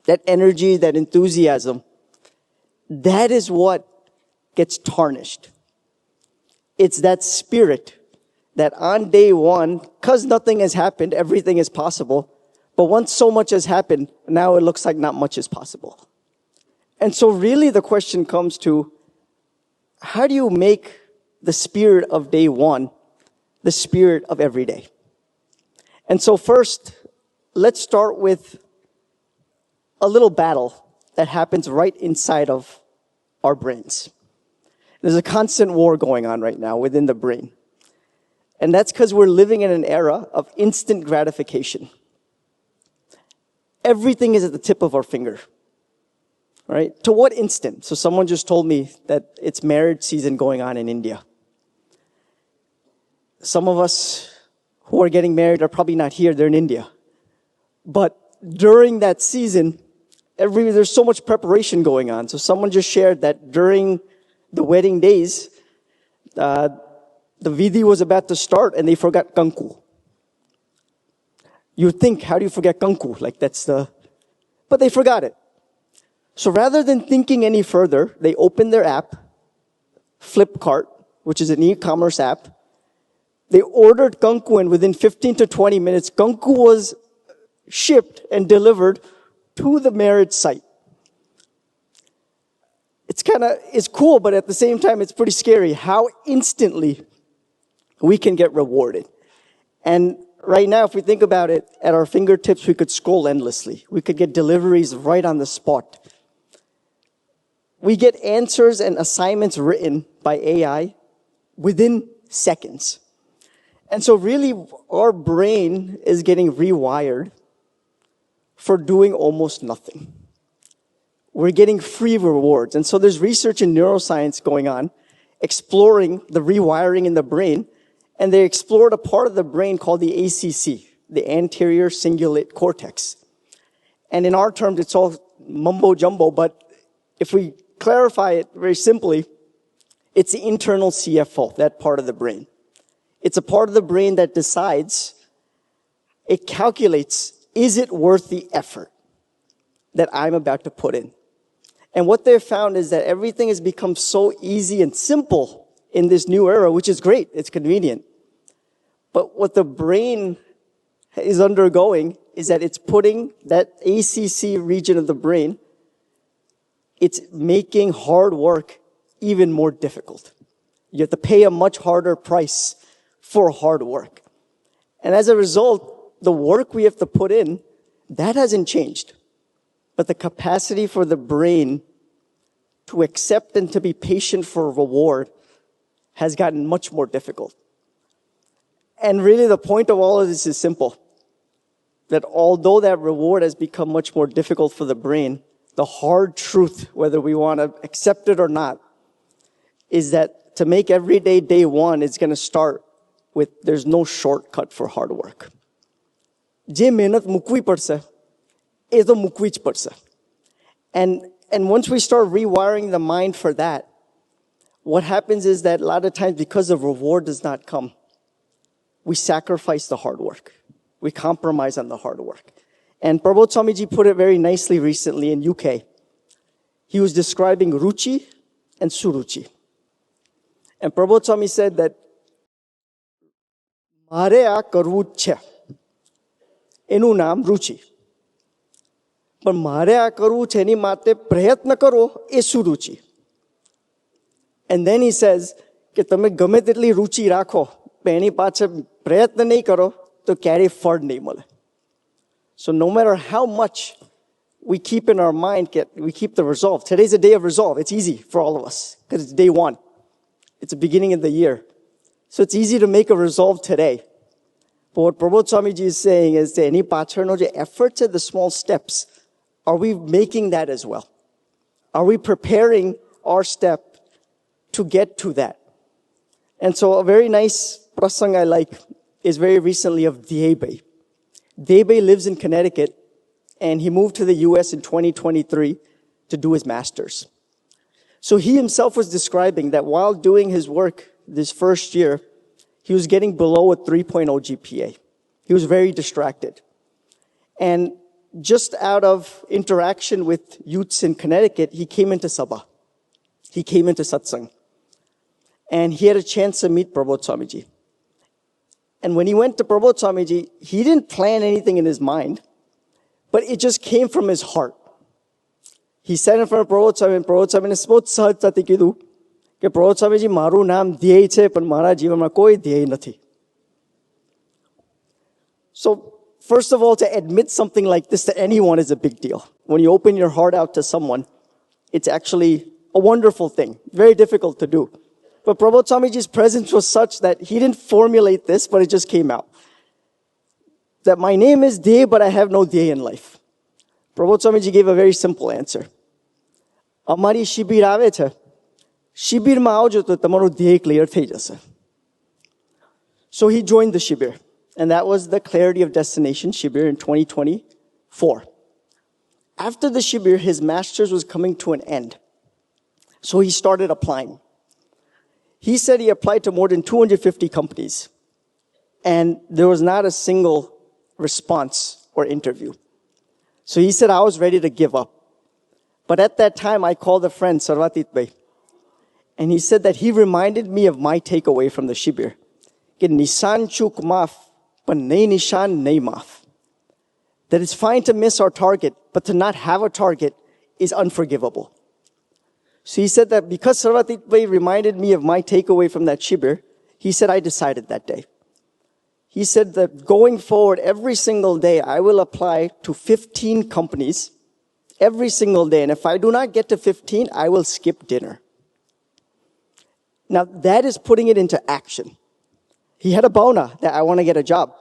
that energy, that enthusiasm, that is what gets tarnished. It's that spirit that on day one, because nothing has happened, everything is possible. But once so much has happened, now it looks like not much is possible. And so really the question comes to, how do you make the spirit of day one the spirit of every day? And so first, let's start with a little battle that happens right inside of our brains. There's a constant war going on right now within the brain. And that's because we're living in an era of instant gratification. Everything is at the tip of our finger, right? To what instant? So someone just told me that it's marriage season going on in India. Some of us who are getting married are probably not here, they're in India. But during that season, there's so much preparation going on. So someone just shared that during the wedding days, the vidhi was about to start and they forgot kanku. You think, how do you forget kanku? But they forgot it. So rather than thinking any further, they opened their app, Flipkart, which is an e-commerce app. They ordered kanku, and within 15 to 20 minutes, kanku was shipped and delivered to the marriage site. It's cool, but at the same time, it's pretty scary how instantly we can get rewarded. And right now, if we think about it, at our fingertips, we could scroll endlessly. We could get deliveries right on the spot. We get answers and assignments written by AI within seconds. And so really, our brain is getting rewired for doing almost nothing. We're getting free rewards. And so there's research in neuroscience going on, exploring the rewiring in the brain. And they explored a part of the brain called the ACC, the anterior cingulate cortex. And in our terms, it's all mumbo jumbo, but if we clarify it very simply, it's the internal CFO, that part of the brain. It's a part of the brain that decides, it calculates, is it worth the effort that I'm about to put in? And what they've found is that everything has become so easy and simple in this new era, which is great, it's convenient. But what the brain is undergoing is that it's putting that ACC region of the brain, it's making hard work even more difficult. You have to pay a much harder price for hard work. And as a result, the work we have to put in, that hasn't changed. But the capacity for the brain to accept and to be patient for reward has gotten much more difficult. And really the point of all of this is simple. That although that reward has become much more difficult for the brain, the hard truth, whether we want to accept it or not, is that to make every day day one, it's going to start with there's no shortcut for hard work. Je mehnat mukwi padse, e to mukwi ch padse. And once we start rewiring the mind for that, what happens is that a lot of times because the reward does not come, we sacrifice the hard work. We compromise on the hard work. And Prabodh Swamiji put it very nicely recently in UK. He was describing Ruchi and Suruchi. And Prabodh Swami said that મારે આ કરવું જ છે એનું નામ રુચિ પણ મારે આ કરવું છે એની માટે પ્રયત્ન કરો એ સુરુચિ. And then he says કે તમે ગમે તેટલી રુચિ રાખો પણ એની પાછળ પ્રયત્ન નહીં કરો તો ક્યારેય ફળ નહીં મળે. So no matter how much we keep in our mind, we keep the resolve. Today's a day of resolve. It's easy for all of us because it's day one. It's the beginning of the year. So it's easy to make a resolve today. But what Prabodh Swamiji is saying is that any pacharno je efforts at the small steps, are we making that as well? Are we preparing our step to get to that? And so a very nice prasang I like is very recently of Debe. Debe lives in Connecticut and he moved to the US in 2023 to do his master's. So he himself was describing that while doing his work this first year, he was getting below a 3.0 GPA. He was very distracted. And just out of interaction with youths in Connecticut, he came into Sabha. He came into Satsang. And he had a chance to meet Prabodh Swamiji. And when he went to Prabodh Swamiji, he didn't plan anything in his mind, but it just came from his heart. He sat in front of Prabodh Swami, and Prabodh Swami ne बहुत सहजताથી કીધું કે પ્રભુ સ્વામીજી મારું નામ ધ્યેય છે પણ મારા જીવનમાં કોઈ ધ્યેય નથી. So first of all, to admit something like this to anyone is a big deal. When you open your heart out to someone, it's actually a wonderful thing. Very difficult to do. But Prabodh Swamiji's presence was such that he didn't formulate this, but it just came out. That my name is Dhey, but I have no Dhey in life. Prabodh Swamiji gave a very simple answer. અમારી શિબિર આવે છે, શિબિરમાં આવજો તો તમારું ધ્યેય clear થઈ જશે. So he joined the shibir, and that was the Clarity of Destination shibir in 2024. After the shibir, his master's was coming to an end. So he started applying. He said he applied to more than 250 companies, and there was not a single response or interview. So he said, I was ready to give up. But at that time, I called a friend, Sarvatit Bhai, and he said that he reminded me of my takeaway from the shibir. That Nishan chuk maaf, but nahi nishan nahi maaf. That it's fine to miss our target, but to not have a target is unforgivable. So he said that because Sarvatit Bhai reminded me of my takeaway from that shibir, he said, I decided that day. He said that going forward, every single day, I will apply to 15 companies every single day. And if I do not get to 15, I will skip dinner. Now, that is putting it into action. He had a bhavana that I want to get a job.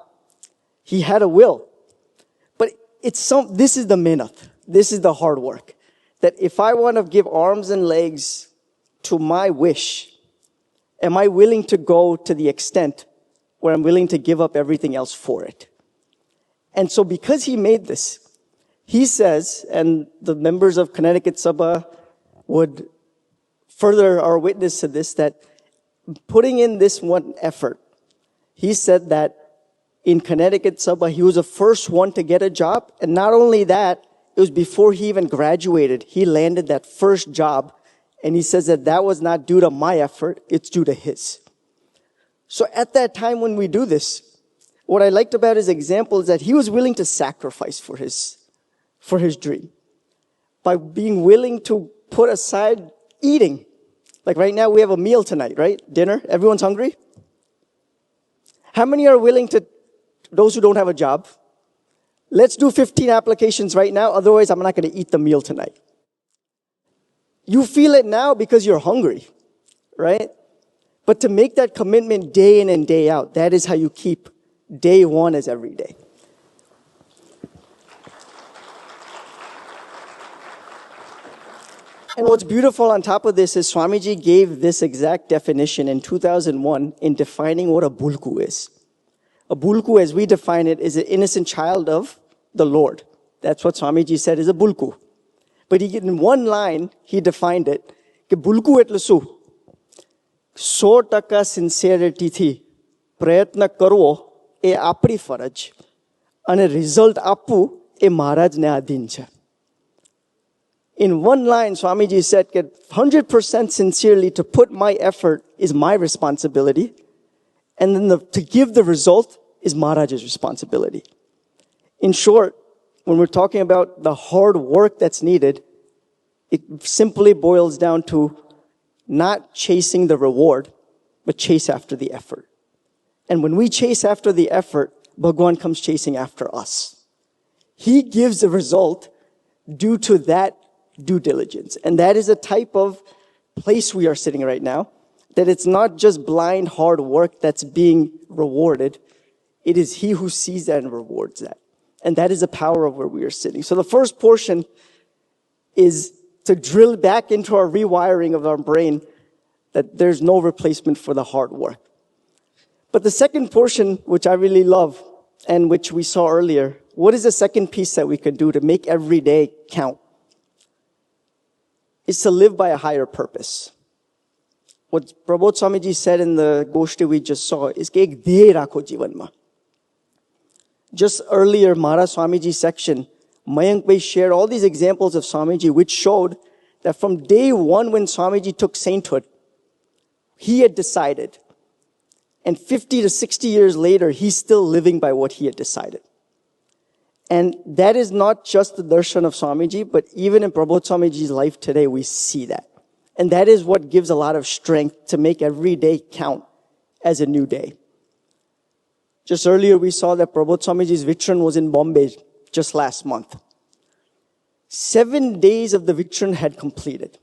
He had a will. But this is the mehnat. This is the hard work. That if I want to give arms and legs to my wish, am I willing to go to the extent where I'm willing to give up everything else for it? And so because he made this, he says, and the members of Connecticut Sabha would further our witness to this, that putting in this one effort, he said that in Connecticut Sabha, he was the first one to get a job. And not only that, it was before he even graduated, he landed that first job. And he says that that was not due to my effort, it's due to his. So at that time when we do this, what I liked about his example is that he was willing to sacrifice for his dream. By being willing to put aside eating. Like right now we have a meal tonight, right? Dinner. Everyone's hungry? How many are willing to, those who don't have a job, let's do 15 applications right now, otherwise I'm not going to eat the meal tonight. You feel it now because you're hungry, right? But to make that commitment day in and day out, that is how you keep day one as every day. And what's beautiful on top of this is Swamiji gave this exact definition in 2001 in defining what a bulku is. A bulku, as we define it, is an innocent child of the Lord. That's what Swamiji said is a bulku. But in one line, he defined it. Ke bulku એટલે શું? 100% sincerity થી પ્રયત્ન કરવો એ આપણી ફરજ અને result આપવું એ મહારાજને આધીન છે. In one line, Swamiji said that 100% sincerely to put my effort is my responsibility, and then to give the result is Maharaj's responsibility. In short, when we're talking about the hard work that's needed, it simply boils down to not chasing the reward, but chase after the effort. And when we chase after the effort, Bhagwan comes chasing after us. He gives the result due to that due diligence. And that is a type of place we are sitting right now, that it's not just blind hard work that's being rewarded. It is He who sees that and rewards that. And that is the power of where we are sitting. So the first portion is to drill back into our rewiring of our brain that there's no replacement for the hard work. But the second portion, which I really love and which we saw earlier, what is the second piece that we could do to make every day count? Is to live by a higher purpose. What Prabodh Swamiji said in the Goshti we just saw is कि एक ध्येय राखो जीवन में. Just earlier, Maharaj Swamiji's section, Mayank Bhai shared all these examples of Swamiji which showed that from day one when Swamiji took sainthood, he had decided. And 50 to 60 years later, he's still living by what he had decided. And that is not just the darshan of Swamiji, but even in Prabodh Swamiji's life today, we see that. And that is what gives a lot of strength to make every day count as a new day. Just earlier, we saw that Prabodh Swamiji's Vichran was in Bombay just last month. 7 days of the Vichran had completed.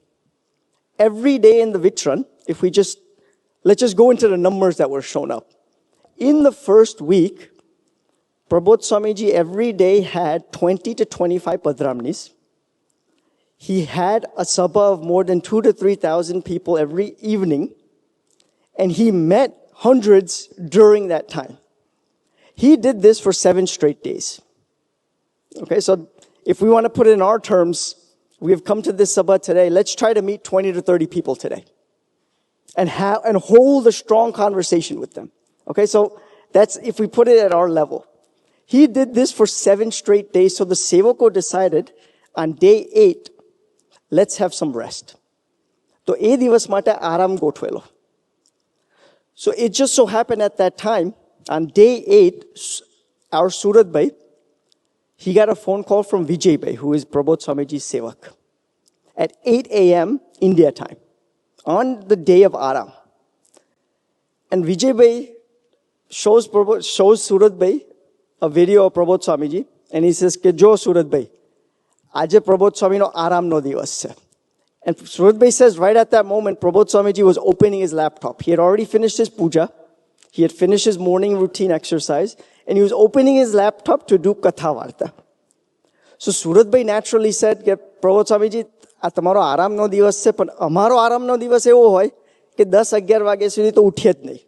Every day in the Vichran, if we let's just go into the numbers that were shown up. In the first week, Prabodh Swamiji every day had 20 to 25 padramnis. He had a sabha of more than 2 to 3,000 people every evening, and he met hundreds during that time. He did this for 7 straight days. Okay, so if we want to put it in our terms, we have come to this sabha today. Let's try to meet 20 to 30 people today and hold a strong conversation with them. Okay, so that's if we put it at our level. He did this for 7 straight days. So the Sevako decided on day 8, let's have some rest. So e divas mate aram gothwelo. So it just so happened at that time, on day 8, our Surat Bhai, he got a phone call from Vijay Bhai, who is Prabodh Swamiji's Sevak, at 8 a.m. India time, on the day of Aram. And Vijay Bhai shows Surat Bhai a video of Prabodh Swamiji, and he says, "Ke jo Surat Bhai, aaj Prabodh Swami no Aram no divas che." And Surat Bhai says, right at that moment, Prabodh Swamiji was opening his laptop. He had already finished his puja. He had finished his morning routine exercise, and he was opening his laptop to do Katha Varta. So Surat Bhai naturally said, Prabodh Swamiji, આ તમારો આરામનો દિવસ છે, પણ અમારો આરામનો દિવસ એવો હોય કે 10-11 વાગ્યા સુધી તો ઉઠીએ જ નહીં.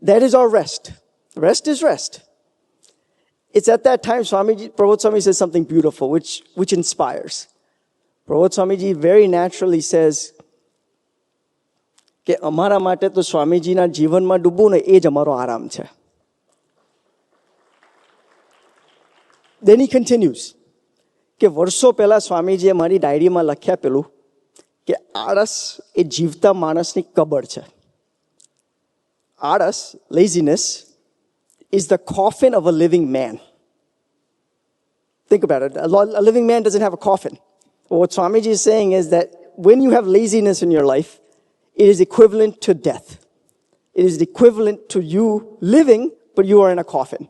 That is our rest. Rest is rest. It's at that time Prabodh Swami says something beautiful, which inspires. Prabodh Swamiji very naturally says કે અમારા માટે તો સ્વામીજીના જીવનમાં ડૂબવું ને એ જ અમારો આરામ છે. Then he continues કે વર્ષો પહેલા સ્વામીજીએ મારી ડાયરીમાં લખ્યા પેલું કે આળસ એ જીવતા માણસની કબર છે. આળસ, laziness, is the coffin of a living man. Think about it. A living man doesn't have a coffin. What Swamiji is saying is that when you have laziness in your life, it is equivalent to death. It is equivalent to you living, but you are in a coffin.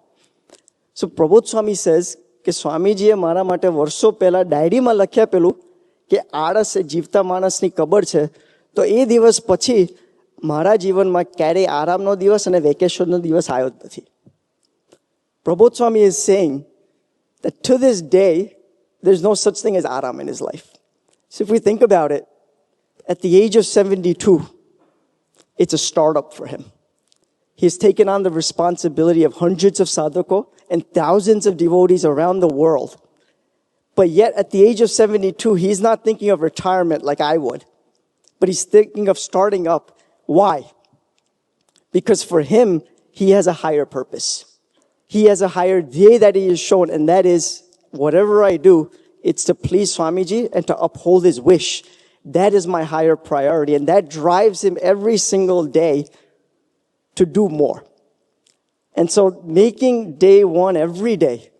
So Prabodh Swami says કે સ્વામીજીએ મારા માટે વર્ષો પહેલા ડાયરીમાં લખ્યા પેલું કે આળસ એ જીવતા માણસની કબર છે, તો એ દિવસ પછી મારા જીવનમાં ક્યારેય આરામનો દિવસ અને વેકેશનનો દિવસ આવ્યો જ નથી. Prabodh Swami is saying that to this day, there's no such thing as aram in his life. So if we think about it, at the age of 72, it's a startup for him. He has taken on the responsibility of hundreds of sadhako and thousands of devotees around the world. But yet, at the age of 72, he's not thinking of retirement like I would, but he's thinking of starting up. Why? Because for him, he has a higher purpose. He has a higher day that he has shown, and that is, whatever I do, it's to please Swamiji and to uphold his wish. That is my higher priority, and that drives him every single day to do more. And so making day one every day,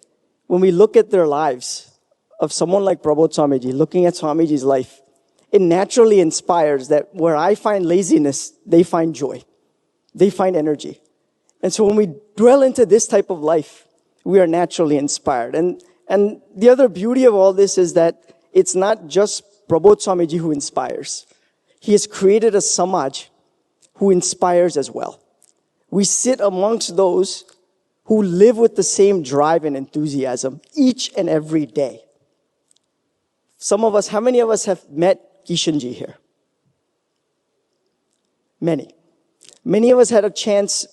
when we look at their lives of someone like Prabodh Swamiji, looking at Swamiji's life, it naturally inspires that where I find laziness, they find joy. They find energy. And so when we dwell into this type of life, we are naturally inspired. And the other beauty of all this is that it's not just Prabodh Swamiji who inspires. He has created a Samaj who inspires as well. We sit amongst those who live with the same drive and enthusiasm each and every day. Some of us, how many of us have met Kishanji here? Many. Many of us had a chance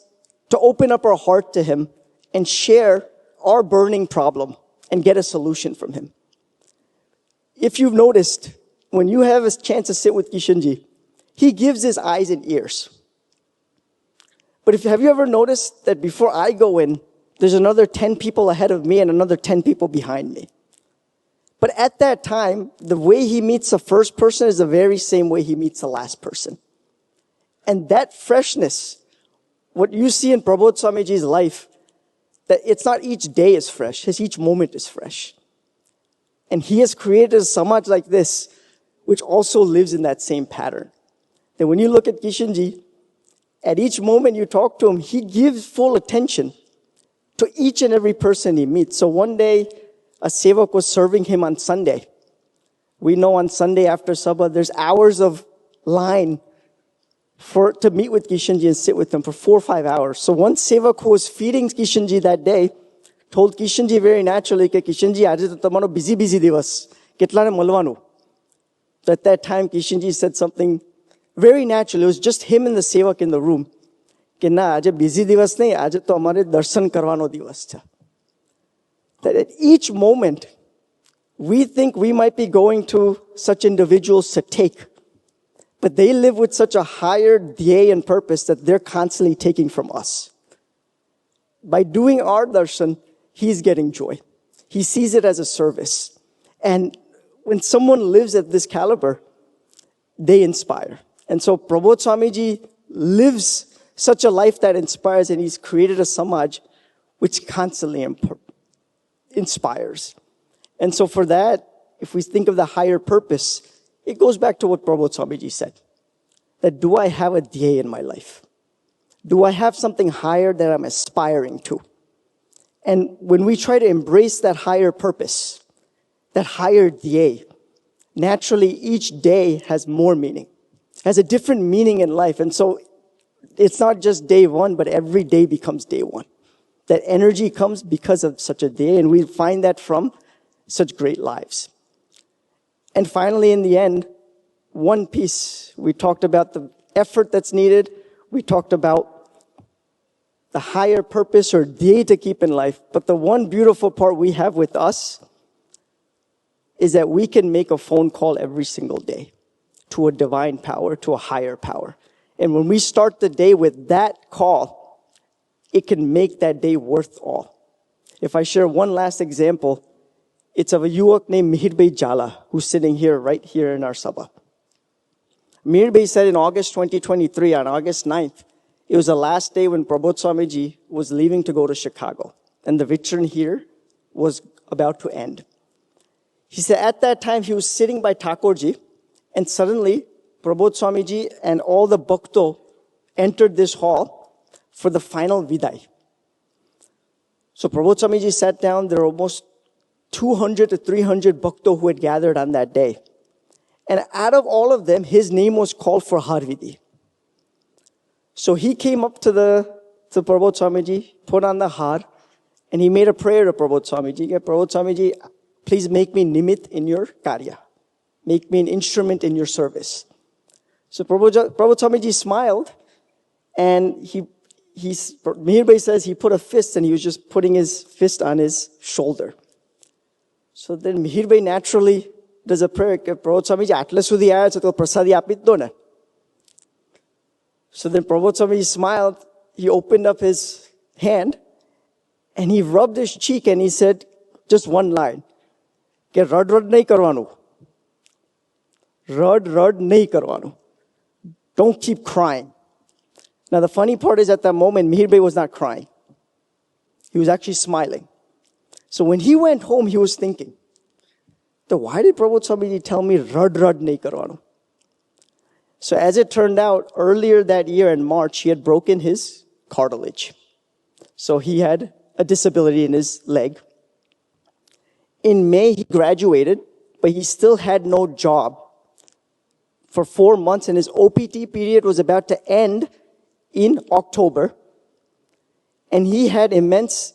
to open up our heart to him and share our burning problem and get a solution from him. If you've noticed, when you have a chance to sit with Kishanji, he gives his eyes and ears. But have you ever noticed that before I go in, there's another 10 people ahead of me and another 10 people behind me? But at that time, the way he meets the first person is the very same way he meets the last person. And that freshness, what you see in Prabodh Swamiji's life, that it's not each day is fresh, each moment is fresh. And he has created a Samaj like this, which also lives in that same pattern. That when you look at Kishanji, at each moment you talk to him, he gives full attention to each and every person he meets. So one day, a sevak was serving him on Sunday. We know on Sunday after Sabha, there's hours of line to meet with Kishanji and sit with him for 4 or 5 hours. So one sevak who was feeding Kishanji that day told Kishanji very naturally, Kishanji, aaj to tamaro busy divas. Ketlane malwanu. So at that time, Kishanji said something very natural. It was just him and the sevak in the room. Ke na, aaj busy divas nahi, aaj to hamare darshan karwano divas tha. That at each moment, we think we might be going to such individuals to take, but they live with such a higher dhyay and purpose that they're constantly taking from us. By doing our darshan, he's getting joy. He sees it as a service. And when someone lives at this caliber, they inspire. And so Prabodh Swamiji lives such a life that inspires, and he's created a Samaj which constantly inspires. And so for that, if we think of the higher purpose, it goes back to what Prabodh Swamiji said. That do I have a dhyay in my life? Do I have something higher that I'm aspiring to? And when we try to embrace that higher purpose, that higher dhyay, naturally each day has more meaning, has a different meaning in life. And so it's not just day one, but every day becomes day one. That energy comes because of such a day, and we find that from such great lives. And finally, in the end, one piece, we talked about the effort that's needed. We talked about the higher purpose or dhyay to keep in life. But the one beautiful part we have with us is that we can make a phone call every single day to a divine power, to a higher power. And when we start the day with that call, it can make that day worth all. If I share one last example, it's of a yuwak named Mihir Bhai Jala, who's sitting here, right here in our sabha. Mihir Bhai said in August 2023, on August 9th, it was the last day when Prabodh Swamiji was leaving to go to Chicago. And the Vicharan here was about to end. He said at that time he was sitting by Thakurji, and suddenly Prabodh Swamiji and all the Bhakto entered this hall for the final Viday. So Prabodh Swamiji sat down. There were almost 200 to 300 Bhakto who had gathered on that day. And out of all of them, his name was called for Har Vidhi. So he came up to Prabodh Swamiji, put on the Har, and he made a prayer to Prabodh Swamiji. Prabodh Swamiji, please make me nimit in your karya. Make me an instrument in your service. So Prabodh Swamiji smiled, and Mihir Bhai says he put a fist, and he was just putting his fist on his shoulder. So then Mihir Bhai naturally does a prayer, Prabodh Swamiji, atle sudhi aaya, so to prasadi apit do na. So then Prabodh Swamiji smiled, he opened up his hand and he rubbed his cheek and he said just one line, કે રડ રડ નહીં કરવાનું. રડ રડ નહીં કરવાનું. Don't keep crying. Now the funny part is at that moment, Mihir Bhai was not crying. He was actually smiling. So when he went home, he was thinking, why did Prabhu Swamiji tell me rad rad nahi karwano? So as it turned out, earlier that year in March, he had broken his cartilage. So he had a disability in his leg. In May, he graduated, but he still had no job for 4 months, and his OPT period was about to end in October. And he had immense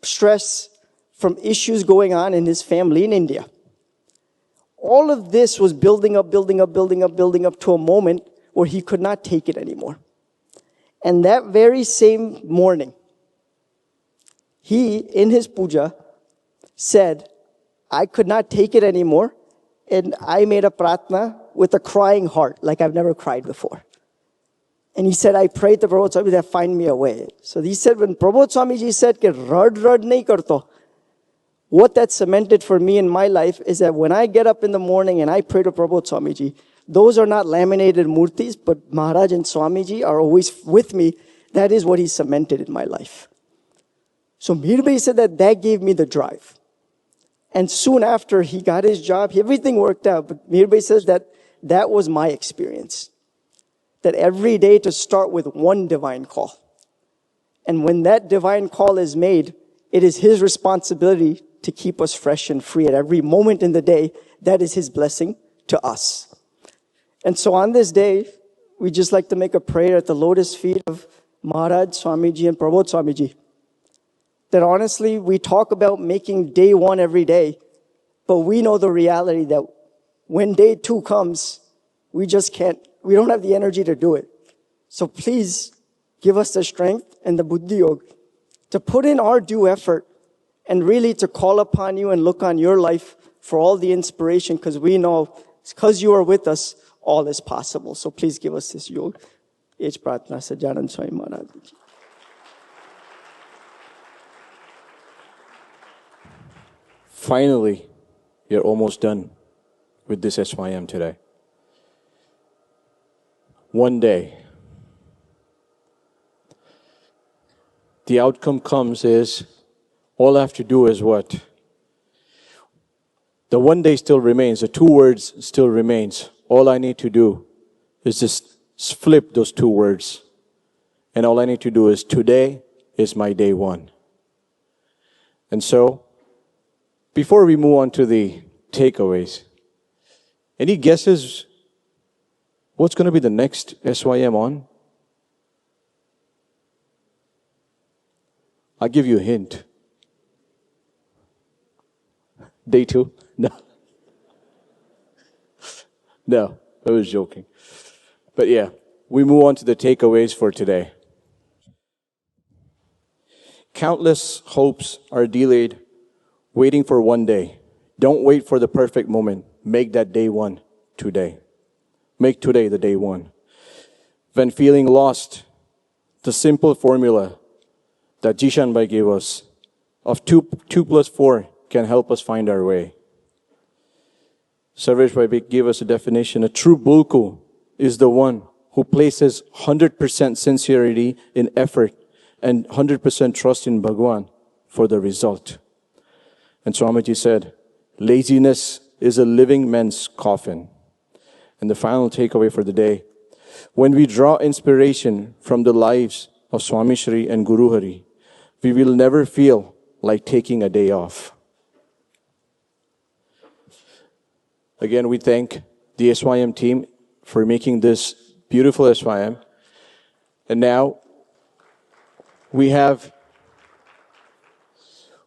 stress from issues going on in his family in India. All of this was building up to a moment where he could not take it anymore. And that very same morning, he, in his puja, said, I could not take it anymore, and I made a pratna with a crying heart, like I've never cried before. And he said, I prayed to Prabhu Swamiji that find me a way. So he said, when Prabhu Swamiji said, ke rad rad nahi karto, what that cemented for me in my life is that when I get up in the morning and I pray to Prabhu Swamiji, those are not laminated murtis, but Maharaj and Swamiji are always with me. That is what he cemented in my life. So Mihir Bhai said that gave me the drive. And soon after he got his job, everything worked out. But Mihir Bhai says that was my experience. That every day to start with one divine call. And when that divine call is made, it is his responsibility to keep us fresh and free at every moment in the day. That is his blessing to us. And so on this day, we just like to make a prayer at the lotus feet of Maharaj, Swamiji, and Prabodh Swamiji. That honestly, we talk about making day one every day, but we know the reality that when day two comes, we don't have the energy to do it. So please give us the strength and the buddhi yoga to put in our due effort and really to call upon you and look on your life for all the inspiration, because we know, because you are with us, all is possible. So please give us this yoga. Ej Pratna Sajanand Swami Maharaj. Finally, you're almost done with this SYM today. One day, the outcome comes is, all I have to do is what? The one day still remains, the 2 words still remains. All I need to do is just flip those 2 words. And all I need to do is, today is my day one. And so, before we move on to the takeaways, any guesses what's going to be the next SYM on? I'll give you a hint. Day 2? No. No, I was joking. But yeah, we move on to the takeaways for today. Countless hopes are delayed, waiting for one day. Don't wait for the perfect moment. Make that day one today. Make today the day one. When feeling lost, the simple formula that Jishan Bhai gave us of 2 plus 4 can help us find our way. Sarvesh Bhai gave us a definition. A true bulku is the one who places 100% sincerity in effort and 100% trust in Bhagwan for the result. And Swamiji said, laziness is a living man's coffin. And the final takeaway for the day, when we draw inspiration from the lives of Swami Shri and Guru Hari, we will never feel like taking a day off. Again, we thank the SYM team for making this beautiful SYM. And now we have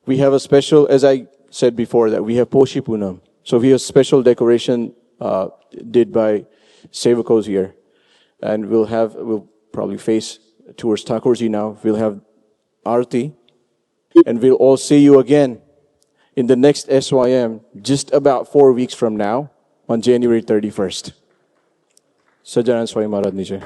a special, as I said before, that we have Poshi Punam. So we have special decoration did by Sevakos here. And we'll probably face towards Thakurji now. We'll have Arti. And we'll all see you again in the next SYM just about 4 weeks from now on January 31st. Sajanand Swami Maharaj Nijay.